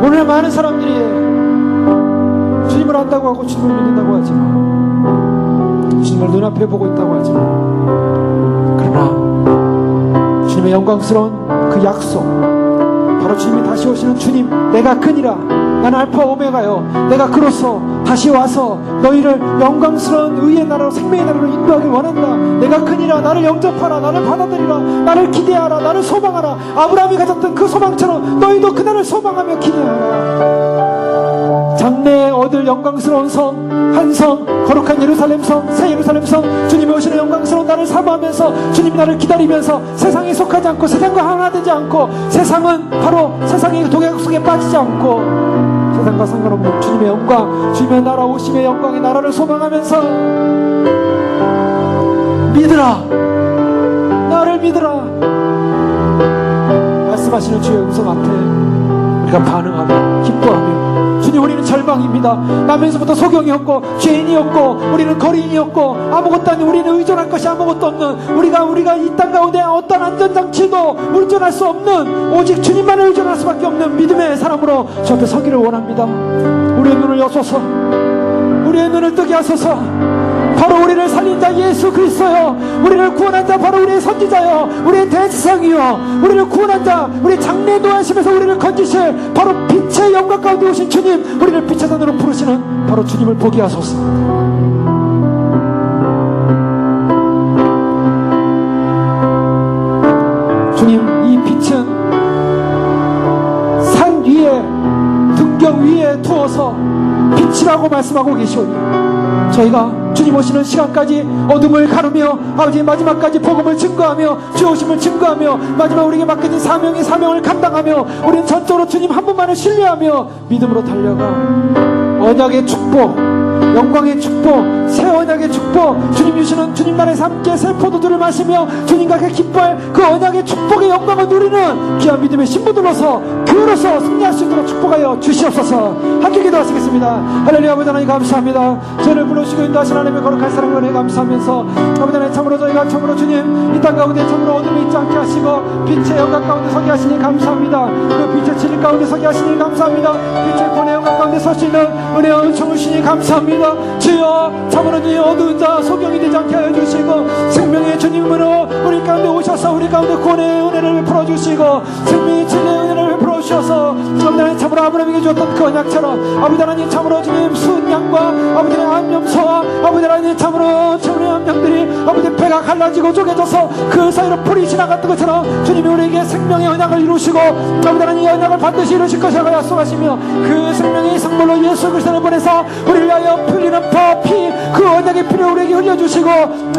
오늘 많은 사람들이 주님을 안다고 하고 주님을 믿는다고 하지만 주님을 눈앞에 보고 있다고 하지만 그러나 주님의 영광스러운 그 약속, 바로 주님이 다시 오시는 주님, 내가 그니라, 나는 알파 오메가요, 내가 그로서 다시 와서 너희를 영광스러운 의의 나라로 생명의 나라로 인도하길 원한다. 내가 그니라, 나를 영접하라, 나를 받아들이라, 나를 기대하라, 나를 소망하라. 아브라함이 가졌던 그 소망처럼 너희도 그날을 소망하며 기대하라. 장래에 얻을 영광스러운 성, 한 성, 거룩한 예루살렘 성, 새 예루살렘 성, 주님이 오시는 영광스러운 나를 사모하면서 주님 나를 기다리면서 세상에 속하지 않고 세상과 하나되지 않고 세상은 바로 세상의 독약 속에 빠지지 않고 세상과 상관없는 주님의 영광, 주님의 나라 오심의 영광의 나라를 소망하면서 믿으라, 나를 믿으라 말씀하시는 주의 음성 앞에 우리가 반응하며 기뻐하며, 주님 우리는 절망입니다. 나면서부터 소경이었고 죄인이었고 우리는 거리인이었고 아무것도 아닌, 우리는 의존할 것이 아무것도 없는, 우리가 이 땅 가운데 어떤 안전장치도 의존할 수 없는, 오직 주님만을 의존할 수밖에 없는 믿음의 사람으로 저 앞에 서기를 원합니다. 우리의 눈을 여소서, 우리의 눈을 뜨게 하소서. 바로 우리를 살린 자 예수 그리스도요, 우리를 구원한 자 바로 우리의 선지자요, 우리의 대지상이요, 우리를 구원한 자, 우리 장래 노하심에서 우리를 건지실 바로 빛의 영광 가운데 오신 주님, 우리를 빛의 산으로 부르시는 바로 주님을 보게 하소서. 주님, 이 빛은 산 위에, 등경 위에 두어서 빛이라고 말씀하고 계시오니, 저희가 주님 오시는 시간까지 어둠을 가르며 아버지 마지막까지 복음을 증거하며 주 오심을 증거하며 마지막 우리에게 맡겨진 사명을 감당하며, 우리는 전적으로 주님 한 분만을 신뢰하며 믿음으로 달려가 언약의 축복, 영광의 축복, 새 언약의 축복, 주님 주시는 주님 나라에서 함께 새 포도주를 마시며 주님과 함께 기뻐할 그 언약의 축복의 영광을 누리는 귀한 믿음의 신부들로서 교회로서 승리할 수 있도록 축복하여 주시옵소서. 함께 기도하시겠습니다. 할렐루야. 아버지 하나님 감사합니다. 저를 불러주시고 인도하신 하나님의 거룩한 사랑을 은혜 감사하면서, 아버지 하나님 참으로 저희가 참으로 주님 이 땅 가운데 참으로 어둠이 있지 않게 하시고 빛의 영광 가운데 서게 하시니 감사합니다. 그 빛의 진리 가운데 서게 하시니 감사합니다. 빛의 권의 영광 가운데 설 수 있는 은혜와 은총을 주시니 감사합니다. 주여, 참으로 주님 어두운 자 소경이 되지 않게 하여 주시고, 생명의 주님으로 우리 가운데 오셔서 우리 가운데 구원의 은혜를 베풀어 주시고, 생명의 진리의 은혜를 베풀어 주셔서 아버지 하나님 참으로 아브라함에게 주었던 그 언약처럼 아버지 하나님 참으로 주님 수은 양과 아버지 하나님 암염소와 아버지 하나님 참으로 주님의 암양들이 아버지 배가 갈라지고 쪼개져서 그 사이로 불이 지나갔던 것처럼 주님이 우리에게 생명의 언약을 이루시고 아버지 하나님 이 언약을 반드시 이루실 것이라고 약속하시며, 그 생명의 성물로 예수 그리스도를 보내서 우리를 위하여 흘리는 피, 그 언약의 피를 우리에게 흘려주시고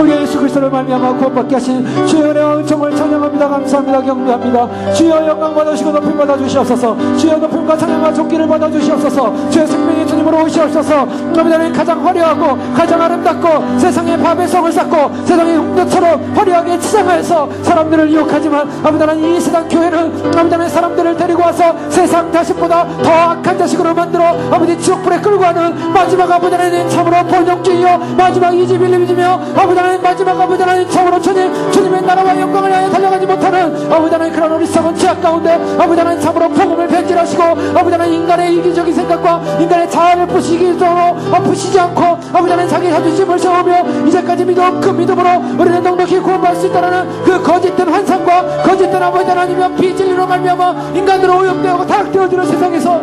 우리 예수 그리스도를 말미암아 구원받게 하신 주의 은혜와 은총을 찬양합니다. 감사합니다. 경배합니다. 주여 영광 받으시고 높임 받아주시옵소서. 주여 높임과 찬양과 존귀를 받아주시옵소서. 주의 생명의 주님으로 오시옵소서. 아버지 하나님 가장 화려하고 가장 아름답고 세상의 바벨성을 쌓고 세상의 흉도처럼 화려하게 치장하여서 사람들을 유혹하지만 아버지 하나님 이 세상 교회는 아버지 하나님 사람들을 데리고 와서 세상 자식보다 더 악한 자식으로 만들어 아버지 지옥불에 끌고 가는 마지막 아버지 하나님 참으로 번영주의여, 마지막 이지빌리즘이며 아버지 하나님 마지막 아버지 하나님 참으로 주님의 나라와 영광을 위하여 달려가지 못하는 아버지 하나님 그런 어리석은 죄악 가운데 아버지 하나님 참으로 복음을 변질하시고 아버지 하나님 인간의 이기적인 생각과 인간의 자아를 부시지 않고 아버지 하나님 자기 자존심을 세우며 이제까지 믿음 그 믿음으로 우리는 넉넉히 구원받을 수 있다는 그 거짓된 환상과 거짓된 아버지 하나님의 비진리로 말미암아 인간으로 오염되고 타락되어지는 세상에서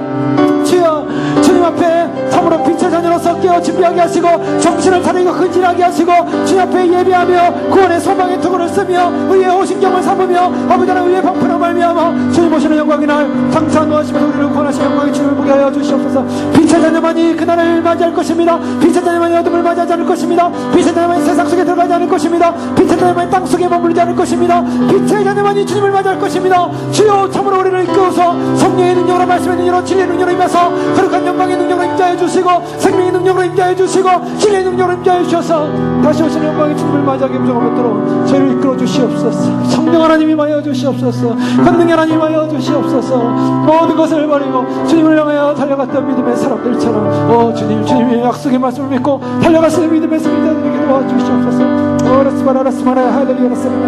주여 주님 앞에 참으로 빛의 자녀로서 깨어 준비하게 하시고 정신을 차리고 근질하게 하시고 주님 앞에 예배하며 구원의 소망의 투구를 쓰며 의의 호신경을 삼으며 아버지 하나님 의의 방편을 말미암아 주님 오시는 영광의 날 장차 노하시면서 우리를 구원하신 영광의 주님을 보게 하여 주시옵소서. 빛의 자녀만이 그날을 맞이할 것입니다. 빛의 자녀만이 어둠을 맞이하지 않을 것입니다. 빛의 자녀만이 세상 속에 들어가지 않을 것입니다. 빛의 자녀만이 땅 속에 머물지 않을 것입니다. 빛의 자녀만이 주님을 맞이할 것입니다. 주여 참으로 우리를 이끌어서 성령의 능력으로 말씀의 능력으로 진리의 능력으로 임해서 거룩한 영광의 능력으로 임자해 주시고 생명의 능력으로 임자해 주시고 진리의 능력으로 임자해 주셔서 다시 오시는 영광의 주님을 맞이하게 무정한 것들로 저희를 이끌어 주시옵소서. 성령 하나님이 하여 주시옵소서. 권능의 하나님 하여 주시옵소서. 모든 것을 버리고 주님을 향하여 달려갔던 믿음의 사람들처럼 주님의 약속의 말씀을 믿고 달려가시는 믿음의 승리자들에게 도와주시옵소서. 라스마라 할렐루야 라스마라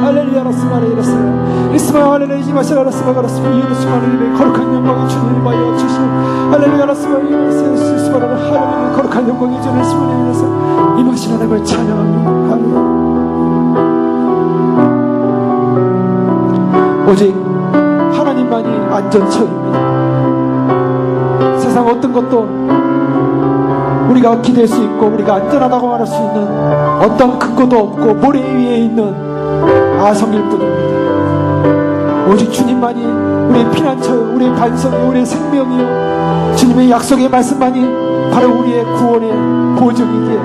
할렐루야 라스마라 리스마 할렐루야 이마시라 라스마가 라스마 이르스마를 거룩한 영광의 주님을 하여 주시오. 할렐루야 라스마 이르스마라 할렐루야 거룩한 영광의 주님을 스마를 이마시라 하나님을 찬양합니다. 할렐루야. 오직 하나님만이 안전처입니다. 세상 어떤 것도 우리가 기댈 수 있고 우리가 안전하다고 말할 수 있는 어떤 근거도 없고 모래 위에 있는 아성일 뿐입니다. 오직 주님만이 우리의 피난처요, 우리의 반석이요, 우리의 생명이요, 주님의 약속의 말씀만이 바로 우리의 구원의 보증이기에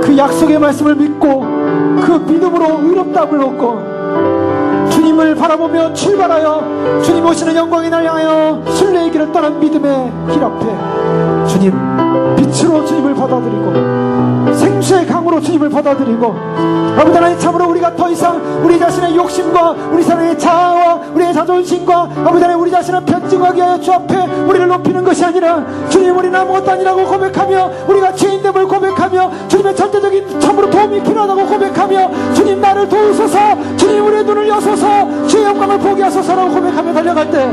그 약속의 말씀을 믿고 그 믿음으로 의롭다함을 얻고 주님을 바라보며 출발하여 주님 오시는 영광의 날 향하여 순례의 길을 떠난 믿음의 길 앞에 주님 빛으로 주님을 받아들이고 생수의 강으로 주님을 받아들이고 아버지 하나님 참으로 우리가 더 이상 우리 자신의 욕심과 우리 사랑의 자아와 우리의 자존심과 아버지 하나님 우리 자신을 편증하게 하여 주 앞에 우리를 높이는 것이 아니라 주님 우리는 아무것도 아니라고 고백하며 우리가 죄인됨을 고백하며 주님의 절대적인 참으로 도움이 필요하다고 고백하며 주님 나를 도우소서 주님 우리의 눈을 여소서 주의 영광을 보게 하소서라고 고백하며 달려갈 때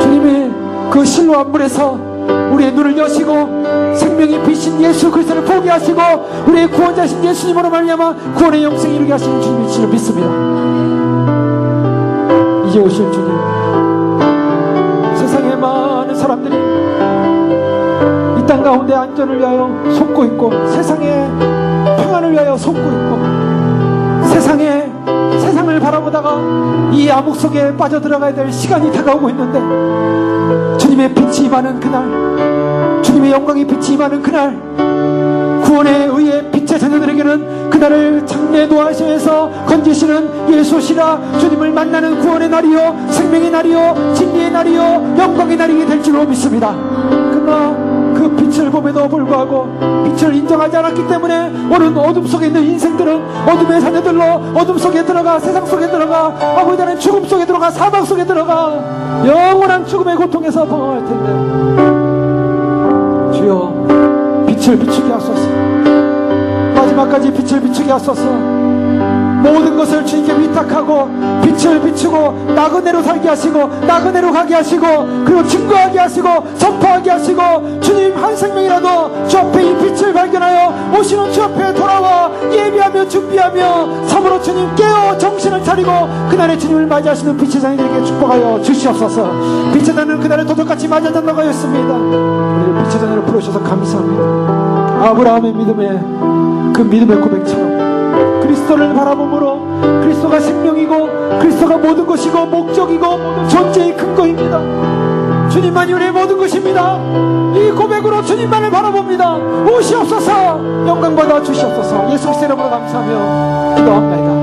주님이 그 실로암 물에서 우리의 눈을 여시고 생명의 빛인 예수 그리스도를 보게 하시고 우리의 구원자신 예수님으로 말미암아 구원의 영생에 이르게 하시는 주님의 진을 믿습니다. 이제 오실 주님 세상의 많은 사람들이 이 땅 가운데 안전을 위하여 속고 있고 세상의 평안을 위하여 속고 있고 세상을 바라보다가 이 암흑 속에 빠져들어가야 될 시간이 다가오고 있는데 주님의 빛이 임하는 그날 주님의 영광이 빛이 임하는 그날 구원에 의해 빛의 자녀들에게는 그날을 장래 노하시에서 건지시는 예수시라 주님을 만나는 구원의 날이요 생명의 날이요 진리의 날이요 영광의 날이 될 줄로 믿습니다. 그러나 그 빛을 봄에도 불구하고 빛을 인정하지 않았기 때문에 오늘 어둠 속에 있는 인생들은 어둠의 자녀들로 어둠 속에 들어가 세상 속에 들어가 아버지 하나님 죽음 속에 들어가 사망 속에 들어가 영원한 죽음의 고통에서 방황할 텐데 주여 빛을 비추게 하소서 마지막까지 빛을 비추게 하소서 모든 것을 주님께 위탁하고 빛을 비추고 나그네로 살게 하시고 나그네로 가게 하시고 그리고 증거하게 하시고 선포하게 하시고 주님 한 생명이라도 주 앞에 이 빛을 발견하여 오시는 주 앞에 돌아와 예비하며 준비하며 참으로 주님 깨어 정신을 차리고 그날의 주님을 맞이하시는 빛의 자녀들에게 축복하여 주시옵소서. 빛의 자녀는 그날을 도둑같이 맞이한다고 하였습니다. 우리를 빛의 자녀를 부르셔서 감사합니다. 아브라함의 믿음에 그 믿음의 고백처럼 그리스도를 바라봄으로 그리스도가 생명이고 그리스도가 모든 것이고 목적이고 존재의 근거입니다. 주님만이 우리의 모든 것입니다. 이 고백으로 주님만을 바라봅니다. 오시옵소서 영광받아 주시옵소서. 예수 그리스도 이름으로 감사하며 기도합니다.